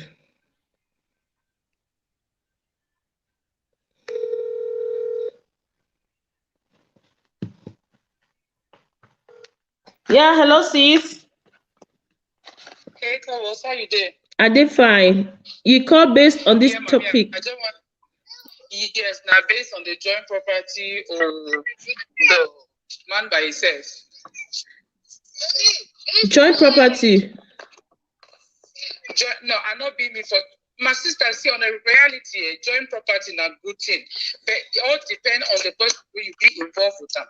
Yeah, hello, sis. Hey, Carlos, how you doing? I did fine. You call based on this topic. I don't want. Yes, now based on the joint property or the man by himself. Joint property. No, I not be me for my sister. See, on a reality, joint property not good thing, but it all depend on the person who you be involved with them.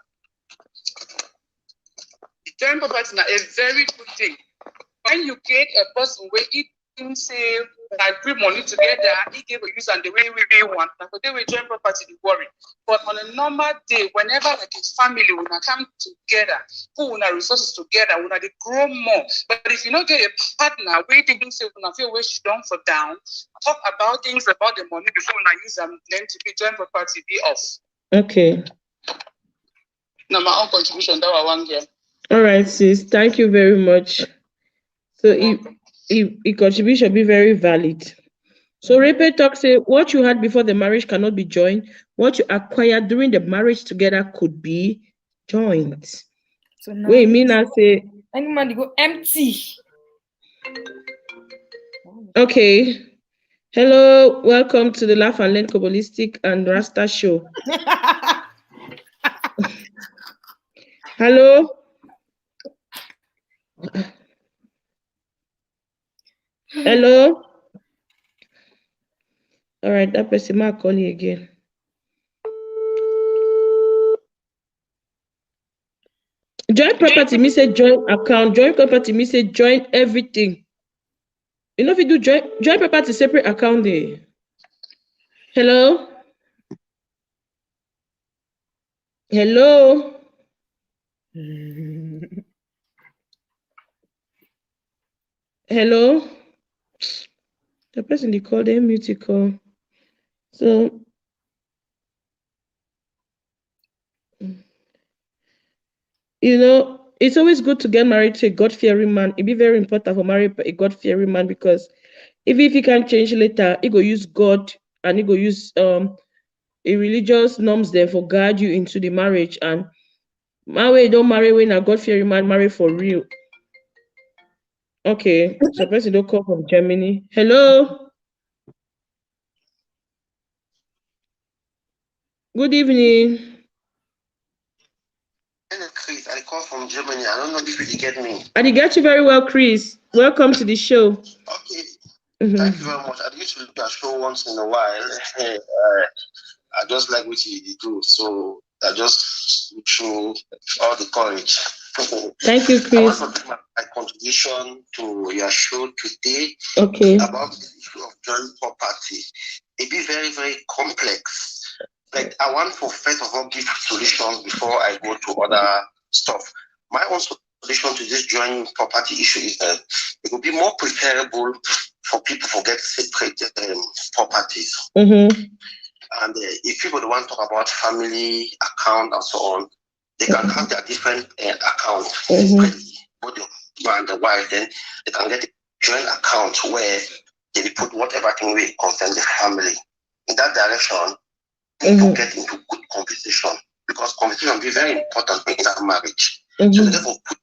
Joint property now a very good thing. When you get a person where it say like put money together, he gave a use and the way we want. Now for the way joint property they worry. But on a normal day, whenever like a family will come together, put our resources together, will they grow more. But if you don't get a partner, where they don't say when I feel where she down for down, talk about things about the money before when I use them then to be joint property be off. Okay. Now my own contribution that was 1 year. All right, sis. Thank you very much. So if contribution be very valid. So Repe talks say what you had before the marriage cannot be joined. What you acquired during the marriage together could be joined. So now wait, mean I say any man go empty. Okay. Hello, welcome to the Laugh and Learn Kabbalistic and Rasta show. Hello. Hello. All right, that person might call you again. Joint property means say joint account. Joint property means say joint everything. You know if you do joint property separate account there. Hello. Hello. Hello. The person they call them mute call. So you know, it's always good to get married to a God-fearing man. It'd be very important for marry a God-fearing man because if he can change later, he go use God and he go use a religious norms there for guide you into the marriage. And my way don't marry when a God-fearing man marry for real. Okay, so person don't call from Germany. Hello. Good evening. Chris, I call from Germany. I don't know if you get me. I get you very well, Chris. Welcome to the show. Okay. Thank you very much. I used to do a show once in a while. I just like what you do, so I just show all the courage. Thank you, Chris. I want to give my contribution to your show today. Okay. About the issue of joint property. It be very, very complex. Like I want to first of all give solutions before I go to other stuff. My own solution to this joint property issue is that it would be more preferable for people to get separate properties. And if people don't want to talk about family account and so on, they can have their different accounts separately, both the husband and the wife. Then they can get a joint account where they put whatever thing will concern the family. In that direction, people get into good conversation, because conversation will be very important in that marriage. So they therefore put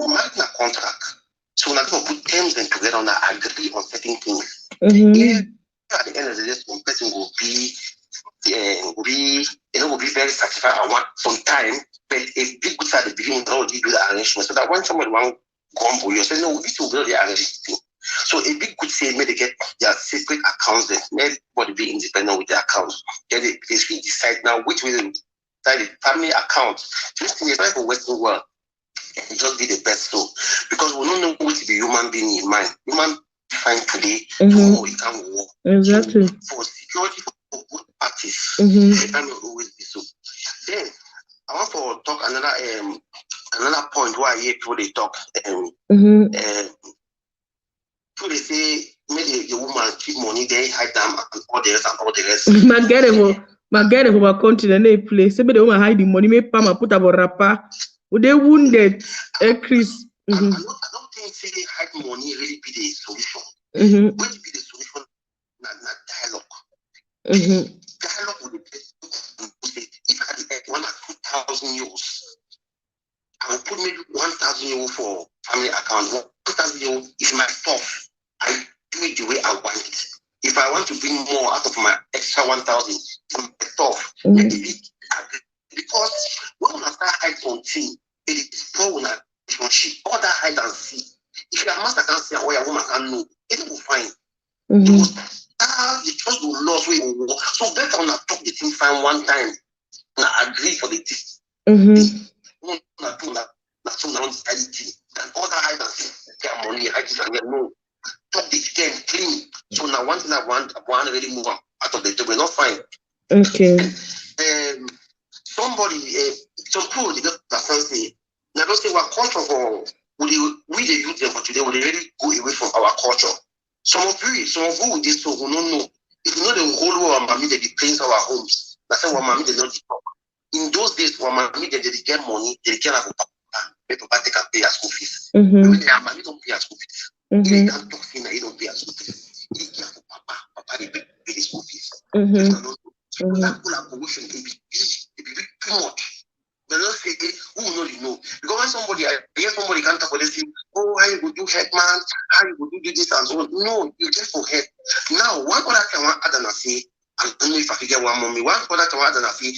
marriage in a contract. So now people put terms and together and agree on certain things. Yeah, at the end of the day, one person will be very satisfied and want some time, but a big good side at the beginning already do the arrangement. So that when somebody want gumbo, you say no, this will be the arrangement. So a big good say maybe they get their separate accounts, then everybody be independent with their accounts. Then they really decide now which way they decide the family account. Just in the like for Western world, it just be the best so, because we don't know what the human being in mind. Human fine today, tomorrow it can work. Exactly. So for security for both parties, it can always be so. Then I want to talk another point why I hear people they talk. So they say maybe the woman keep money, they hide them and all the rest. My girl who are continent they play. Say the woman hide the money, make Pama put up a rapper. Would they wounded Chris? I don't think say hide money really be the solution. What be the solution? Not dialogue. Dialogue with the person. If I had 1 or 2,000 euros, I will put maybe 1,000 euros for family account. 1,000 euros is my stuff. I do it the way I want it. If I want to bring more out of my extra 1,000, it's my stuff. Because when I start hide something, it is poor in a relationship. All that hide and see. If your master can see or your woman can know, it will fine. The trust will lose way over. So better when I talk the thing fine one time, and I agree for the thing. That's all around society. And all that hide and see, get money, hide it and get no. Talk the thing clean. So now one thing I want really move out of the table, not fine. Okay. Somebody, some people they get that say, now don't say what culture for we the youth them for today, we really go away from our culture. Some of you with this so who don't know. If you know the whole world mommy they cleanse our homes. That's why mommy they not talk. In those days, when mommy they get money, they can have a papa. Papa they can pay a school fees. When they have mommy don't pay a school fees. If they can't talk in, they don't pay a school fees. They can have papa they pay the school fees. So that collaboration can be too much. They don't say who know. Because when somebody can't talk about this, oh, how you go do head man, how you go do this and so on. No, you just for head. Now, one other thing I want to say, I don't know if I can get one mommy. One other thing I want to say,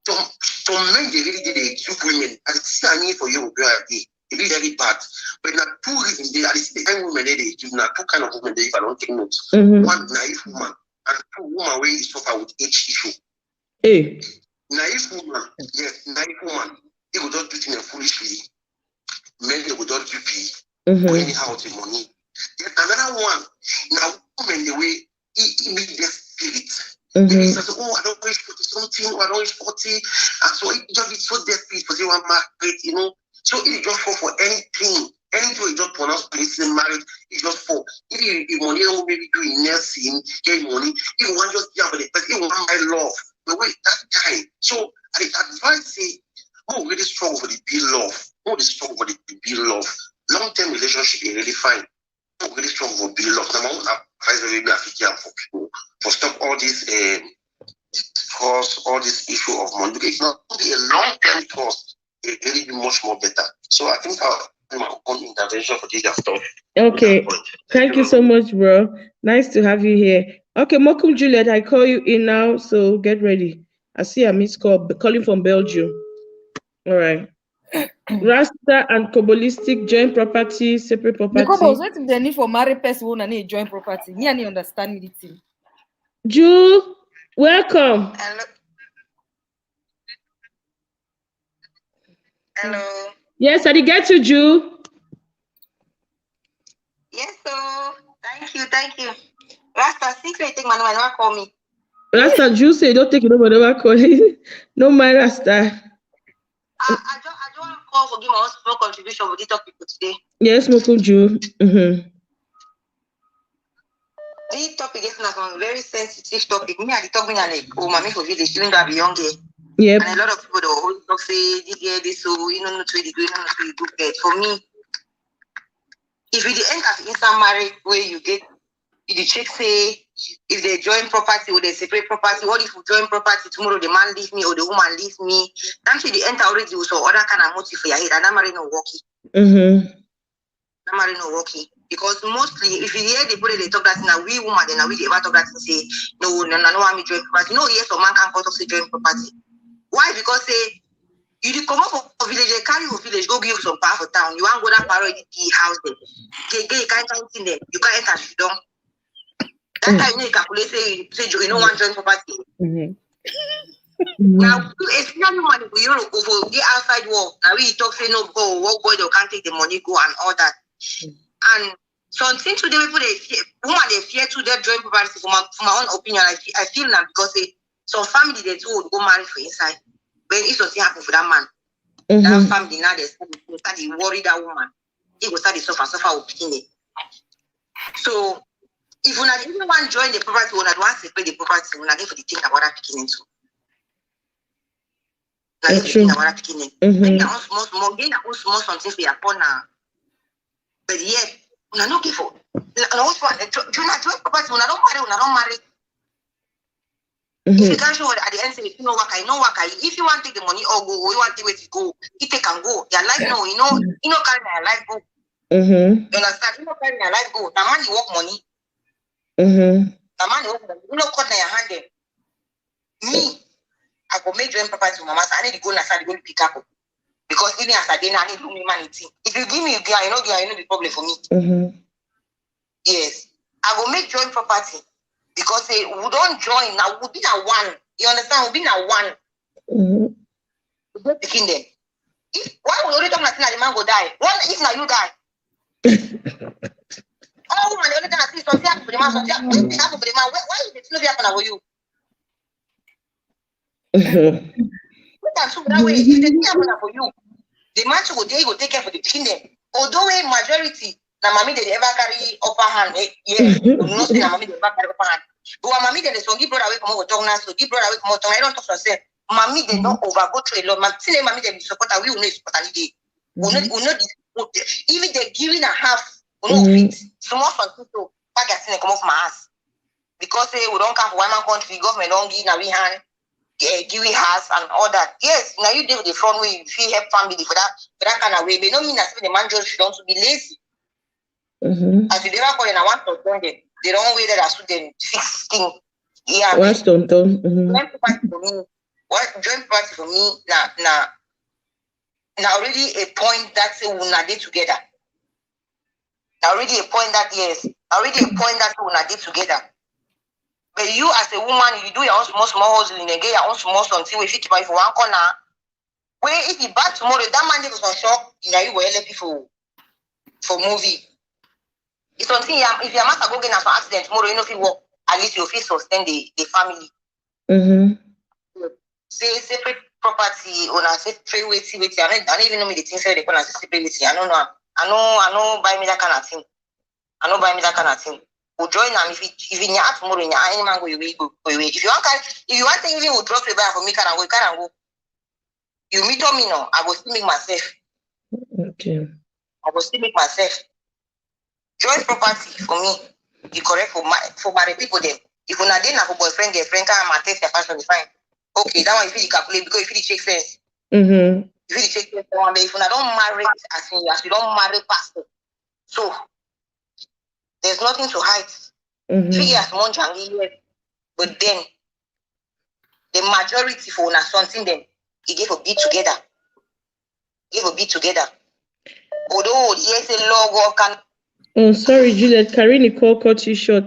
some men they really did a cute women. And it's I mean for you, it is very bad. But now two reasons they are the same women they give now two kind of women they if I don't take notes. One naive woman and two woman where is suffer with age issue. Hey. Naive woman, yes, naive woman, they will just do things foolishly. Men they will just do pee, go anyhow with the money. Then another one, now women the way it make their spirit. Maybe it's like, oh, I don't reach 40 something, or I don't reach 40, and so it just be so desperate for one market, you know. So it just fall for anything you just pronounce place in marriage, it just fall. If money don't maybe do in nursing, get money, if one just give for the person, if one my love. The way that time. So I advise say, who really strong for the be love, who is strong for the be love. Long-term relationship is really fine. Who really strong for be love. Number one advice very African for people for stop all this trust, all this issue of money. Because it's not be a long-term trust, it really be much more better. So I think I'll do my own intervention for this stuff. Okay. Thank you so much, bro. Nice to have you here. Okay, Mokum Juliet, I call you in now, so get ready. I see a missed call calling from Belgium. All right. Rasta and Kobolistic joint property, separate property. The couples, what if they need for married person who need joint property? Me and you understand me the thing. Ju, welcome. Hello. Yes, I did get you, Ju. Yes, so thank you. Rasta, since you take my number, never call me. Rasta, Ju say don't take it over, never call it. No, my Rasta. I don't want to call for give my small contribution for this topic today. Yes, Mokum Ju. This topic is not a very sensitive topic. Me, I talk me like, oh, mommy for village, even though I be young girl. Yep. And a lot of people don't always talk say this girl, this so you know not really good, not really good. For me, if you the end of instant marriage where you get the check say if they join property or they separate property, what if you join property tomorrow the man leave me or the woman leave me? That's the enter already so other kind of motive for your head and that marriage no working. That marriage no working. Because mostly if you hear the people they talk that now we woman then we ever talk that and say no want me join property. No, yes, or man can't come to say join property. Why? Because say you come up for village, they carry your village, go give you some power for town. You want to go that power the house there. You can't in there. You can't enter you don't. That time you calculate say you don't want join property. Now, especially money we you go for the outside work. Now we talk say no go work boy they can't take the money go and all that. And something to the people they fear, woman they fear to their joint property. For my own opinion, I feel now because some family they too would go marry for inside. When if something happen for that man, that family now they start to worry that woman. He will start to suffer with it. So if you not even want to join the property, you not want to pay the property, you not give for the thing about that beginning too. That's true. Maybe small something for your partner, but yet we not give for. Join property, we don't marry. If you can't show at the end, say you know what I know what I. If you want to take the money or go, or you want to wait to go, you take and go. Your life no, you know carry your life go. You understand? You know carry your life go. The man you work money. The man you work money. You know cut your hand there. Me, I go make joint property to mama. So I need to go and start to pick up because even as I did, I need to do me money. If you give me a girl, you know the problem for me. Yes, I go make joint property. Because we don't join now, we'll be now one. You understand? We'll be now one. We'll be picking them. Why would only talk like the man go die? One if now you die. Oh man, the only time I see something happen for the man, something happen for the man. Why is it not happen for you? That way, if the thing happen for you, the man should go there, he go take care for the kingdom. Although a majority, na mommy they ever carry upper hand. Yes, no say na mommy they ever carry upper hand. But mommy they so give brother away come out talk now, so give brother away come out talk. I don't talk to yourself. Mommy they don't overgo to a lot. Mommy they support her. We will not support her day. We know even they giving a half. We know fit. Small something to pack a thing come off my ass because we don't come from one country. Government don't give na we hand. Give we house and all that. Yes, now you deal with the front way. If you help family for that kind of way, but don't mean that the man just don't be lazy. As you never call and I want to join them. They don't wait that I should them fix thing. Yeah. What's done? Joint party for me. Joint party for me now already a point that say we not did together. Now already a point that yes, already a point that we not did together. But you as a woman, you do your own small hustle in a get your own small something with 50 for one corner. Where if you back tomorrow, that man was on shock, you know you will help people for movie. It's something if your master go get an accident tomorrow, you know if you work, at least you feel sustain the family. Say separate property or separate waiting. I don't even know me the things say they call as separate waiting. I don't know. I know buy me that kind of thing. We'll join them if you need tomorrow in any man go away. If you want to even drop the bar for me, can go. You meet on me now, I will still make myself. Okay. I will still make myself. Joint property for me, you correct for my people then. If you're not there for boyfriend, girlfriend, can test your passion, fine. Okay, that one if you calculate because if you check sense. If you check sense, but if you don't marry as you don't marry pastor, so there's nothing to hide. Figure as one jangi, but then the majority for something then he gave a bit together. Although yes, a law can. Oh, sorry, Juliet. Karine call cut you short.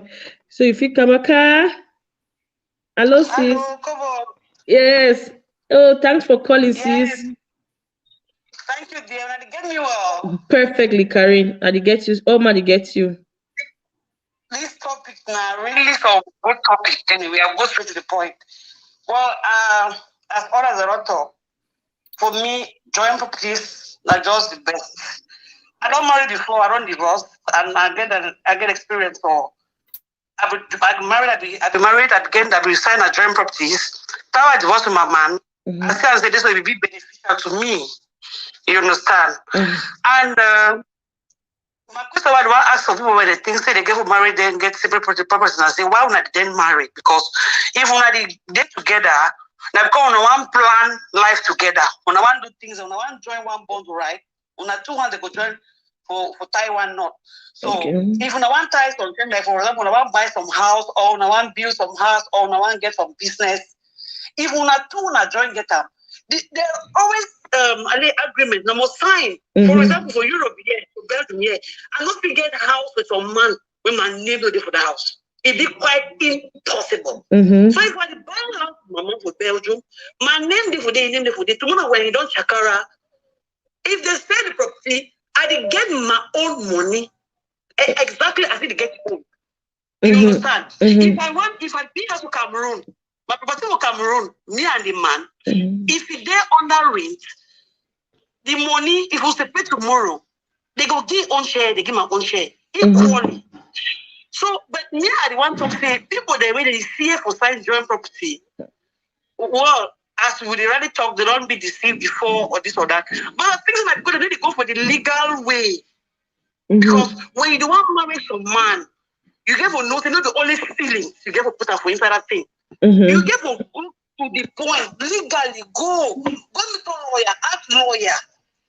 So if you come car. Hello, sis. Hello, come on. Yes. Oh, thanks for calling, sis. Thank you, dear. And get me well. Perfectly, Karine. And it gets you. Oh, man, it gets you. This topic now really so good topic. Anyway, I'll go straight to the point. Well, as far as the rotor, for me, joint properties are just the best. I don't marry before, I don't divorce, and I get experience for I be married, I be married again, I be signed a joint properties. That I divorced with my man. I say this will be beneficial to me. You understand? And my question was, I ask some people when they think say they get married, then get separate properties, and I say, why not then marry? Because if we get together, now because on one plan life together, when I want to do things, when I want to join one bond, right? On a 200 they go join for Taiwan not. So if I want to tie something, like for example, when I want to buy some house, or when I want to build some house, or when I want to get some business, if we not two join get up, there always an agreement, no more sign. For example, for Europe, yeah, for Belgium, yeah, I not to get a house with some man when my name no for the house. It be quite impossible. So if I buy a house my mom for Belgium, my name for the tomorrow when you don't chakara, if they sell the property, I did get my own money exactly as it get home. You understand? If I be as to Cameroon, my property for Cameroon, me and the man, if they under rent, the money, if we separate tomorrow, they go give own share, they give my own share. Equally. So, but me, I want to say, people the way they see for sign joint property, well, as we already talked, they don't be deceived before or this or that. But things like good, they go for the legal way. Because when you don't want to marry some man, you get for nothing, not the only feelings you get for put up for inside that thing. You get for go to the point, legally go meet a lawyer, ask lawyer.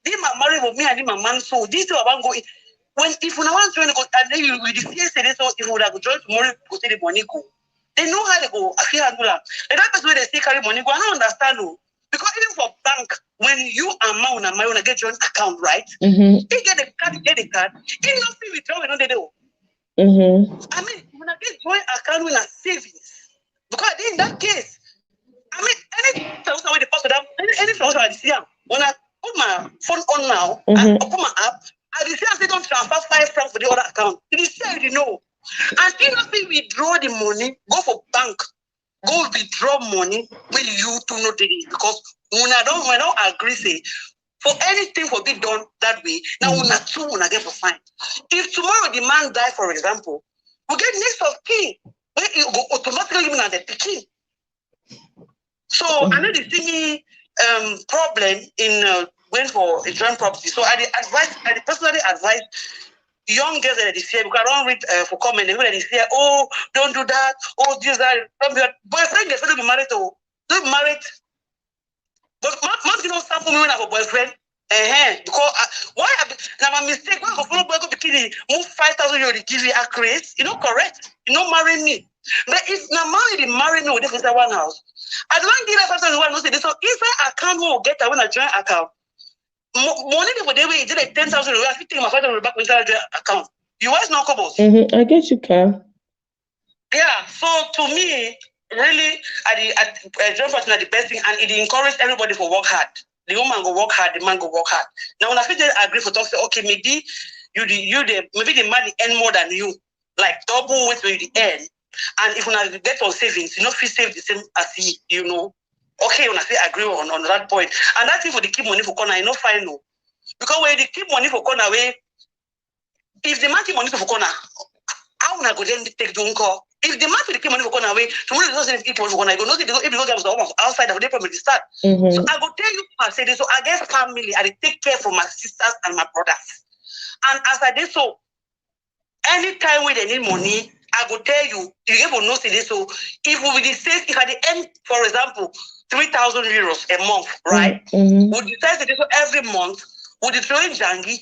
They might marry with me and my man, so this is about going. When if you want to join, and then you will defeat say so if you would have joined tomorrow, go see the money go. They know how they go. I feel handle. And that person where they say carry money go, I don't understand no. Because even for bank, when you and man and my get joint account, right? They get the card, It not see withdraw, we don't do. I mean, when I get joint account with a savings, because in that case, I mean, any transfer with the password, any transfer I see, when I put my phone on now, I open my app, I see I don't transfer 5 francs for the other account. It is said, you know. And if we withdraw the money, go for bank, go withdraw money when you to not do it. Because when I don't agree, say, for anything for be done that way, now when I get for fine. If tomorrow the man die, for example, we get next of kin, where it go automatically even at the picking. So I know the thingy problem in going for a joint property. So I personally advise young girls that they say, because I don't read for comment, they say, oh, don't do that, oh, this, that, don't be that. Boyfriend, they say don't be married to, don't be married. But most people sample me when I have a boyfriend. Because why now my mistake, when I go follow boy go bikini, move 5,000 euro to give you a craze, you know, correct. You know, marry me. But if now marry me with this inside one house, I don't give that 5,000 euro, no say this. So inside account will get that when I join account. Money for the way did like 10,000 euro, I think my 5,000 euro back inside the account. You always know couples. I get you, Carl. Yeah, so to me, really, I join partner the best thing, and it encouraged everybody to work hard. The woman go work hard, the man go work hard. Now, when I feel they agree for talk, say, okay, maybe maybe the man earn more than you, like double what you earn. And if you get on savings, you know, feel save the same as he, you know. Okay, when I say agree on that point. And that's if for the keep money for corner, I know fine no. Because when they keep money for corner away, if the man keep money for corner, how will I go then take the call? If the man will keep money for corner away, tomorrow the person keep money for corner, I go know if they go get outside of the problem to start. So I go tell you, I say this. So I get family, I take care for my sisters and my brothers. And as I did so, anytime when they need money, I go tell you, you get to know this. So if we will say, if at the end, for example, 3,000 euros a month, right? Would you decide to do so every month? Would you throw in Jangi?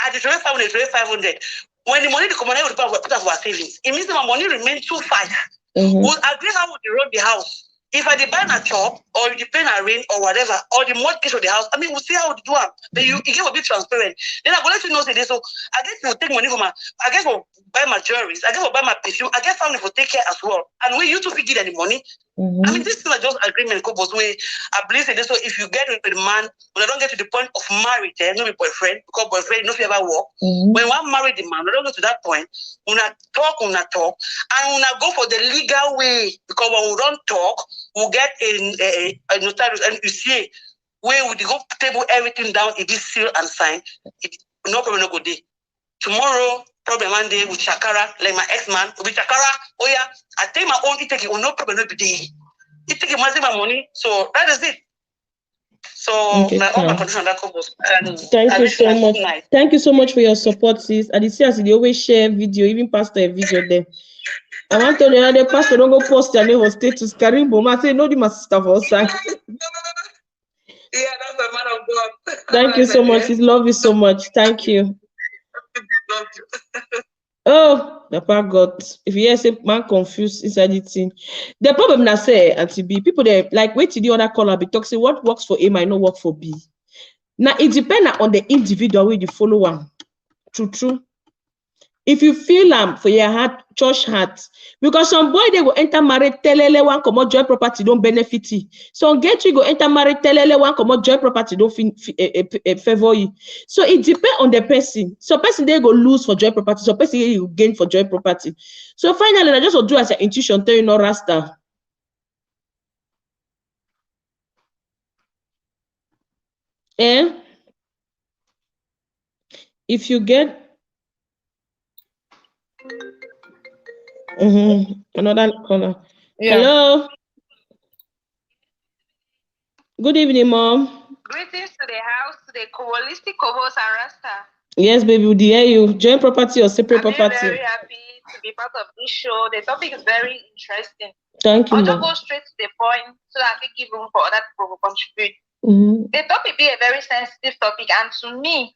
I throw 500, throw 500. When the money come on, we put up our savings. It means that my money remains 2,500. We'll agree how we run the house. If I depend on job or you depend on rent or whatever, or the mortgage of the house, I mean, we'll see how we do it. But you get a bit transparent. Then I will let you know today. So I guess we'll take money from I guess we'll buy my jewelries, I guess we'll buy my perfume, I guess family will take care as well. And when you two figure any money, I mean, this is not just agreement, couples way. I believe that so if you get with the man, when I don't get to the point of marriage, no be boyfriend, because boyfriend, no ever work. When one marry the man, we don't get to that point, when I talk, and when I go for the legal way, because when we don't talk, we'll get a notaris, and you see, where we go table everything down, it is sealed and signed, no problem, no good day. Tomorrow, problem one day with Shakara, like my ex-man, with Shakara, oh yeah, I take my own, it take it, no problem every day. It take my money, so that is it. So all my condition that was. Thank you so much. Thank you so much for your support, sis. And see, as they always share video, even pastor a video there. I want to know the pastor don't go post your name on status. Karim Boma say no, my sister for outside. Yeah, that's the man of God. Thank you so much. Sis, love you so much. Thank you. Oh, Papa God, if you hear say man confused inside the thing. The problem I say, Auntie B, people there like wait till the other caller be talk say what works for A might not work for B. Now it depends on the individual way you follow one. True. If you feel for your heart, church heart, because some boy they go enter married telele one come out joint property don't benefit you. Some get you go enter married telele one come out joint property don't favor you. So it depends on the person. So person they go lose for joint property, so person you gain for joint property. So finally, I just will do as your intuition tell you no Rasta. And if you get another caller. Yeah. Hello. Good evening, Mom. Greetings to the house, to the holistic co-host and Rasta. Yes, baby, we hear you. Joint property or separate property? I'm very happy to be part of this show. The topic is very interesting. Thank you, I'll just go straight to the point so that I can give room for other people to contribute. The topic be a very sensitive topic, and to me,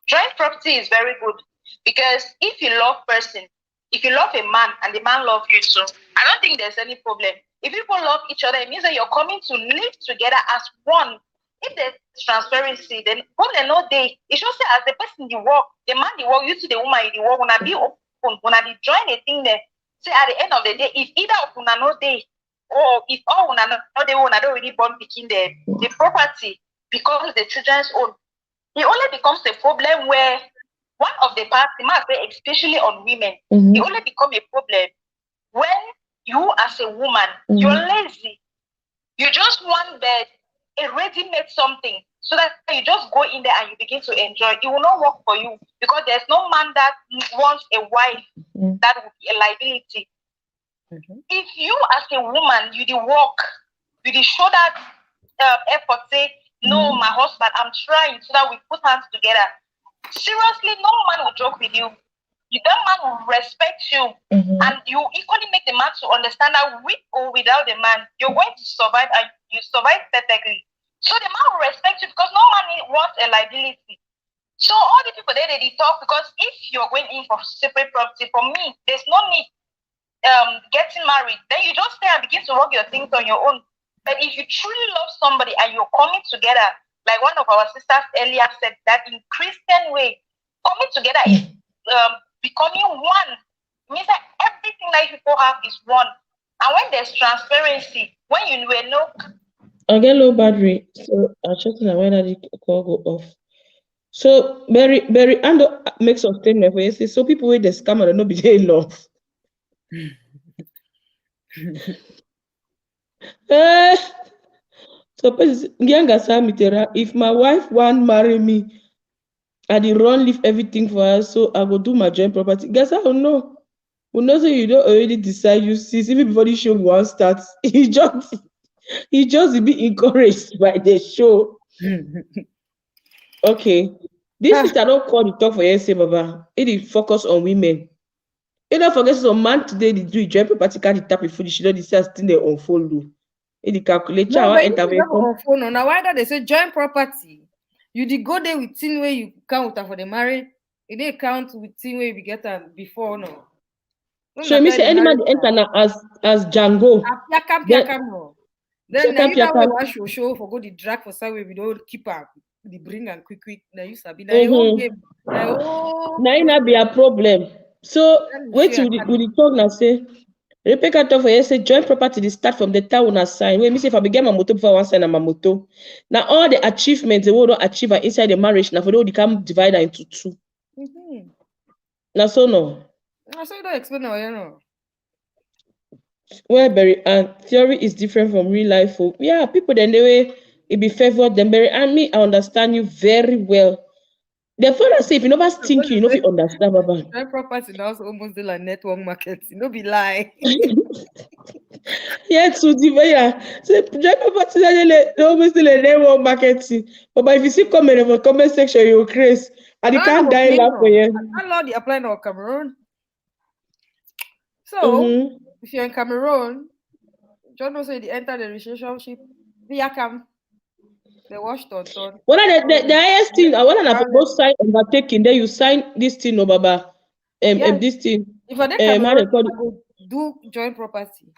joint property is very good because if you love person, if you love a man and the man loves you too, I don't think there's any problem. If people love each other, it means that you're coming to live together as one. If there's transparency, then problem no day. It shows that as the person you work, the man you work, you to the woman you work, when I be open, when I be join a thing there. Say at the end of the day, if either of una no day, or if all una no day, una don't really born picking the property becomes the children's own. It only becomes a problem where one of the parties, especially on women, it only become a problem when you as a woman, you're lazy. You just want bed, a ready-made something, so that you just go in there and you begin to enjoy. It will not work for you because there's no man that wants a wife that will be a liability. If you as a woman, you the work, you the show that effort, say, no, my husband, I'm trying, so that we put hands together. Seriously, no man will joke with you. That man will respect you, and you equally make the man to understand that with or without the man, you're going to survive, and you survive perfectly. So the man will respect you because no man wants a liability. So all the people there, they talk because if you're going in for separate property, for me, there's no need getting married. Then you just stay and begin to work your things on your own. But if you truly love somebody and you're coming together, like one of our sisters earlier said, that in Christian way, coming together is becoming one. It means that everything that people have is one. And when there's transparency, when you know. I get low battery, so I'm checking out when the call go off. So Barry and makes a statement for you. Say, so people with the scam and not be in love. So if my wife want marry me, I did run leave everything for her, so I go do my joint property. Guess I don't know. We know say you don't already decide you see even before the show one starts. He just be encouraged by the show. Okay. This is I don't call the talk for say Baba. It is focus on women. You don't forget some man today they do joint property can't tap it foolish. You know this is still they unfollow. It is calculate no, but on now why that they say joint property? You did go there with thing where you count for the marriage. It didn't count with thing where you get before no. So you say any man enter now as Django. Then now you have one show for go the drag for some way we don't keep up the bring and quick. Now you sabi now your own game. Now it not be a problem. So wait till we talk now say Rebecca talk for you say joint property start from the town una sign. When me say if I begin my motor before one sign and my motor. Now all the achievements they will not achieve inside the marriage now for they become divided into two. Now so no. I so you don't explain now, you know. Well, Barry, and theory is different from real life. Yeah, people then the way it be favored them, Barry, and me, I understand you very well. The father say if you never think you know if you understand, Baba. Joint property now almost like network marketing. No be lie. Yeah, to the so joint property they almost do like network marketing. But if you see comment in the comment section, you'll craze. And you can't die laugh for you. I love the applying of Cameroon. So if you're in Cameroon, John also they enter the relationship via cam. They watched on. What are the highest thing? I want to both sign undertaking. Then you sign this thing, no Baba. This thing. If I Cameroon, I go do joint property.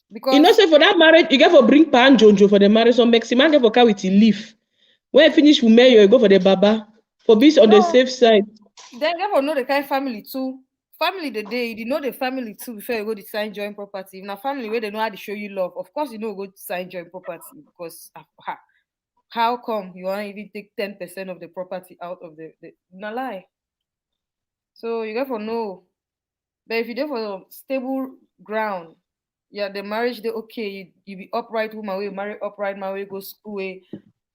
Because you know, say for that marriage, you get for bring pan Jojo for the marriage. So maximum get for car with leaf. When you finish with mayor, you go for the Baba. For being on the safe side. Then get for know the kind family too. Family the day you know the family too before you go to sign joint property. If na family where they know how to show you love, of course you know go to sign joint property because how come you want to even take 10% of the property out of the not lie. So you get for know. But if you do for stable ground, yeah, the marriage they okay, you be upright woman way, marry upright man way, go school way.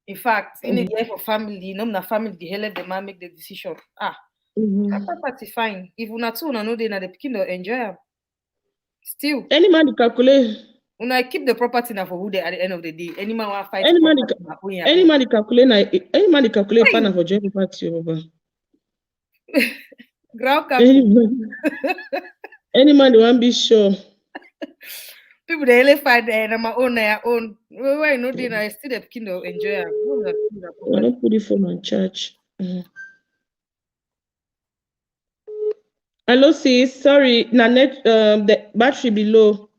In fact, in the life of family, no na family the hell the man make the decision. That property fine. If una two una know they na the pikin will enjoy them. Still. Any man to calculate. Una keep the property now for who they at the end of the day. Any man will fight. Any man to calculate partner for joint property, Baba. Ground capital. Any man they want be sure. People they really fight there my own their own. Why no they na still the pikin will enjoy them. I don't put it for my church. Hello, sis. Sorry, Nanette, the battery below.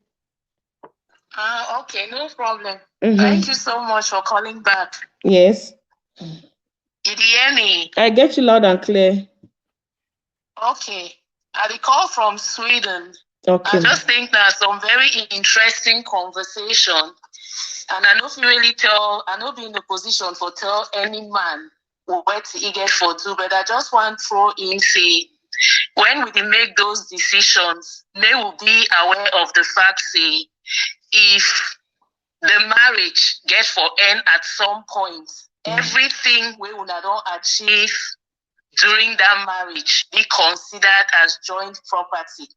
Okay, no problem. Thank you so much for calling back. Yes. Did you hear me? I get you loud and clear. Okay. I call from Sweden. Okay. I just think that's some very interesting conversation. And I don't really I don't be in a position for tell any man what he get for do, but I just want to throw in say when we make those decisions, they will be aware of the fact say if the marriage get for end at some point, everything we will not achieve during that marriage be considered as joint property.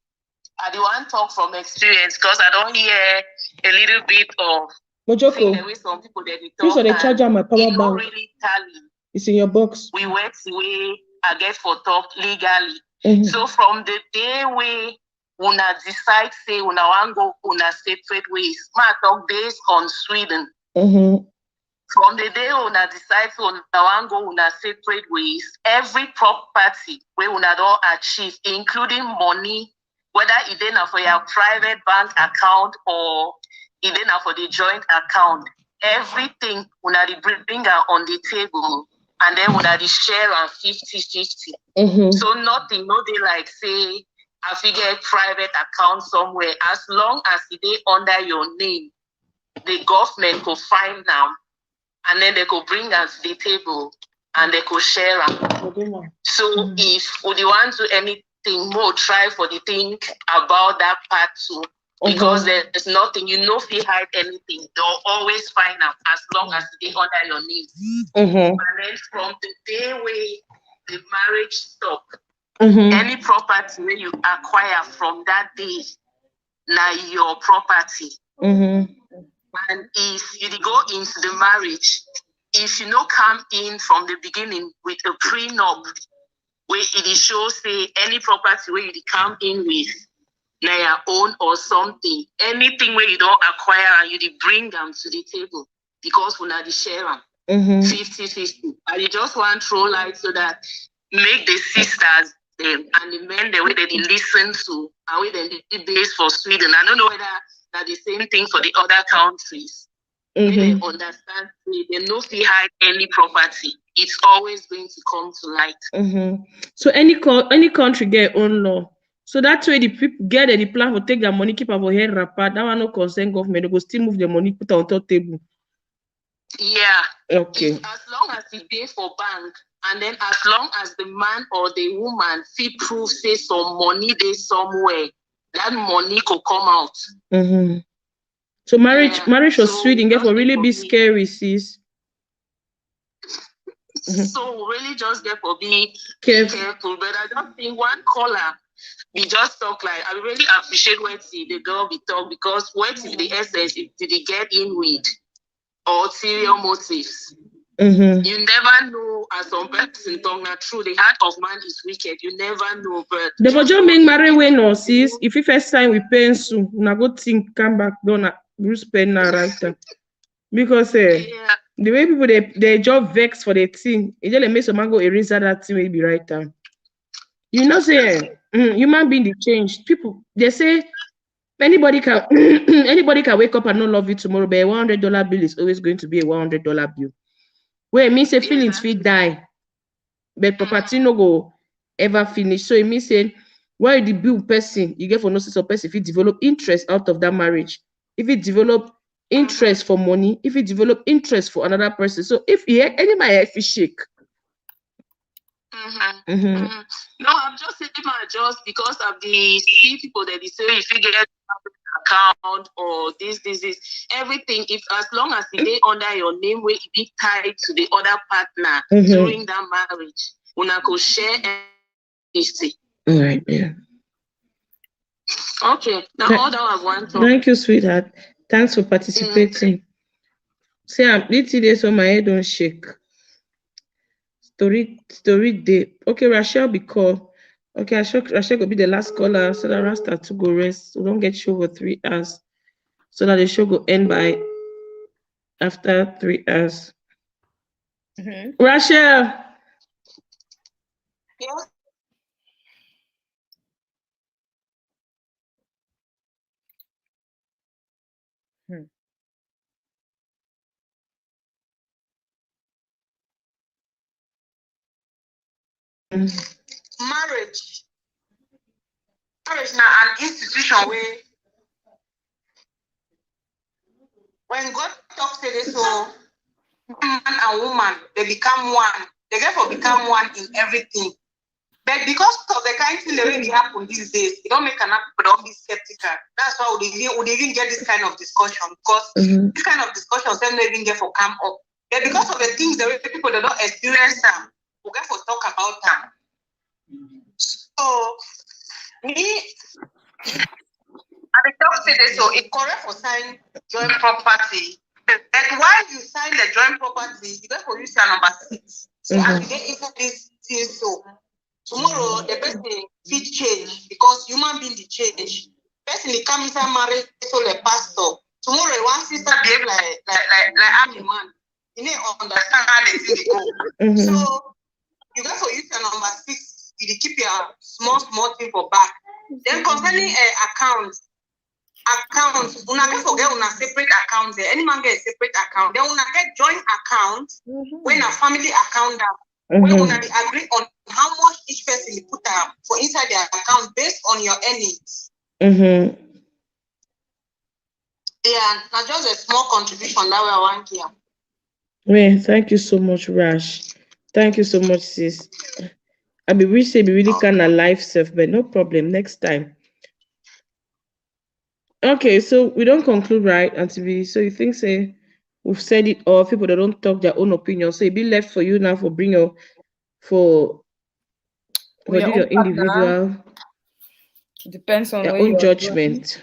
I do want to talk from experience because I don't hear a little bit of the way some people that talk the charger my power bank. Really tally. It's in your box. We went the way I get for talk legally. So from the day we una decide say una want go una separate ways, ma talk based on Sweden. From the day una decide so una want go una separate ways, every property we una don't achieve, including money, whether it is for your private bank account or it is for the joint account, everything una bring on the table. And then when I share on 50-50. So nothing, no they like say I figure private account somewhere. As long as it is under your name, the government could find them and then they could bring us to the table and they could share them. So if we want to do anything more, try for the thing about that part too. Because there's nothing, you know, if you hide anything, they'll always find out as long as they under your name. And then from the day where the marriage stop, any property where you acquire from that day, now your property. And if you go into the marriage, if you not come in from the beginning with a prenup, where it shows say any property where you come in with, now your own or something, anything where you don't acquire and you bring them to the table because we not the share them 50-50. And you just want to throw light so that make the sisters them and the men the way they listen to and way they base for Sweden. I don't know whether that's the same thing for the other countries. They understand they no fee hide any property. It's always going to come to light. So any country get own law. So that's why the people get the plan to take their money, keep our head rapper. That one no concern government. They go still move the money, put on top table. Yeah. Okay. As long as it pay for bank, and then as long as the man or the woman feel proof say some money there somewhere, that money could come out. So marriage for Sweden get for really be scary, sis. So really just get for be careful. But I don't think one caller we just talk like I really appreciate what the girl we talk because what is the essence if did they get in with ulterior motives? You never know as some person talk not true. The heart of man is wicked. You never know, but the bojo being married when or sis if you first time we pay soon, na go think come back don't Bruce pen na right because the way people they just vex for the thing, it just make some man go erase that thing will be right time. You know, say human being they change. People they say anybody can anybody can wake up and not love you tomorrow, but a $100 bill is always going to be a $100 bill. Where it means say feelings fit die, but property no go ever finish. So it means say why the bill person you get for notice of person if it develop interest out of that marriage, if it develop interest for money, if it develop interest for another person. So if any my if it shake. No, I'm just saying just because of the people that they say if you get account or this, everything. If as long as it under your name, where it be tied to the other partner during that marriage, una go share everything. All right, yeah. Okay, now all that I want to. Thank you, sweetheart. Thanks for participating. See, I'm little so my head don't shake. Story day. Okay, Rachel be called. Okay, Rachel will be the last caller so that Rasta to go rest. So don't get show for 3 hours. So that the show go end by after 3 hours. Rachel. Yes. Marriage now an institution where when God talks to this, so man and woman they become one. They therefore become one in everything. But because of the kind of thing that really happen these days, it don't make an people don't be skeptical. That's why would even get this kind of discussion because this kind of discussions don't even get for come up. But because of the things that people that don't experience them, we get for talk about them. So me, I talk to this, so it's correct for sign joint property. And while you sign the joint property, you get for use your number 6. So as you get into this thing, so tomorrow the person fit change because human being the change. Person they come inside marriage, so the pastor. Tomorrow one sister behave like I'm a man. You need to understand how the thing go. So you got for use your number 6, you keep your small thing for back. Then concerning accounts, una get forget una separate accounts there. Any man get a separate account. Then una get joint account when a family account down. When una agree on how much each person put for inside their account based on your earnings. Yeah, now just a small contribution that we want here. Well, thank you so much, Rash. Thank you so much, sis. I be wish say be really kind of life self, but no problem. Next time. Okay, so we don't conclude, right, Auntie V? So you think say we've said it all, people that don't talk their own opinion. So it be left for you now for bring your your individual. Depends on your where own judgment.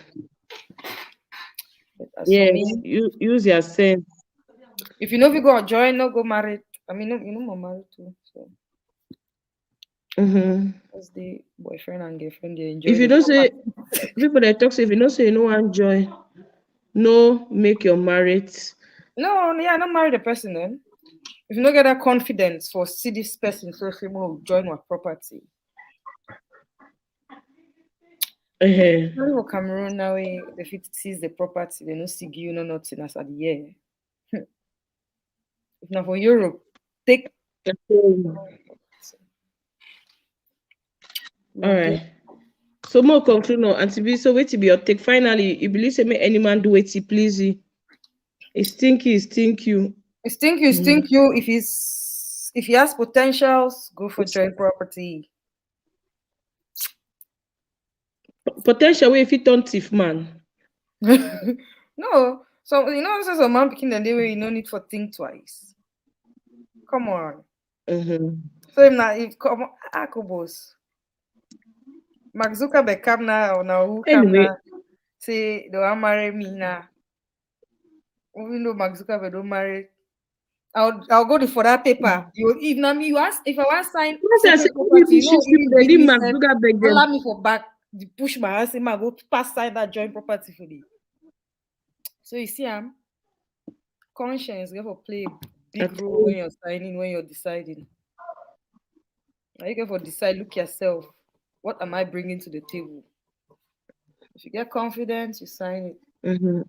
Yes, you use your sense. If you know if you go join, no go married. I mean, you know, I'm married too. So that's the boyfriend and girlfriend they enjoy. If you don't say people that talk, if you don't say no one join, no make your married. No, yeah, not marry the person then. If you don't get that confidence for see this person, so if you will join with property. Cameroon now, if it sees the property, they don't see you, no nothing as at the year. If not for Europe, take. All right. So more conclude now, Auntie B. So wait to be your take. Finally, you believe say make any man do it, please. It's stinky, it's stink you. It's stink you, stink you. If he has potentials, go for joint property. Potential way if you don't thief man. No, so you know, this is a man picking the day where you no need for think twice. Come on. So if come Akobos. Mark Zuckerberg come now or now who come Anyway. now say they want marry me now. Even though Mark Zuckerberg don't marry, I'll go for that paper. If now me you ask if I want sign separate property, you know, they did Mark Zuckerberg allow me for back push my hand, say go pass sign that joint property for the. So you see, conscience going to play a big role when you're signing, when you're deciding. Now you get for decide, look yourself. What am I bringing to the table? If you get confidence, you sign it.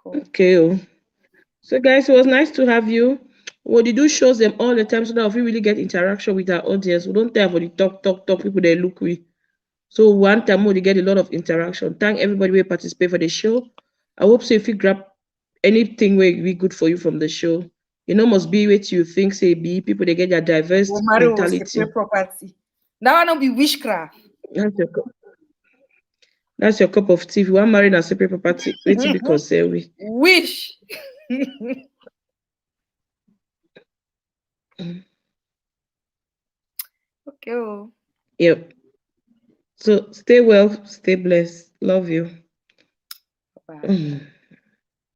Okay. So guys, it was nice to have you. What you do shows them all the time so that if we really get interaction with our audience, we don't tell for the talk people they look with. So one time we get a lot of interaction. Thank everybody who participate for the show. I hope so if you grab anything will be good for you from the show. You know, must be what you think say be people they get their diverse mentality. Property. That will not be witchcraft. That's your cup of tea. If you want married and separate property, wait to be concerned with. Wish. Okay. Yep. So stay well, stay blessed. Love you. Bye.